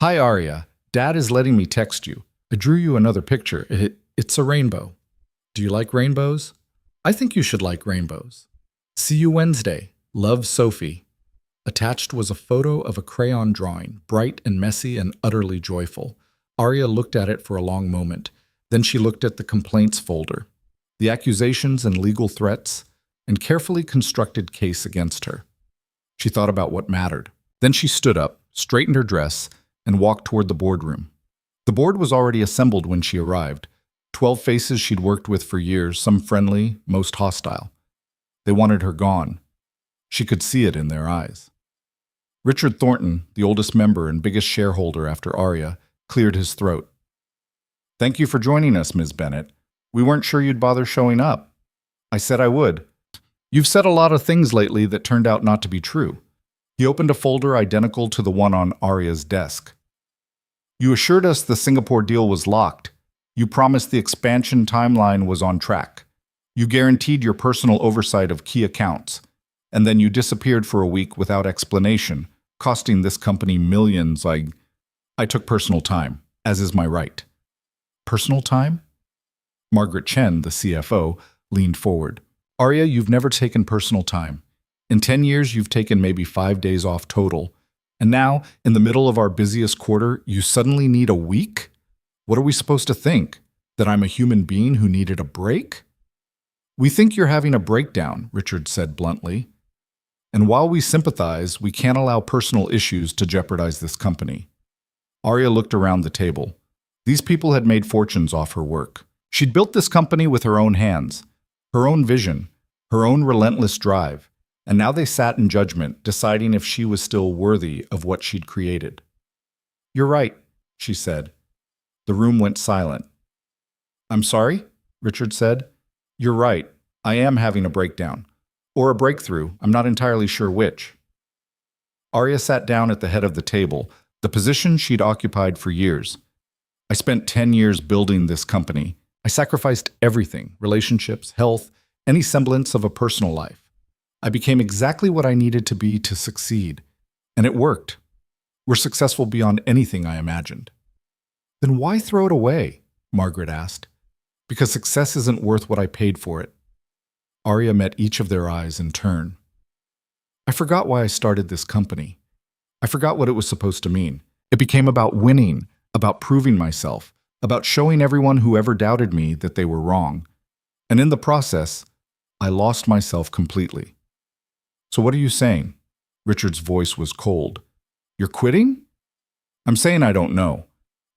Hi, Arya. Dad is letting me text you. I drew you another picture. It's a rainbow. Do you like rainbows? I think you should like rainbows. See you Wednesday. Love, Sophie. Attached was a photo of a crayon drawing, bright and messy and utterly joyful. Arya looked at it for a long moment. Then she looked at the complaints folder, the accusations and legal threats, and carefully constructed case against her. She thought about what mattered. Then she stood up, straightened her dress, and walked toward the boardroom. The board was already assembled when she arrived. 12 faces she'd worked with for years, some friendly, most hostile. They wanted her gone. She could see it in their eyes. Richard Thornton, the oldest member and biggest shareholder after Arya, cleared his throat. Thank you for joining us, Ms. Bennett. We weren't sure you'd bother showing up. I said I would. You've said a lot of things lately that turned out not to be true. He opened a folder identical to the one on Arya's desk. You assured us the Singapore deal was locked. You promised the expansion timeline was on track. You guaranteed your personal oversight of key accounts. And then you disappeared for a week without explanation, costing this company millions. I took personal time, as is my right. Personal time? Margaret Chen, the CFO, leaned forward. Arya, you've never taken personal time. In 10 years, you've taken maybe 5 days off total. And now, in the middle of our busiest quarter, you suddenly need a week? What are we supposed to think? That I'm a human being who needed a break? We think you're having a breakdown, Richard said bluntly. And while we sympathize, we can't allow personal issues to jeopardize this company. Arya looked around the table. These people had made fortunes off her work. She'd built this company with her own hands, her own vision, her own relentless drive. And now they sat in judgment, deciding if she was still worthy of what she'd created. You're right, she said. The room went silent. I'm sorry, Richard said. You're right. I am having a breakdown. Or a breakthrough. I'm not entirely sure which. Arya sat down at the head of the table, the position she'd occupied for years. I spent 10 years building this company. I sacrificed everything, relationships, health, any semblance of a personal life. I became exactly what I needed to be to succeed. And it worked. We're successful beyond anything I imagined. Then why throw it away? Margaret asked. Because success isn't worth what I paid for it. Arya met each of their eyes in turn. I forgot why I started this company. I forgot what it was supposed to mean. It became about winning, about proving myself, about showing everyone who ever doubted me that they were wrong. And in the process, I lost myself completely. So what are you saying? Richard's voice was cold. You're quitting? I'm saying I don't know.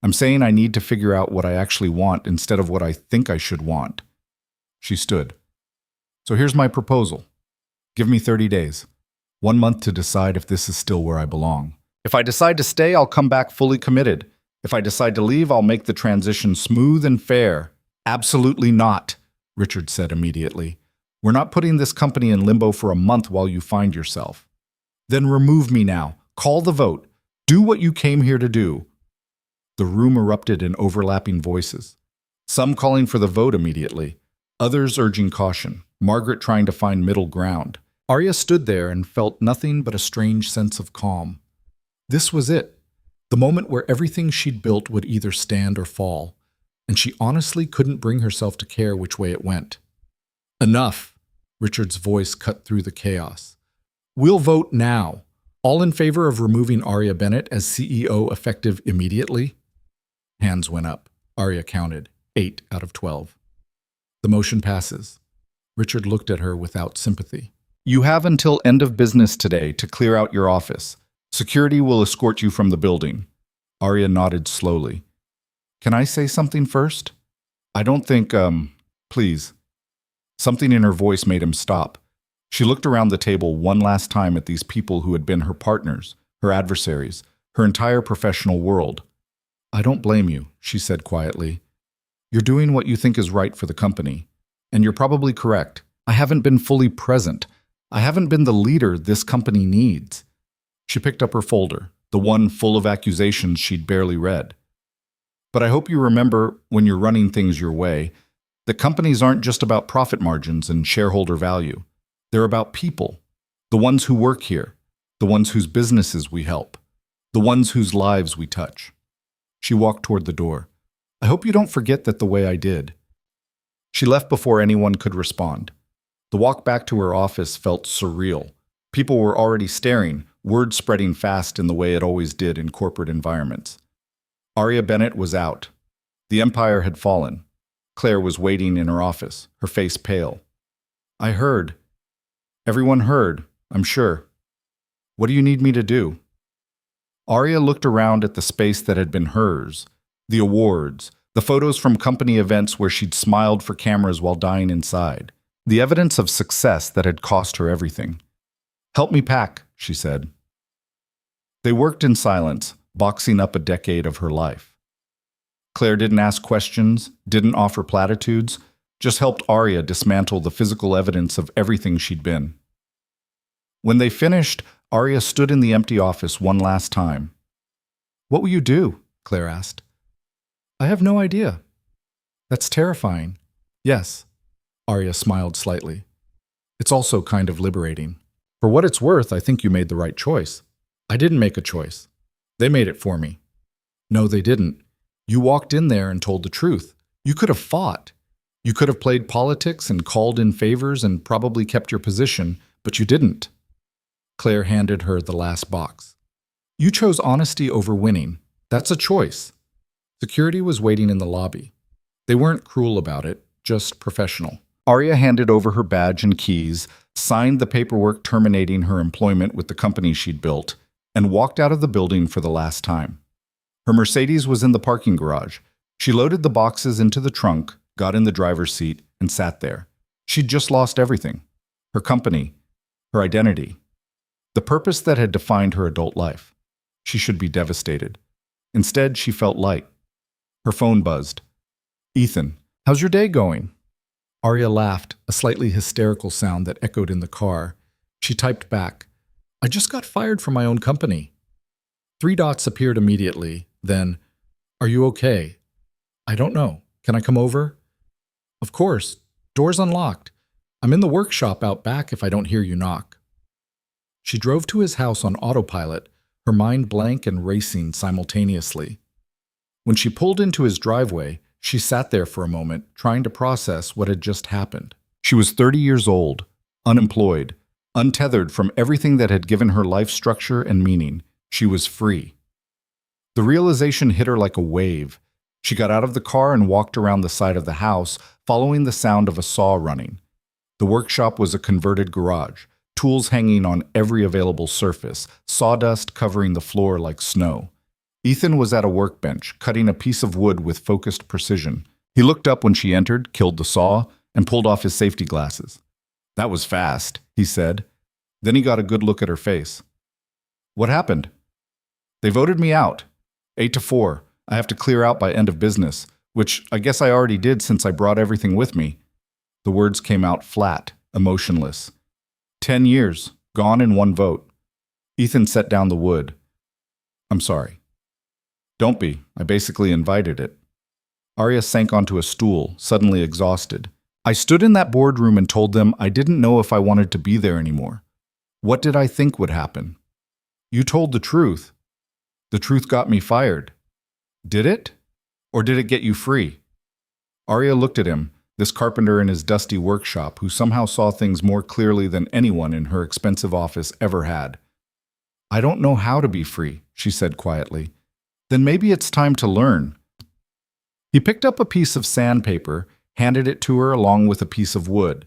I'm saying I need to figure out what I actually want instead of what I think I should want. She stood. So here's my proposal. Give me 30 days. 1 month to decide if this is still where I belong. If I decide to stay, I'll come back fully committed. If I decide to leave, I'll make the transition smooth and fair. Absolutely not, Richard said immediately. We're not putting this company in limbo for a month while you find yourself. Then remove me now. Call the vote. Do what you came here to do. The room erupted in overlapping voices, some calling for the vote immediately, others urging caution, Margaret trying to find middle ground. Arya stood there and felt nothing but a strange sense of calm. This was it, the moment where everything she'd built would either stand or fall, and she honestly couldn't bring herself to care which way it went. Enough, Richard's voice cut through the chaos. We'll vote now. All in favor of removing Arya Bennett as CEO effective immediately? Hands went up. Arya counted, 8 out of 12. The motion passes. Richard looked at her without sympathy. You have until end of business today to clear out your office. Security will escort you from the building. Arya nodded slowly. Can I say something first? I don't think, please. Something in her voice made him stop. She looked around the table one last time at these people who had been her partners, her adversaries, her entire professional world. I don't blame you, she said quietly. You're doing what you think is right for the company. And you're probably correct. I haven't been fully present. I haven't been the leader this company needs. She picked up her folder, the one full of accusations she'd barely read. But I hope you remember, when you're running things your way, that companies aren't just about profit margins and shareholder value. They're about people, the ones who work here, the ones whose businesses we help, the ones whose lives we touch. She walked toward the door. I hope you don't forget that the way I did. She left before anyone could respond. The walk back to her office felt surreal. People were already staring, word spreading fast in the way it always did in corporate environments. Arya Bennett was out. The empire had fallen. Claire was waiting in her office, her face pale. I heard. Everyone heard, I'm sure. What do you need me to do? Arya looked around at the space that had been hers, the awards, the photos from company events where she'd smiled for cameras while dying inside, the evidence of success that had cost her everything. Help me pack, she said. They worked in silence, boxing up a decade of her life. Claire didn't ask questions, didn't offer platitudes, just helped Arya dismantle the physical evidence of everything she'd been. When they finished, Arya stood in the empty office one last time. What will you do? Claire asked. I have no idea. That's terrifying. Yes. Arya smiled slightly. It's also kind of liberating. For what it's worth, I think you made the right choice. I didn't make a choice. They made it for me. No, they didn't. You walked in there and told the truth. You could have fought. You could have played politics and called in favors and probably kept your position, but you didn't. Claire handed her the last box. You chose honesty over winning. That's a choice. Security was waiting in the lobby. They weren't cruel about it, just professional. Arya handed over her badge and keys, signed the paperwork terminating her employment with the company she'd built, and walked out of the building for the last time. Her Mercedes was in the parking garage. She loaded the boxes into the trunk, got in the driver's seat, and sat there. She'd just lost everything. Her company, her identity, the purpose that had defined her adult life. She should be devastated. Instead, she felt light. Her phone buzzed. Ethan, how's your day going? Arya laughed, a slightly hysterical sound that echoed in the car. She typed back, I just got fired from my own company. 3 dots appeared immediately, then, are you okay? I don't know. Can I come over? Of course. Door's unlocked. I'm in the workshop out back if I don't hear you knock. She drove to his house on autopilot, her mind blank and racing simultaneously. When she pulled into his driveway, she sat there for a moment, trying to process what had just happened. She was 30 years old, unemployed, untethered from everything that had given her life structure and meaning. She was free. The realization hit her like a wave. She got out of the car and walked around the side of the house, following the sound of a saw running. The workshop was a converted garage, tools hanging on every available surface, sawdust covering the floor like snow. Ethan was at a workbench, cutting a piece of wood with focused precision. He looked up when she entered, killed the saw, and pulled off his safety glasses. That was fast, he said. Then he got a good look at her face. What happened? They voted me out. 8-4. I have to clear out by end of business, which I guess I already did since I brought everything with me. The words came out flat, emotionless. 10 years, gone in one vote. Ethan set down the wood. I'm sorry. Don't be. I basically invited it. Arya sank onto a stool, suddenly exhausted. I stood in that boardroom and told them I didn't know if I wanted to be there anymore. What did I think would happen? You told the truth. The truth got me fired. Did it? Or did it get you free? Arya looked at him, this carpenter in his dusty workshop who somehow saw things more clearly than anyone in her expensive office ever had. I don't know how to be free, she said quietly. Then maybe it's time to learn. He picked up a piece of sandpaper, handed it to her along with a piece of wood.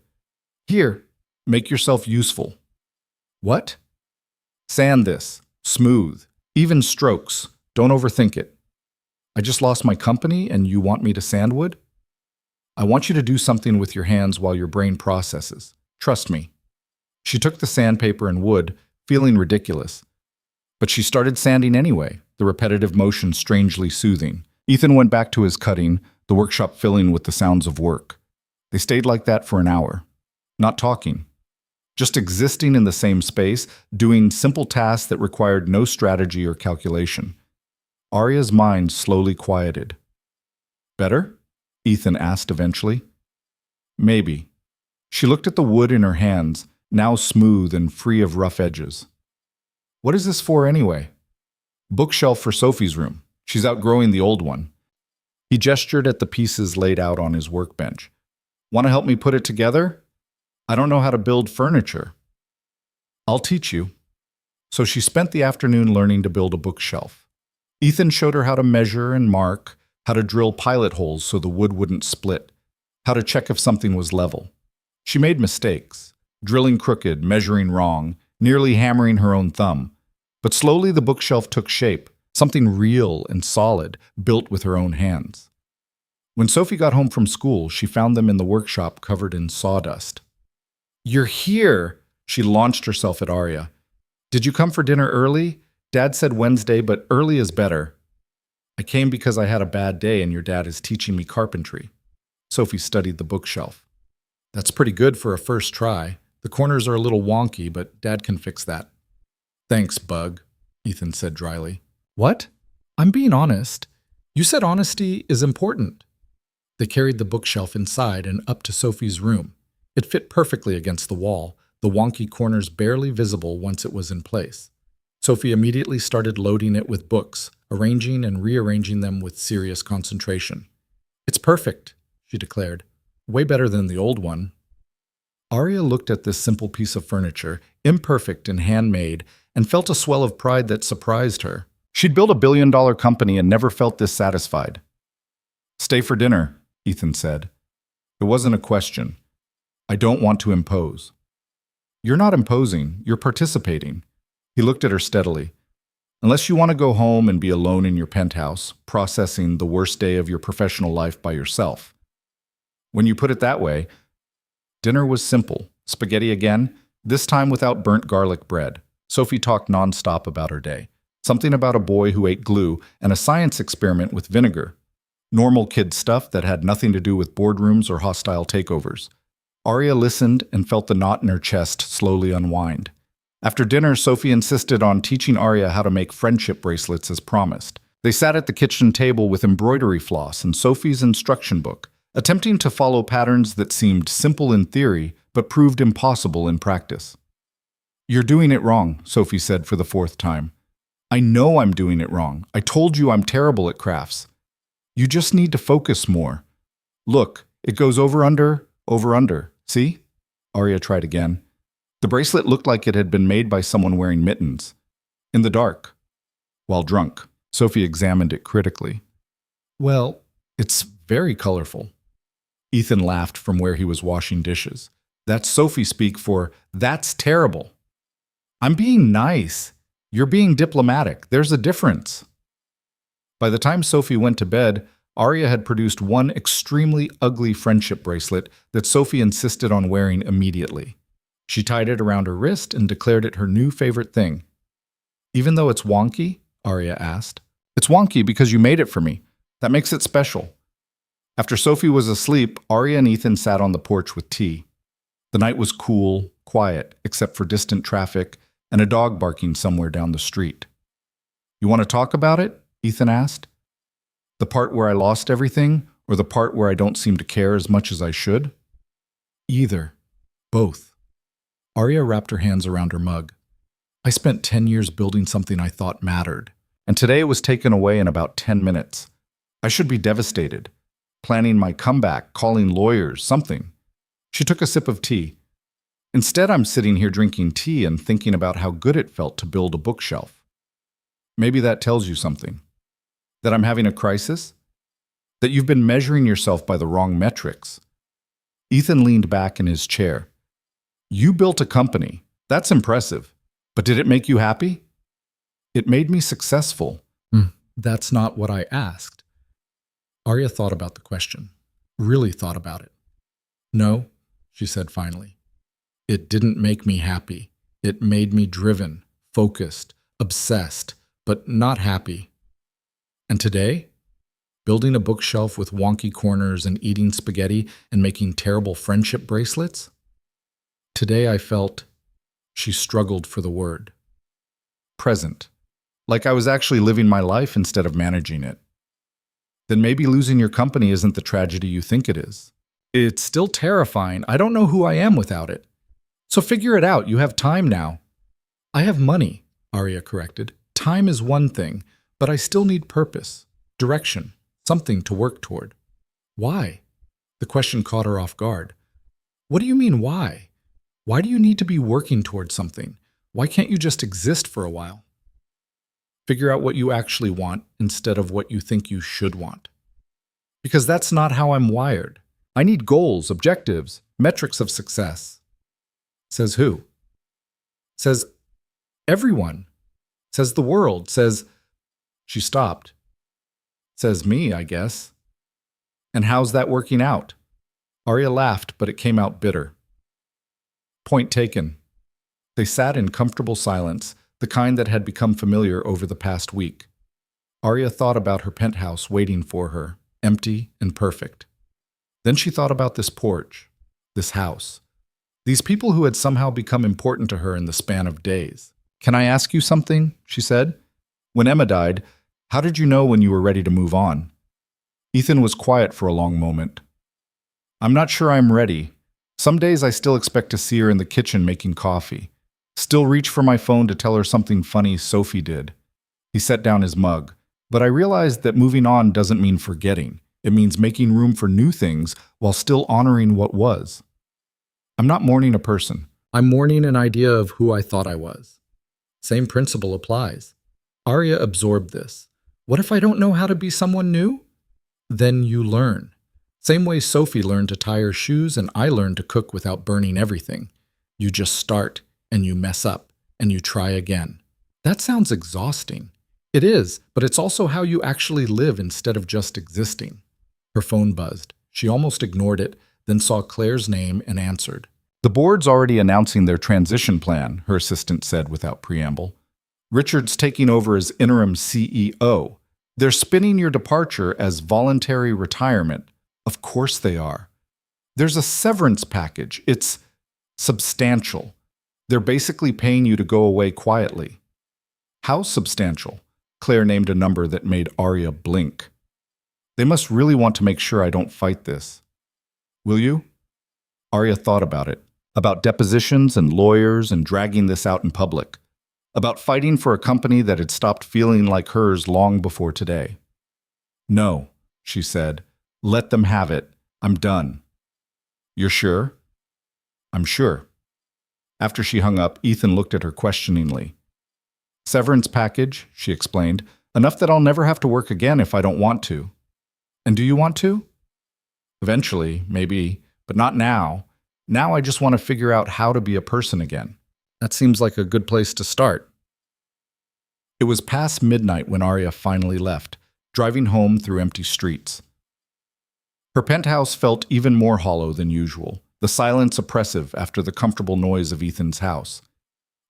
Here, make yourself useful. What? Sand this. Smooth. Even strokes. Don't overthink it. I just lost my company and you want me to sand wood? I want you to do something with your hands while your brain processes. Trust me. She took the sandpaper and wood, feeling ridiculous. But she started sanding anyway, the repetitive motion strangely soothing. Ethan went back to his cutting, the workshop filling with the sounds of work. They stayed like that for an hour. Not talking. Just existing in the same space, doing simple tasks that required no strategy or calculation. Arya's mind slowly quieted. Better? Ethan asked eventually. Maybe. She looked at the wood in her hands, now smooth and free of rough edges. What is this for anyway? Bookshelf for Sophie's room. She's outgrowing the old one. He gestured at the pieces laid out on his workbench. Want to help me put it together? I don't know how to build furniture. I'll teach you. So she spent the afternoon learning to build a bookshelf. Ethan showed her how to measure and mark, how to drill pilot holes so the wood wouldn't split, how to check if something was level. She made mistakes, drilling crooked, measuring wrong, nearly hammering her own thumb. But slowly the bookshelf took shape, something real and solid, built with her own hands. When Sophie got home from school, she found them in the workshop covered in sawdust. You're here, she launched herself at Arya. Did you come for dinner early? Dad said Wednesday, but early is better. I came because I had a bad day and your dad is teaching me carpentry. Sophie studied the bookshelf. That's pretty good for a first try. The corners are a little wonky, but Dad can fix that. Thanks, Bug, Ethan said dryly. What? I'm being honest. You said honesty is important. They carried the bookshelf inside and up to Sophie's room. It fit perfectly against the wall, the wonky corners barely visible once it was in place. Sophie immediately started loading it with books, arranging and rearranging them with serious concentration. It's perfect, she declared. Way better than the old one. Arya looked at this simple piece of furniture, imperfect and handmade, and felt a swell of pride that surprised her. She'd built a billion-dollar company and never felt this satisfied. Stay for dinner, Ethan said. It wasn't a question. I don't want to impose. You're not imposing, you're participating. He looked at her steadily. Unless you want to go home and be alone in your penthouse, processing the worst day of your professional life by yourself. When you put it that way, dinner was simple. Spaghetti again, this time without burnt garlic bread. Sophie talked nonstop about her day. Something about a boy who ate glue and a science experiment with vinegar. Normal kid stuff that had nothing to do with boardrooms or hostile takeovers. Arya listened and felt the knot in her chest slowly unwind. After dinner, Sophie insisted on teaching Arya how to make friendship bracelets as promised. They sat at the kitchen table with embroidery floss and Sophie's instruction book, attempting to follow patterns that seemed simple in theory but proved impossible in practice. You're doing it wrong, Sophie said for the fourth time. I know I'm doing it wrong. I told you I'm terrible at crafts. You just need to focus more. Look, it goes over-under, over-under. See? Arya tried again. The bracelet looked like it had been made by someone wearing mittens. In the dark. While drunk, Sophie examined it critically. Well, it's very colorful. Ethan laughed from where he was washing dishes. That's Sophie speak for, that's terrible. I'm being nice. You're being diplomatic. There's a difference. By the time Sophie went to bed, Arya had produced one extremely ugly friendship bracelet that Sophie insisted on wearing immediately. She tied it around her wrist and declared it her new favorite thing. Even though it's wonky? Arya asked. It's wonky because you made it for me. That makes it special. After Sophie was asleep, Arya and Ethan sat on the porch with tea. The night was cool, quiet, except for distant traffic and a dog barking somewhere down the street. You want to talk about it? Ethan asked. The part where I lost everything, or the part where I don't seem to care as much as I should? Either. Both. Arya wrapped her hands around her mug. I spent 10 years building something I thought mattered, and today it was taken away in about 10 minutes. I should be devastated. Planning my comeback, calling lawyers, something. She took a sip of tea. Instead, I'm sitting here drinking tea and thinking about how good it felt to build a bookshelf. Maybe that tells you something. That I'm having a crisis? That you've been measuring yourself by the wrong metrics. Ethan leaned back in his chair. You built a company. That's impressive. But did it make you happy? It made me successful. That's not what I asked. Arya thought about the question. Really thought about it. No, she said finally. It didn't make me happy. It made me driven, focused, obsessed, but not happy. And today? Building a bookshelf with wonky corners and eating spaghetti and making terrible friendship bracelets? Today I felt, she struggled for the word, present. Like I was actually living my life instead of managing it. Then maybe losing your company isn't the tragedy you think it is. It's still terrifying. I don't know who I am without it. So figure it out. You have time now. I have money, Arya corrected. Time is one thing, but I still need purpose, direction, something to work toward. Why? The question caught her off guard. What do you mean, why? Why do you need to be working towards something? Why can't you just exist for a while? Figure out what you actually want instead of what you think you should want. Because that's not how I'm wired. I need goals, objectives, metrics of success. Says who? Says everyone. Says the world. Says, she stopped. Says me, I guess. And how's that working out? Arya laughed, but it came out bitter. Point taken. They sat in comfortable silence, the kind that had become familiar over the past week. Arya thought about her penthouse waiting for her, empty and perfect. Then she thought about this porch, this house, these people who had somehow become important to her in the span of days. Can I ask you something? She said. When Emma died, how did you know when you were ready to move on? Ethan was quiet for a long moment. I'm not sure I'm ready. Some days I still expect to see her in the kitchen making coffee. Still reach for my phone to tell her something funny Sophie did. He set down his mug. But I realized that moving on doesn't mean forgetting. It means making room for new things while still honoring what was. I'm not mourning a person. I'm mourning an idea of who I thought I was. Same principle applies. Arya absorbed this. What if I don't know how to be someone new? Then you learn. Same way Sophie learned to tie her shoes and I learned to cook without burning everything. You just start, and you mess up, and you try again. That sounds exhausting. It is, but it's also how you actually live instead of just existing. Her phone buzzed. She almost ignored it, then saw Claire's name and answered. The board's already announcing their transition plan, her assistant said without preamble. Richard's taking over as interim CEO. They're spinning your departure as voluntary retirement. Of course they are. There's a severance package. It's substantial. They're basically paying you to go away quietly. How substantial? Claire named a number that made Arya blink. They must really want to make sure I don't fight this. Will you? Arya thought about it. About depositions and lawyers and dragging this out in public. About fighting for a company that had stopped feeling like hers long before today. No, she said. Let them have it. I'm done. You're sure? I'm sure. After she hung up, Ethan looked at her questioningly. Severance package, she explained. Enough that I'll never have to work again if I don't want to. And do you want to? Eventually, maybe, but not now. Now I just want to figure out how to be a person again. That seems like a good place to start. It was past midnight when Arya finally left, driving home through empty streets. Her penthouse felt even more hollow than usual, the silence oppressive after the comfortable noise of Ethan's house.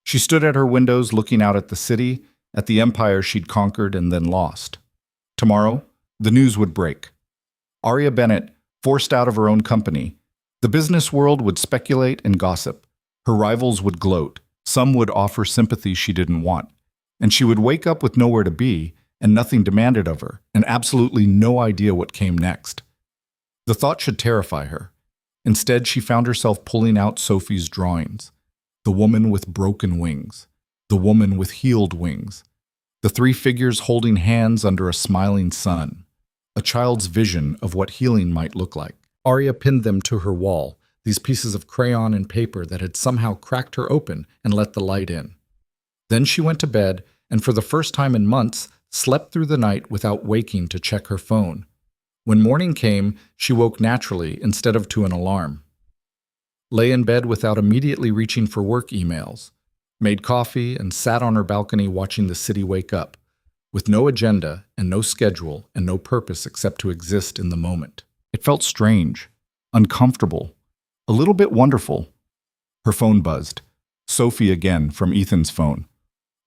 She stood at her windows looking out at the city, at the empire she'd conquered and then lost. Tomorrow, the news would break. Arya Bennett, forced out of her own company. The business world would speculate and gossip. Her rivals would gloat. Some would offer sympathy she didn't want. And she would wake up with nowhere to be, and nothing demanded of her, and absolutely no idea what came next. The thought should terrify her. Instead, she found herself pulling out Sophie's drawings. The woman with broken wings. The woman with healed wings. The three figures holding hands under a smiling sun. A child's vision of what healing might look like. Arya pinned them to her wall, these pieces of crayon and paper that had somehow cracked her open and let the light in. Then she went to bed, and for the first time in months, slept through the night without waking to check her phone. When morning came, she woke naturally instead of to an alarm. Lay in bed without immediately reaching for work emails. Made coffee and sat on her balcony watching the city wake up, with no agenda and no schedule and no purpose except to exist in the moment. It felt strange, uncomfortable, a little bit wonderful. Her phone buzzed. Sophie again, from Ethan's phone.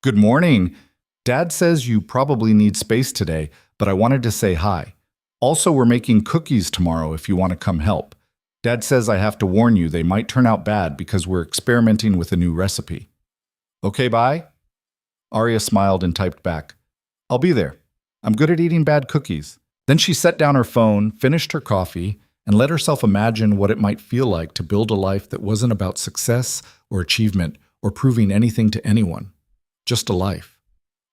"Good morning. Dad says you probably need space today, but I wanted to say hi. Also, we're making cookies tomorrow if you want to come help. Dad says I have to warn you they might turn out bad because we're experimenting with a new recipe." "Okay, bye." Arya smiled and typed back, "I'll be there. I'm good at eating bad cookies." Then she set down her phone, finished her coffee, and let herself imagine what it might feel like to build a life that wasn't about success or achievement or proving anything to anyone. Just a life.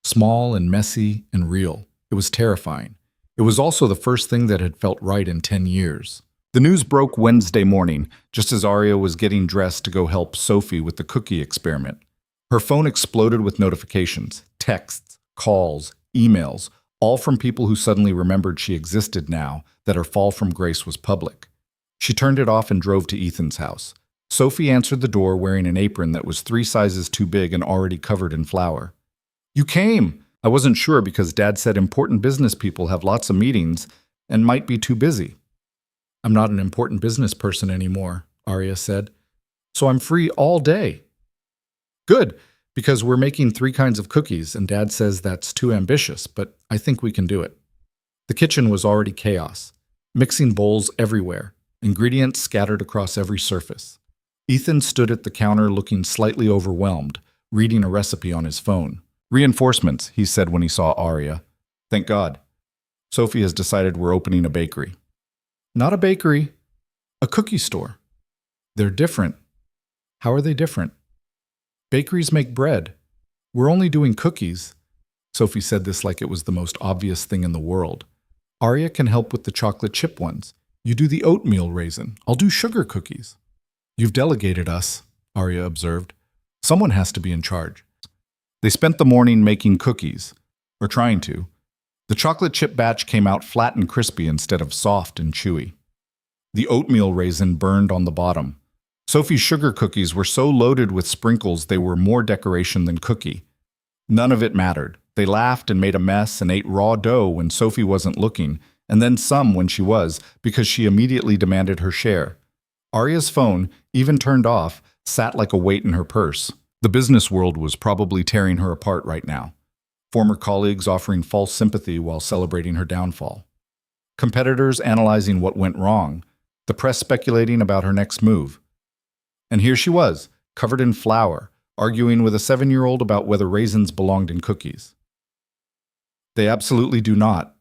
Small and messy and real. It was terrifying. It was also the first thing that had felt right in 10 years. The news broke Wednesday morning, just as Arya was getting dressed to go help Sophie with the cookie experiment. Her phone exploded with notifications, texts, calls, emails, all from people who suddenly remembered she existed now that her fall from grace was public. She turned it off and drove to Ethan's house. Sophie answered the door wearing an apron that was 3 sizes too big and already covered in flour. "You came! I wasn't sure because Dad said important business people have lots of meetings and might be too busy." "I'm not an important business person anymore," Arya said. "So I'm free all day." "Good, because we're making 3 kinds of cookies and Dad says that's too ambitious, but I think we can do it." The kitchen was already chaos. Mixing bowls everywhere, ingredients scattered across every surface. Ethan stood at the counter looking slightly overwhelmed, reading a recipe on his phone. "Reinforcements," he said when he saw Arya. "Thank God. Sophie has decided we're opening a bakery." "Not a bakery, a cookie store." "They're different." "How are they different?" "Bakeries make bread. We're only doing cookies." Sophie said this like it was the most obvious thing in the world. "Arya can help with the chocolate chip ones. You do the oatmeal raisin. I'll do sugar cookies." "You've delegated us," Arya observed. "Someone has to be in charge." They spent the morning making cookies, or trying to. The chocolate chip batch came out flat and crispy instead of soft and chewy. The oatmeal raisin burned on the bottom. Sophie's sugar cookies were so loaded with sprinkles they were more decoration than cookie. None of it mattered. They laughed and made a mess and ate raw dough when Sophie wasn't looking, and then some when she was, because she immediately demanded her share. Arya's phone, even turned off, sat like a weight in her purse. The business world was probably tearing her apart right now. Former colleagues offering false sympathy while celebrating her downfall. Competitors analyzing what went wrong. The press speculating about her next move. And here she was, covered in flour, arguing with a 7-year-old about whether raisins belonged in cookies. "They absolutely do not,"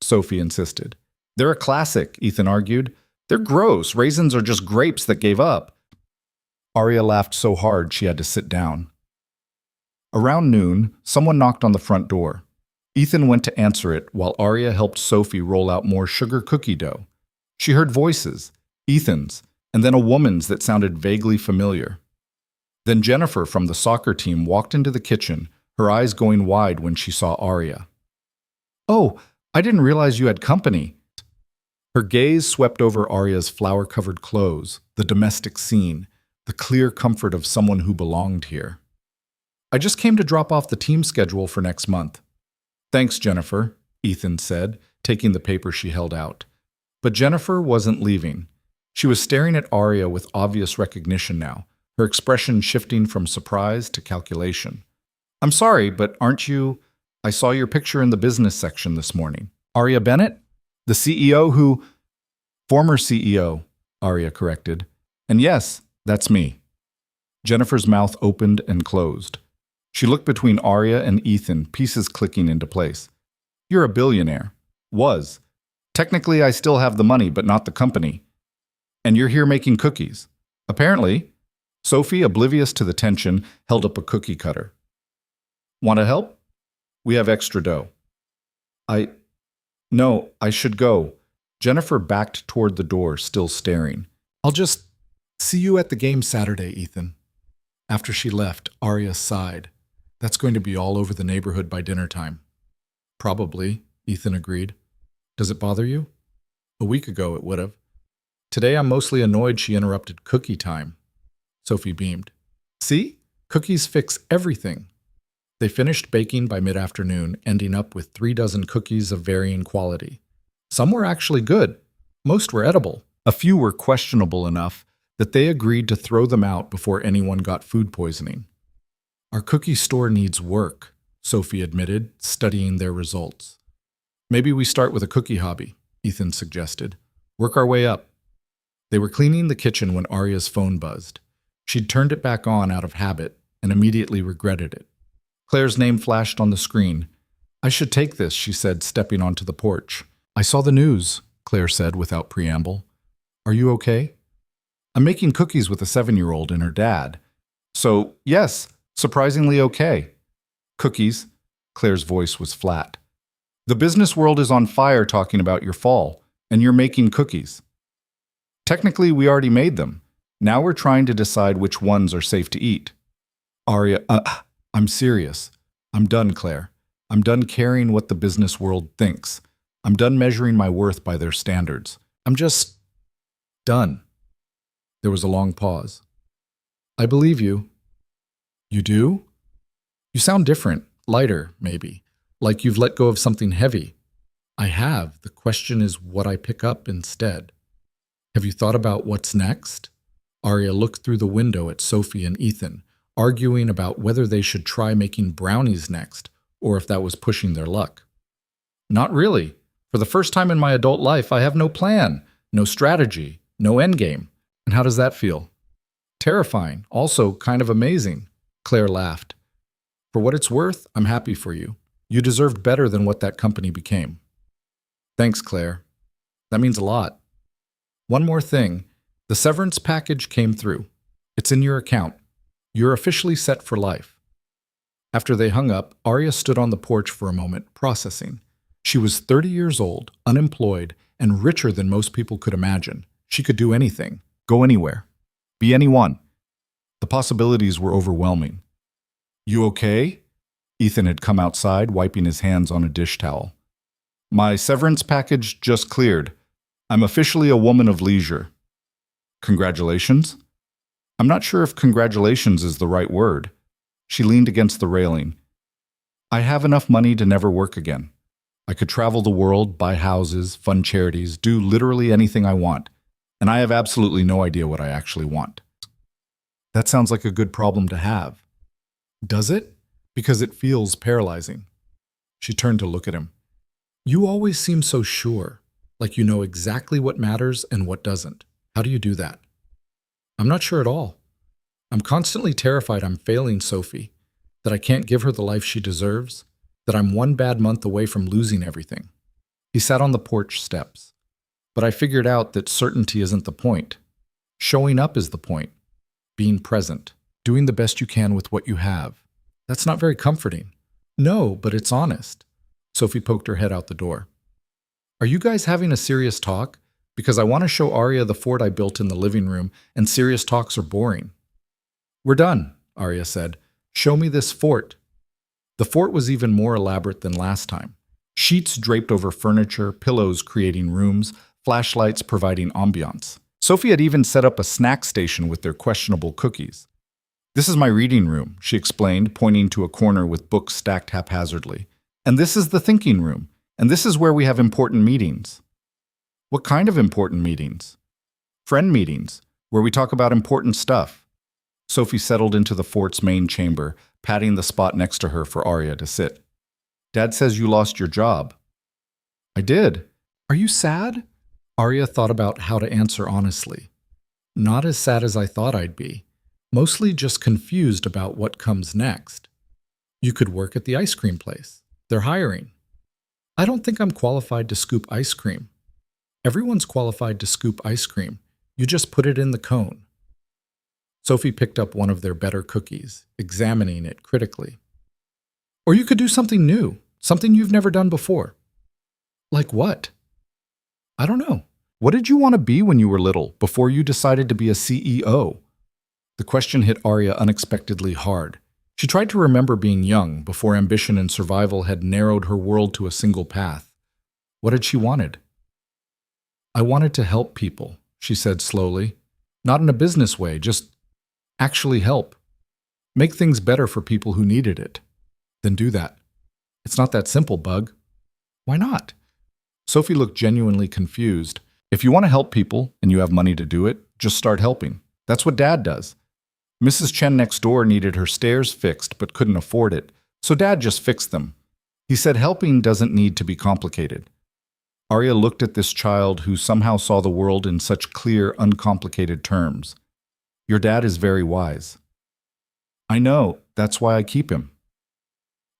Sophie insisted. "They're a classic," Ethan argued. "They're gross. Raisins are just grapes that gave up." Arya laughed so hard she had to sit down. Around noon, someone knocked on the front door. Ethan went to answer it while Arya helped Sophie roll out more sugar cookie dough. She heard voices, Ethan's, and then a woman's that sounded vaguely familiar. Then Jennifer from the soccer team walked into the kitchen, her eyes going wide when she saw Arya. "Oh, I didn't realize you had company." Her gaze swept over Arya's flour-covered clothes, the domestic scene, the clear comfort of someone who belonged here. "I just came to drop off the team schedule for next month." "Thanks, Jennifer," Ethan said, taking the paper she held out. But Jennifer wasn't leaving. She was staring at Arya with obvious recognition now, her expression shifting from surprise to calculation. "I'm sorry, but aren't you? I saw your picture in the business section this morning." "Arya Bennett? The CEO who—" "Former CEO," Arya corrected. "And yes, that's me." Jennifer's mouth opened and closed. She looked between Arya and Ethan, pieces clicking into place. You're a billionaire. Was. Technically, I still have the money, but not the company. And you're here making cookies. Apparently. Sophie, oblivious to the tension, held up a cookie cutter. Want to help? We have extra dough. No, I should go. Jennifer backed toward the door, still staring. I'll just see you at the game Saturday, Ethan. After she left, Arya sighed. That's going to be all over the neighborhood by dinner time. Probably, Ethan agreed. Does it bother you? A week ago it would have. Today I'm mostly annoyed she interrupted cookie time. Sophie beamed. See? Cookies fix everything. They finished baking by mid-afternoon, ending up with 3 dozen cookies of varying quality. Some were actually good. Most were edible. A few were questionable enough that they agreed to throw them out before anyone got food poisoning. Our cookie store needs work, Sophie admitted, studying their results. Maybe we start with a cookie hobby, Ethan suggested. Work our way up. They were cleaning the kitchen when Arya's phone buzzed. She'd turned it back on out of habit and immediately regretted it. Claire's name flashed on the screen. I should take this, she said, stepping onto the porch. I saw the news, Claire said without preamble. Are you okay? I'm making cookies with a 7-year-old and her dad. So, yes, surprisingly okay. Cookies. Claire's voice was flat. The business world is on fire talking about your fall, and you're making cookies. Technically, we already made them. Now we're trying to decide which ones are safe to eat. Arya, I'm serious. I'm done, Claire. I'm done caring what the business world thinks. I'm done measuring my worth by their standards. I'm just done. There was a long pause. I believe you. You do? You sound different, lighter, maybe, like you've let go of something heavy. I have. The question is what I pick up instead. Have you thought about what's next? Arya looked through the window at Sophie and Ethan, arguing about whether they should try making brownies next, or if that was pushing their luck. Not really. For the first time in my adult life, I have no plan, no strategy, no endgame. And how does that feel? Terrifying, also kind of amazing. Claire laughed. For what it's worth, I'm happy for you. You deserved better than what that company became. Thanks, Claire. That means a lot. One more thing. The severance package came through. It's in your account. You're officially set for life. After they hung up, Arya stood on the porch for a moment, processing. She was 30 years old, unemployed, and richer than most people could imagine. She could do anything, go anywhere, be anyone. The possibilities were overwhelming. You okay? Ethan had come outside, wiping his hands on a dish towel. My severance package just cleared. I'm officially a woman of leisure. Congratulations? I'm not sure if congratulations is the right word. She leaned against the railing. I have enough money to never work again. I could travel the world, buy houses, fund charities, do literally anything I want. And I have absolutely no idea what I actually want. That sounds like a good problem to have. Does it? Because it feels paralyzing. She turned to look at him. You always seem so sure, like you know exactly what matters and what doesn't. How do you do that? I'm not sure at all. I'm constantly terrified I'm failing Sophie, that I can't give her the life she deserves, that I'm one bad month away from losing everything. He sat on the porch steps. But I figured out that certainty isn't the point. Showing up is the point. Being present. Doing the best you can with what you have. That's not very comforting. No, but it's honest. Sophie poked her head out the door. Are you guys having a serious talk? Because I want to show Arya the fort I built in the living room, and serious talks are boring. We're done, Arya said. Show me this fort. The fort was even more elaborate than last time. Sheets draped over furniture, pillows creating rooms, flashlights providing ambiance. Sophie had even set up a snack station with their questionable cookies. This is my reading room, she explained, pointing to a corner with books stacked haphazardly. And this is the thinking room, and this is where we have important meetings. What kind of important meetings? Friend meetings, where we talk about important stuff. Sophie settled into the fort's main chamber, patting the spot next to her for Arya to sit. Dad says you lost your job. I did. Are you sad? Arya thought about how to answer honestly. Not as sad as I thought I'd be. Mostly just confused about what comes next. You could work at the ice cream place. They're hiring. I don't think I'm qualified to scoop ice cream. Everyone's qualified to scoop ice cream. You just put it in the cone. Sophie picked up one of their better cookies, examining it critically. Or you could do something new, something you've never done before. Like what? I don't know. What did you want to be when you were little, before you decided to be a CEO? The question hit Arya unexpectedly hard. She tried to remember being young, before ambition and survival had narrowed her world to a single path. What had she wanted? I wanted to help people, she said slowly. Not in a business way, just actually help. Make things better for people who needed it. Then do that. It's not that simple, Bug. Why not? Sophie looked genuinely confused. If you want to help people and you have money to do it, just start helping. That's what Dad does. Mrs. Chen next door needed her stairs fixed but couldn't afford it, so Dad just fixed them. He said helping doesn't need to be complicated. Arya looked at this child who somehow saw the world in such clear, uncomplicated terms. Your dad is very wise. I know, that's why I keep him.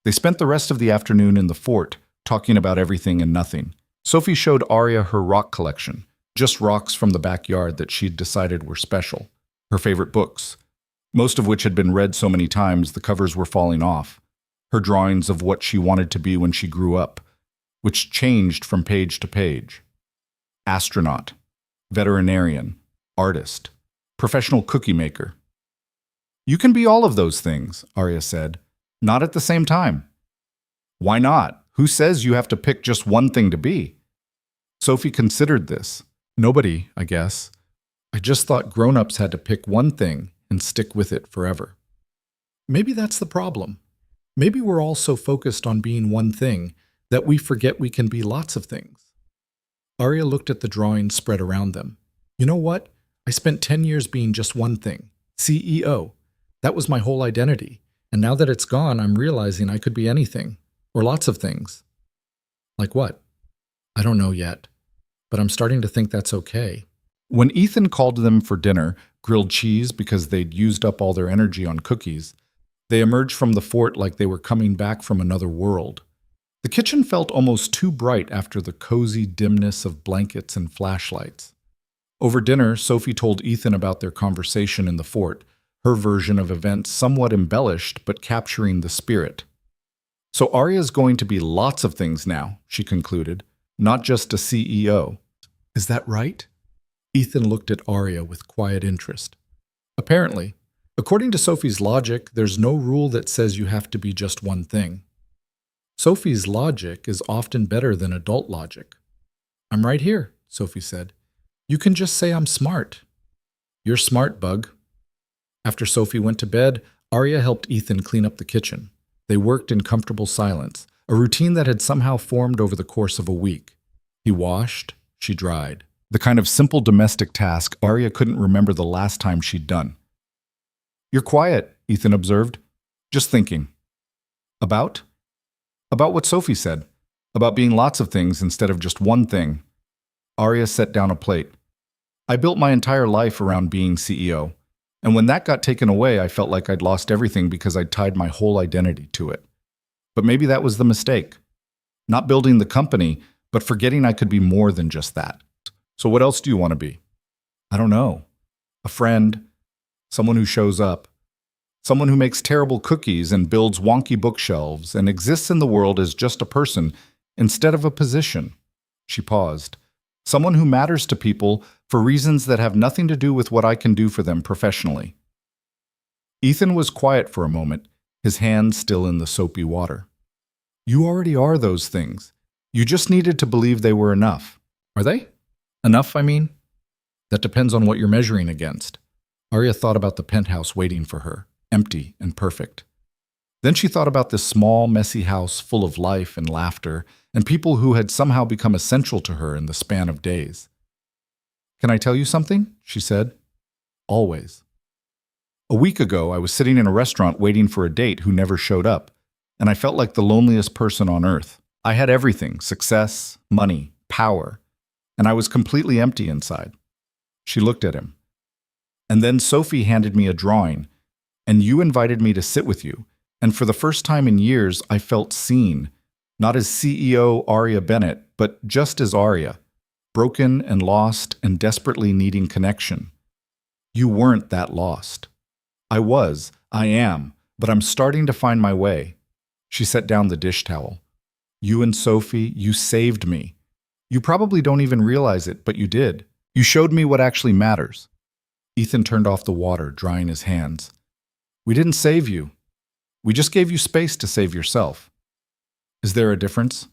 They spent the rest of the afternoon in the fort, talking about everything and nothing. Sophie showed Arya her rock collection, just rocks from the backyard that she'd decided were special. Her favorite books, most of which had been read so many times the covers were falling off. Her drawings of what she wanted to be when she grew up, which changed from page to page. Astronaut, veterinarian, artist, professional cookie maker. You can be all of those things, Arya said, not at the same time. Why not? Who says you have to pick just one thing to be? Sophie considered this. Nobody, I guess. I just thought grown-ups had to pick one thing and stick with it forever. Maybe that's the problem. Maybe we're all so focused on being one thing that we forget we can be lots of things. Arya looked at the drawings spread around them. You know what? I spent 10 years being just one thing, CEO. That was my whole identity. And now that it's gone, I'm realizing I could be anything, or lots of things. Like what? I don't know yet, but I'm starting to think that's okay. When Ethan called them for dinner, grilled cheese because they'd used up all their energy on cookies, they emerged from the fort like they were coming back from another world. The kitchen felt almost too bright after the cozy dimness of blankets and flashlights. Over dinner, Sophie told Ethan about their conversation in the fort, her version of events somewhat embellished but capturing the spirit. So Arya's going to be lots of things now, she concluded, not just a CEO. Is that right? Ethan looked at Arya with quiet interest. Apparently, according to Sophie's logic, there's no rule that says you have to be just one thing. Sophie's logic is often better than adult logic. I'm right here, Sophie said. You can just say I'm smart. You're smart, Bug. After Sophie went to bed, Arya helped Ethan clean up the kitchen. They worked in comfortable silence, a routine that had somehow formed over the course of a week. He washed, she dried. The kind of simple domestic task Arya couldn't remember the last time she'd done. You're quiet, Ethan observed. Just thinking. About? About what Sophie said. About being lots of things instead of just one thing. Arya set down a plate. I built my entire life around being CEO. And when that got taken away, I felt like I'd lost everything because I'd tied my whole identity to it. But maybe that was the mistake. Not building the company, but forgetting I could be more than just that. So what else do you want to be? I don't know. A friend, someone who shows up, someone who makes terrible cookies and builds wonky bookshelves and exists in the world as just a person instead of a position. She paused. Someone who matters to people for reasons that have nothing to do with what I can do for them professionally. Ethan was quiet for a moment, his hands still in the soapy water. You already are those things. You just needed to believe they were enough. Are they? Enough, I mean? That depends on what you're measuring against. Arya thought about the penthouse waiting for her, empty and perfect. Then she thought about this small, messy house full of life and laughter, and people who had somehow become essential to her in the span of days. Can I tell you something? She said. Always. A week ago, I was sitting in a restaurant waiting for a date who never showed up, and I felt like the loneliest person on earth. I had everything, success, money, power, and I was completely empty inside. She looked at him. And then Sophie handed me a drawing, and you invited me to sit with you, and for the first time in years, I felt seen. Not as CEO Arya Bennett, but just as Arya, broken and lost and desperately needing connection. You weren't that lost. I am, but I'm starting to find my way. She set down the dish towel. You and Sophie, you saved me. You probably don't even realize it, but you did. You showed me what actually matters. Ethan turned off the water, drying his hands. We didn't save you. We just gave you space to save yourself. Is there a difference?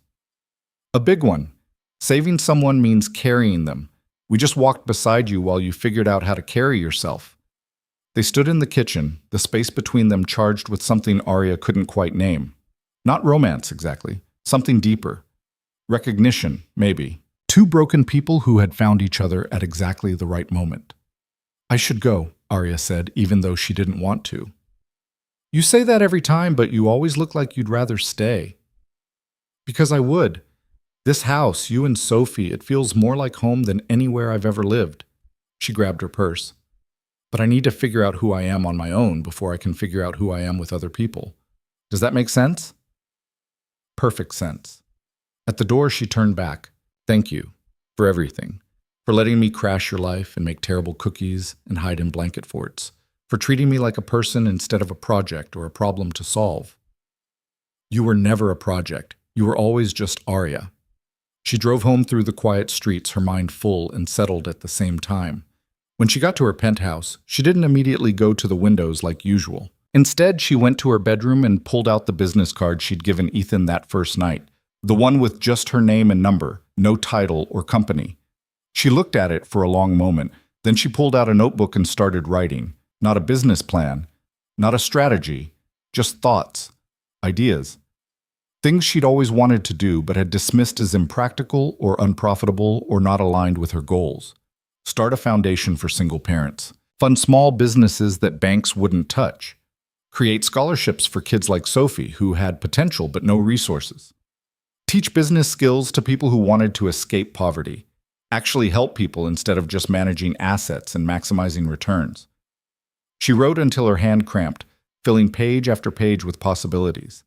A big one. Saving someone means carrying them. We just walked beside you while you figured out how to carry yourself. They stood in the kitchen, the space between them charged with something Arya couldn't quite name. Not romance, exactly. Something deeper. Recognition, maybe. Two broken people who had found each other at exactly the right moment. I should go, Arya said, even though she didn't want to. You say that every time, but you always look like you'd rather stay. Because I would. This house, you and Sophie, it feels more like home than anywhere I've ever lived. She grabbed her purse. But I need to figure out who I am on my own before I can figure out who I am with other people. Does that make sense? Perfect sense. At the door, she turned back. Thank you for everything. For letting me crash your life and make terrible cookies and hide in blanket forts. For treating me like a person instead of a project or a problem to solve. You were never a project. You were always just Arya. She drove home through the quiet streets, her mind full and settled at the same time. When she got to her penthouse, she didn't immediately go to the windows like usual. Instead, she went to her bedroom and pulled out the business card she'd given Ethan that first night. The one with just her name and number, no title or company. She looked at it for a long moment, then she pulled out a notebook and started writing. Not a business plan, not a strategy, just thoughts, ideas. Things she'd always wanted to do but had dismissed as impractical or unprofitable or not aligned with her goals. Start a foundation for single parents. Fund small businesses that banks wouldn't touch. Create scholarships for kids like Sophie who had potential but no resources. Teach business skills to people who wanted to escape poverty. Actually help people instead of just managing assets and maximizing returns. She wrote until her hand cramped, filling page after page with possibilities.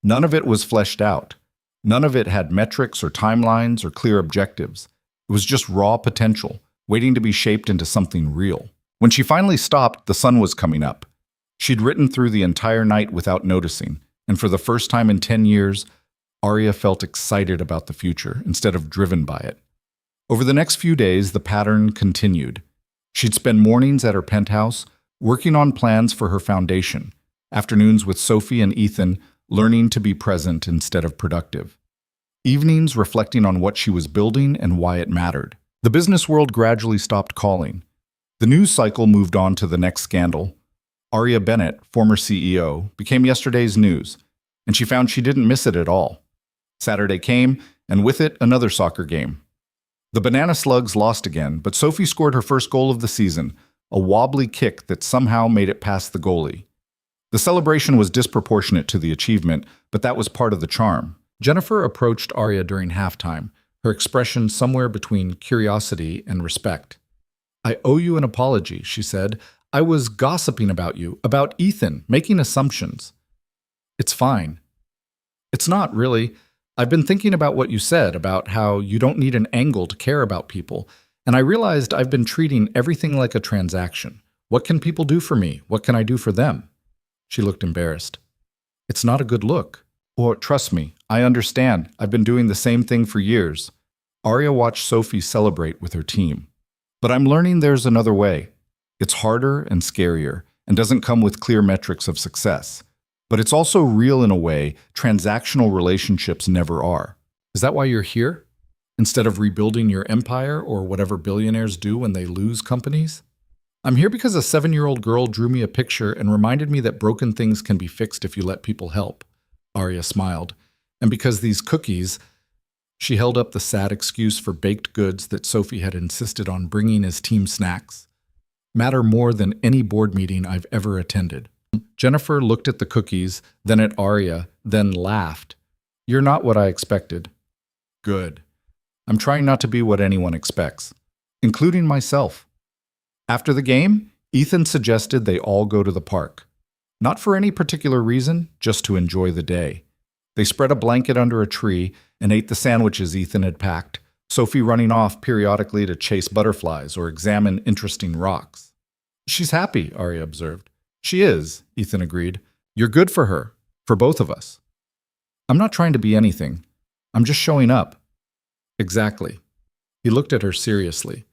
None of it was fleshed out. None of it had metrics or timelines or clear objectives. It was just raw potential, waiting to be shaped into something real. When she finally stopped, the sun was coming up. She'd written through the entire night without noticing, and for the first time in 10 years, Arya felt excited about the future instead of driven by it. Over the next few days, the pattern continued. She'd spend mornings at her penthouse, working on plans for her foundation, afternoons with Sophie and Ethan, learning to be present instead of productive. Evenings reflecting on what she was building and why it mattered. The business world gradually stopped calling. The news cycle moved on to the next scandal. Arya Bennett, former CEO, became yesterday's news, and she found she didn't miss it at all. Saturday came, and with it, another soccer game. The Banana Slugs lost again, but Sophie scored her first goal of the season, a wobbly kick that somehow made it past the goalie. The celebration was disproportionate to the achievement, but that was part of the charm. Jennifer approached Arya during halftime, her expression somewhere between curiosity and respect. I owe you an apology, she said. I was gossiping about you, about Ethan, making assumptions. It's fine. It's not, really. I've been thinking about what you said, about how you don't need an angle to care about people, and I realized I've been treating everything like a transaction. What can people do for me? What can I do for them? She looked embarrassed. It's not a good look. Or, trust me, I understand. I've been doing the same thing for years. Arya watched Sophie celebrate with her team. But I'm learning there's another way. It's harder and scarier, and doesn't come with clear metrics of success. But it's also real in a way transactional relationships never are. Is that why you're here? Instead of rebuilding your empire or whatever billionaires do when they lose companies? I'm here because a 7-year-old girl drew me a picture and reminded me that broken things can be fixed if you let people help. Arya smiled. And because these cookies, she held up the sad excuse for baked goods that Sophie had insisted on bringing as team snacks, matter more than any board meeting I've ever attended. Jennifer looked at the cookies, then at Arya, then laughed. You're not what I expected. Good. I'm trying not to be what anyone expects, including myself. After the game, Ethan suggested they all go to the park. Not for any particular reason, just to enjoy the day. They spread a blanket under a tree and ate the sandwiches Ethan had packed, Sophie running off periodically to chase butterflies or examine interesting rocks. "She's happy," Arya observed. "She is," Ethan agreed. "You're good for her, for both of us." "I'm not trying to be anything. I'm just showing up." "Exactly." He looked at her seriously.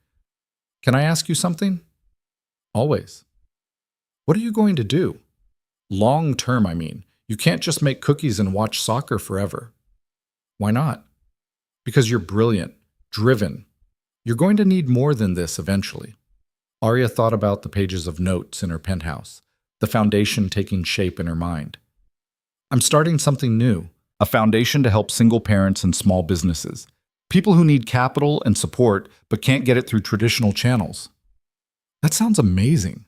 "Can I ask you something?" "Always." "What are you going to do? Long term, I mean. You can't just make cookies and watch soccer forever." "Why not?" "Because you're brilliant, driven. You're going to need more than this eventually." Arya thought about the pages of notes in her penthouse, the foundation taking shape in her mind. "I'm starting something new, a foundation to help single parents and small businesses, people who need capital and support but can't get it through traditional channels." "That sounds amazing."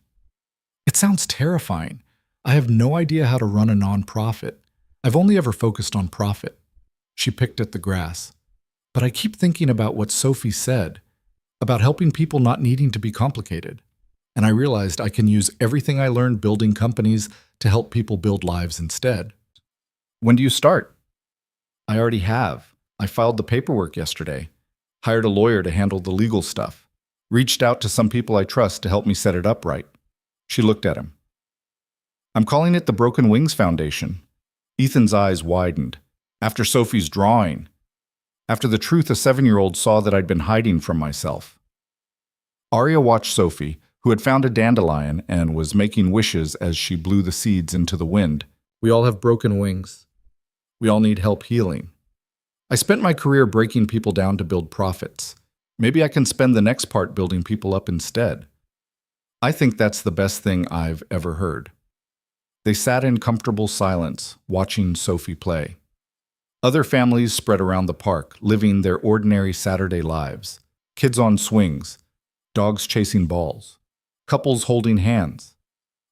"It sounds terrifying. I have no idea how to run a nonprofit. I've only ever focused on profit." She picked at the grass. "But I keep thinking about what Sophie said, about helping people not needing to be complicated. And I realized I can use everything I learned building companies to help people build lives instead." "When do you start?" "I already have. I filed the paperwork yesterday, hired a lawyer to handle the legal stuff, reached out to some people I trust to help me set it up right." She looked at him. "I'm calling it the Broken Wings Foundation." Ethan's eyes widened. "After Sophie's drawing. After the truth a 7-year-old saw that I'd been hiding from myself." Arya watched Sophie, who had found a dandelion and was making wishes as she blew the seeds into the wind. "We all have broken wings. We all need help healing. I spent my career breaking people down to build profits. Maybe I can spend the next part building people up instead. I think that's the best thing I've ever heard." They sat in comfortable silence, watching Sophie play. Other families spread around the park, living their ordinary Saturday lives. Kids on swings, dogs chasing balls, couples holding hands.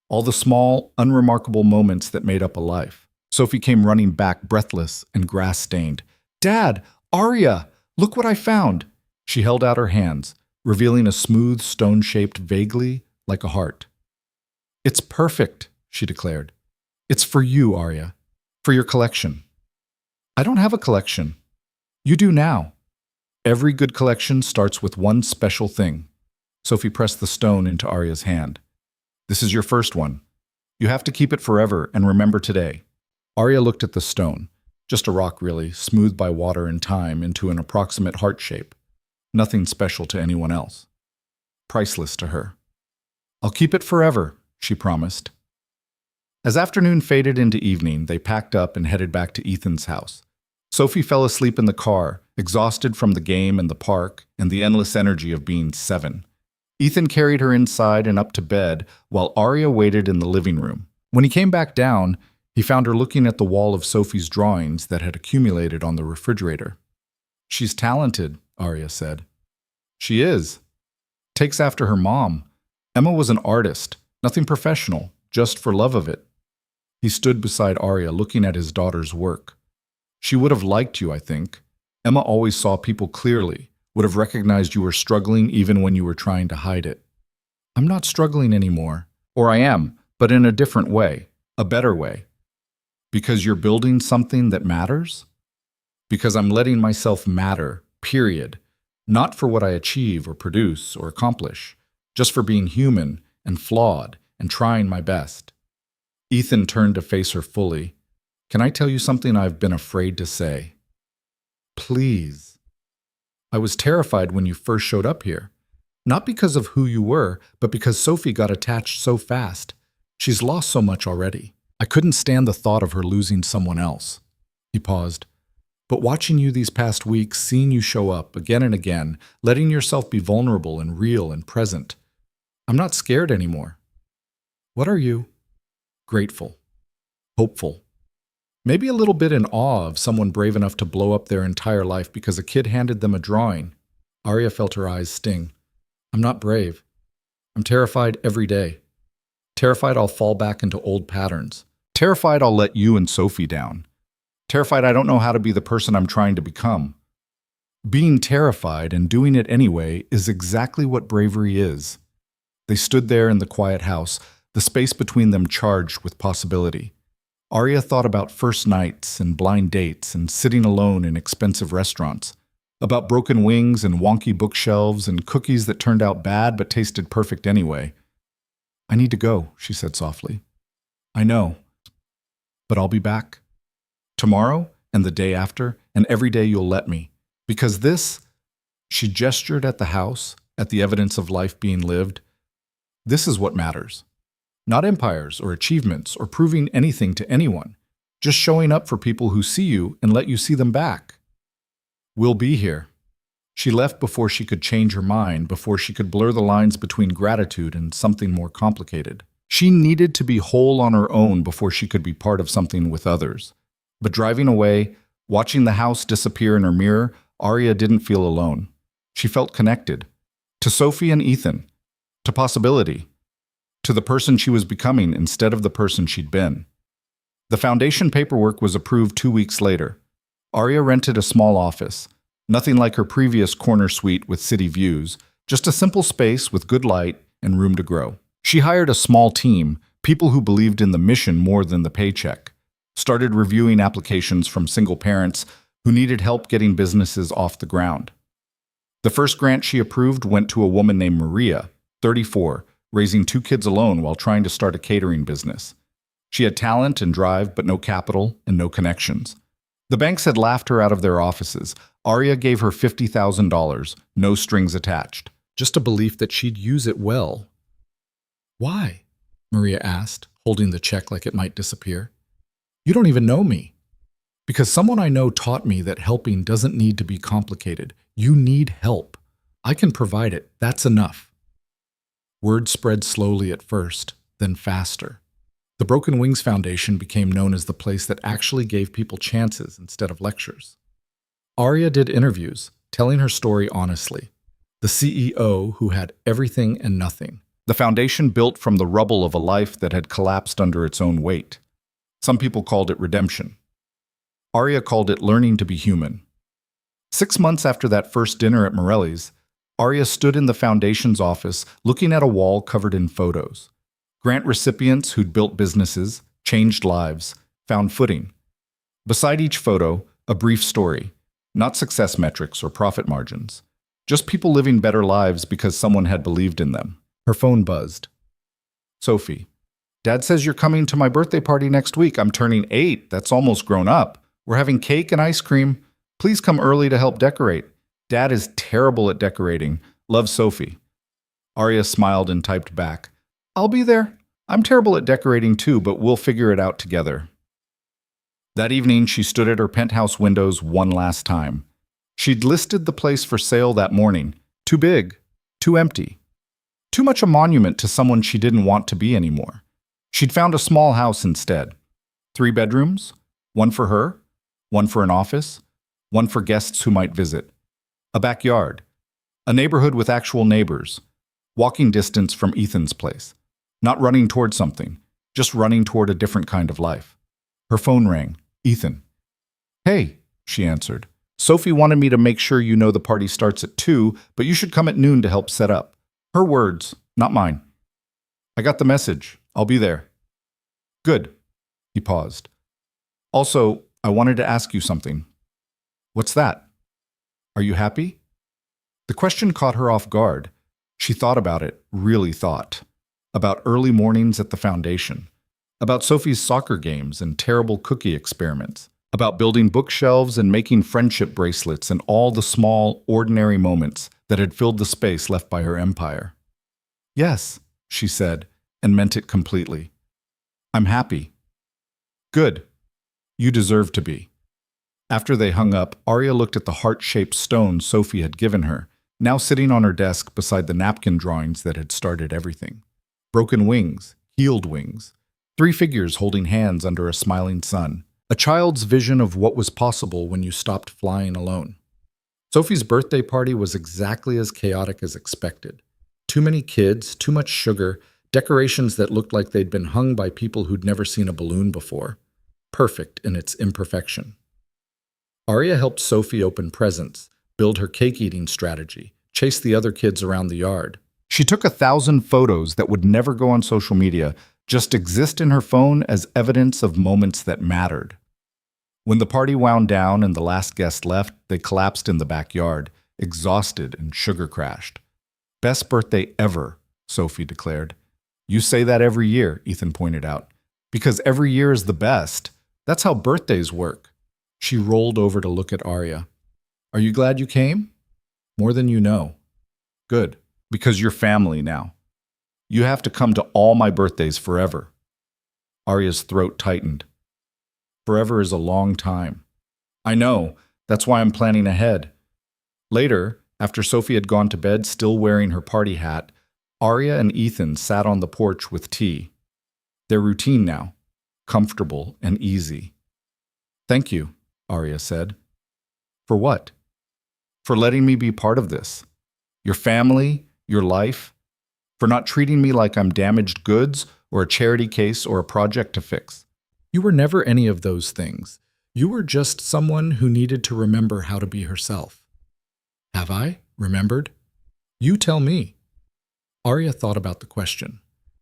All the small, unremarkable moments that made up a life. Sophie came running back, breathless and grass-stained. "Dad! Arya! Look what I found!" She held out her hands, revealing a smooth, stone-shaped vaguely like a heart. "It's perfect," she declared. "It's for you, Arya. For your collection." "I don't have a collection." "You do now. Every good collection starts with one special thing." Sophie pressed the stone into Arya's hand. "This is your first one. You have to keep it forever and remember today." Arya looked at the stone. Just a rock, really, smoothed by water and time into an approximate heart shape. Nothing special to anyone else. Priceless to her. "I'll keep it forever," she promised. As afternoon faded into evening, they packed up and headed back to Ethan's house. Sophie fell asleep in the car, exhausted from the game and the park and the endless energy of being 7. Ethan carried her inside and up to bed while Arya waited in the living room. When he came back down, he found her looking at the wall of Sophie's drawings that had accumulated on the refrigerator. "She's talented," Arya said. "She is. Takes after her mom. Emma was an artist, nothing professional, just for love of it." He stood beside Arya, looking at his daughter's work. "She would have liked you, I think. Emma always saw people clearly, would have recognized you were struggling even when you were trying to hide it." "I'm not struggling anymore. Or I am, but in a different way, a better way." "Because you're building something that matters?" "Because I'm letting myself matter, period. Not for what I achieve or produce or accomplish, just for being human and flawed and trying my best." Ethan turned to face her fully. "Can I tell you something I've been afraid to say?" "Please." "I was terrified when you first showed up here. Not because of who you were, but because Sophie got attached so fast. She's lost so much already. I couldn't stand the thought of her losing someone else." He paused. "But watching you these past weeks, seeing you show up again and again, letting yourself be vulnerable and real and present, I'm not scared anymore." "What are you?" "Grateful. Hopeful. Maybe a little bit in awe of someone brave enough to blow up their entire life because a kid handed them a drawing." Arya felt her eyes sting. "I'm not brave. I'm terrified every day. Terrified I'll fall back into old patterns. Terrified I'll let you and Sophie down. Terrified I don't know how to be the person I'm trying to become. Being terrified and doing it anyway is exactly what bravery is." They stood there in the quiet house, the space between them charged with possibility. Arya thought about first nights and blind dates and sitting alone in expensive restaurants, about broken wings and wonky bookshelves and cookies that turned out bad but tasted perfect anyway. I need to go, she said softly. I know, but I'll be back. Tomorrow and the day after and every day you'll let me. Because this, she gestured at the house, at the evidence of life being lived, this is what matters. Not empires or achievements or proving anything to anyone. Just showing up for people who see you and let you see them back. We'll be here. She left before she could change her mind, before she could blur the lines between gratitude and something more complicated. She needed to be whole on her own before she could be part of something with others. But driving away, watching the house disappear in her mirror, Arya didn't feel alone. She felt connected. To Sophie and Ethan. To possibility. To the person she was becoming instead of the person she'd been. The foundation paperwork was approved 2 weeks later. Arya rented a small office. Nothing like her previous corner suite with city views, just a simple space with good light and room to grow. She hired a small team, people who believed in the mission more than the paycheck. Started reviewing applications from single parents who needed help getting businesses off the ground. The first grant she approved went to a woman named Maria, 34, raising 2 kids alone while trying to start a catering business. She had talent and drive, but no capital and no connections. The banks had laughed her out of their offices. Arya gave her $50,000, no strings attached. Just a belief that she'd use it well. Why? Maria asked, holding the check like it might disappear. You don't even know me. Because someone I know taught me that helping doesn't need to be complicated. You need help. I can provide it. That's enough. Word spread slowly at first, then faster. The Broken Wings Foundation became known as the place that actually gave people chances instead of lectures. Arya did interviews, telling her story honestly. The CEO who had everything and nothing. The foundation built from the rubble of a life that had collapsed under its own weight. Some people called it redemption. Arya called it learning to be human. 6 months after that first dinner at Morelli's, Arya stood in the foundation's office looking at a wall covered in photos. Grant recipients who'd built businesses, changed lives, found footing. Beside each photo, a brief story, not success metrics or profit margins. Just people living better lives because someone had believed in them. Her phone buzzed. Sophie. Dad says you're coming to my birthday party next week. I'm turning 8. That's almost grown up. We're having cake and ice cream. Please come early to help decorate. Dad is terrible at decorating. Love, Sophie. Arya smiled and typed back. I'll be there. I'm terrible at decorating too, but we'll figure it out together. That evening, she stood at her penthouse windows one last time. She'd listed the place for sale that morning. Too big. Too empty. Too much a monument to someone she didn't want to be anymore. She'd found a small house instead. 3 bedrooms, 1 for her, 1 for an office, 1 for guests who might visit. A backyard. A neighborhood with actual neighbors. Walking distance from Ethan's place. Not running toward something, just running toward a different kind of life. Her phone rang. Ethan. Hey, she answered. Sophie wanted me to make sure you know the party starts at 2, but you should come at noon to help set up. Her words, not mine. I got the message. I'll be there. Good. He paused. Also, I wanted to ask you something. What's that? Are you happy? The question caught her off guard. She thought about it, really thought. About early mornings at the foundation. About Sophie's soccer games and terrible cookie experiments. About building bookshelves and making friendship bracelets and all the small, ordinary moments that had filled the space left by her empire. Yes, she said, and meant it completely. I'm happy. Good. You deserve to be. After they hung up, Arya looked at the heart-shaped stone Sophie had given her, now sitting on her desk beside the napkin drawings that had started everything. Broken wings, healed wings, 3 figures holding hands under a smiling sun. A child's vision of what was possible when you stopped flying alone. Sophie's birthday party was exactly as chaotic as expected. Too many kids, too much sugar, decorations that looked like they'd been hung by people who'd never seen a balloon before. Perfect in its imperfection. Arya helped Sophie open presents, build her cake-eating strategy, chase the other kids around the yard. She took 1,000 photos that would never go on social media, just exist in her phone as evidence of moments that mattered. When the party wound down and the last guest left, they collapsed in the backyard, exhausted and sugar-crashed. "Best birthday ever," Sophie declared. "You say that every year," Ethan pointed out. "Because every year is the best. That's how birthdays work." She rolled over to look at Arya. "Are you glad you came?" "More than you know." "Good, because you're family now. You have to come to all my birthdays forever." Arya's throat tightened. Forever is a long time. "I know. That's why I'm planning ahead." Later, after Sophie had gone to bed still wearing her party hat, Arya and Ethan sat on the porch with tea. Their routine now, comfortable and easy. "Thank you," Arya said. "For what?" "For letting me be part of this. Your family, your life. For not treating me like I'm damaged goods or a charity case or a project to fix." "You were never any of those things. You were just someone who needed to remember how to be herself." "Have I remembered?" "You tell me." Arya thought about the question.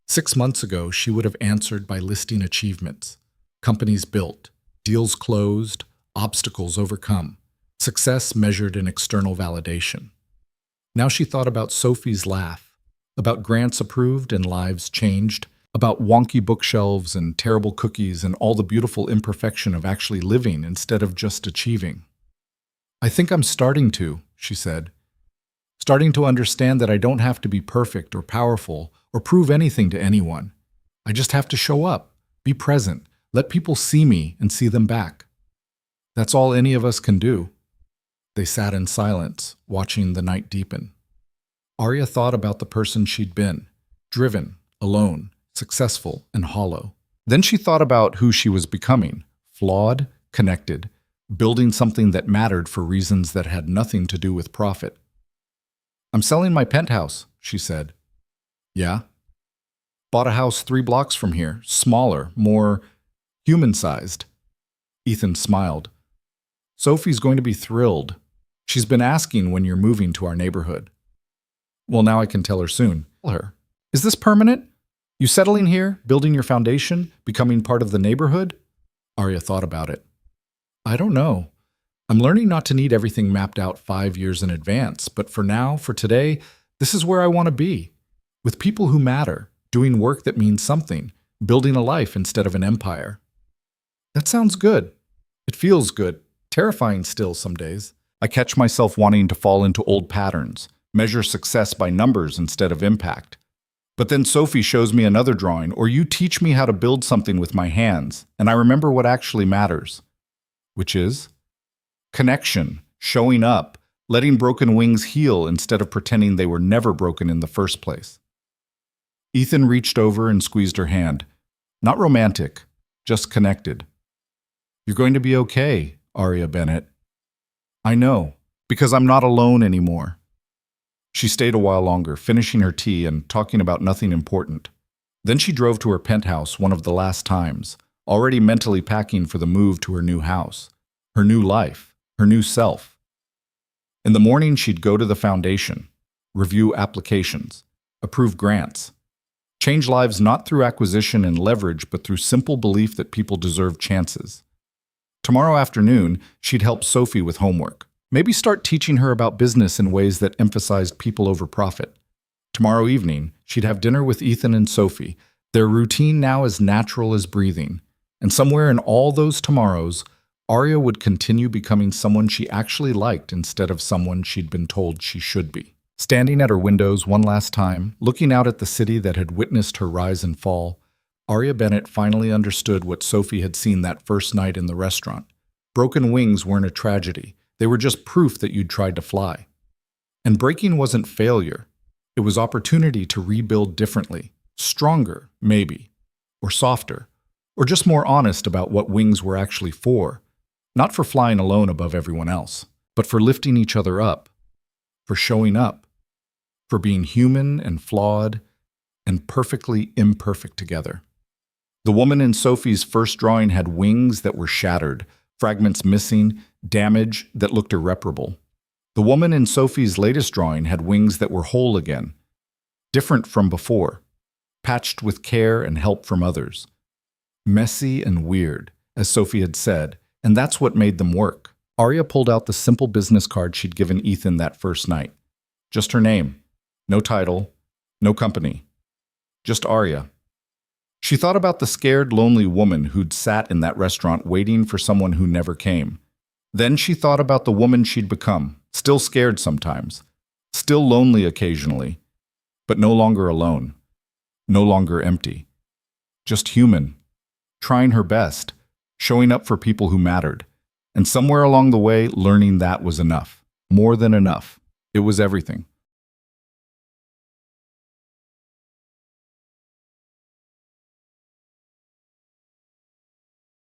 6 months ago, she would have answered by listing achievements. Companies built, deals closed, obstacles overcome, success measured in external validation. Now she thought about Sophie's laugh, about grants approved and lives changed, about wonky bookshelves and terrible cookies and all the beautiful imperfection of actually living instead of just achieving. "I think I'm starting to," she said. "Starting to understand that I don't have to be perfect or powerful or prove anything to anyone. I just have to show up, be present, let people see me and see them back. That's all any of us can do." They sat in silence, watching the night deepen. Arya thought about the person she'd been, driven, alone, successful, and hollow. Then she thought about who she was becoming, flawed, connected, building something that mattered for reasons that had nothing to do with profit. "I'm selling my penthouse," she said. "Yeah?" "Bought a house 3 blocks from here, smaller, more human-sized." Ethan smiled. "Sophie's going to be thrilled. She's been asking when you're moving to our neighborhood." "Well, now I can tell her soon." "Tell her. Is this permanent? You settling here, building your foundation, becoming part of the neighborhood?" Arya thought about it. "I don't know. I'm learning not to need everything mapped out 5 years in advance, but for now, for today, this is where I want to be. With people who matter, doing work that means something, building a life instead of an empire." "That sounds good. It feels good. Terrifying still some days. I catch myself wanting to fall into old patterns, measure success by numbers instead of impact. But then Sophie shows me another drawing, or you teach me how to build something with my hands, and I remember what actually matters." "Which is?" "Connection, showing up, letting broken wings heal instead of pretending they were never broken in the first place." Ethan reached over and squeezed her hand. Not romantic, just connected. "You're going to be okay, Arya Bennett." "I know, because I'm not alone anymore." She stayed a while longer, finishing her tea and talking about nothing important. Then she drove to her penthouse one of the last times, already mentally packing for the move to her new house, her new life, her new self. In the morning, she'd go to the foundation, review applications, approve grants, change lives not through acquisition and leverage, but through simple belief that people deserve chances. Tomorrow afternoon, she'd help Sophie with homework. Maybe start teaching her about business in ways that emphasized people over profit. Tomorrow evening, she'd have dinner with Ethan and Sophie, their routine now as natural as breathing. And somewhere in all those tomorrows, Arya would continue becoming someone she actually liked instead of someone she'd been told she should be. Standing at her windows one last time, looking out at the city that had witnessed her rise and fall, Arya Bennett finally understood what Sophie had seen that first night in the restaurant. Broken wings weren't a tragedy. They were just proof that you'd tried to fly. And breaking wasn't failure. It was opportunity to rebuild differently, stronger, maybe, or softer, or just more honest about what wings were actually for. Not for flying alone above everyone else, but for lifting each other up, for showing up, for being human and flawed and perfectly imperfect together. The woman in Sophie's first drawing had wings that were shattered, fragments missing, damage that looked irreparable. The woman in Sophie's latest drawing had wings that were whole again, different from before, patched with care and help from others. Messy and weird, as Sophie had said, and that's what made them work. Arya pulled out the simple business card she'd given Ethan that first night. Just her name. No title. No company. Just Arya. She thought about the scared, lonely woman who'd sat in that restaurant waiting for someone who never came. Then she thought about the woman she'd become, still scared sometimes, still lonely occasionally, but no longer alone, no longer empty. Just human, trying her best, showing up for people who mattered, and somewhere along the way learning that was enough, more than enough. It was everything.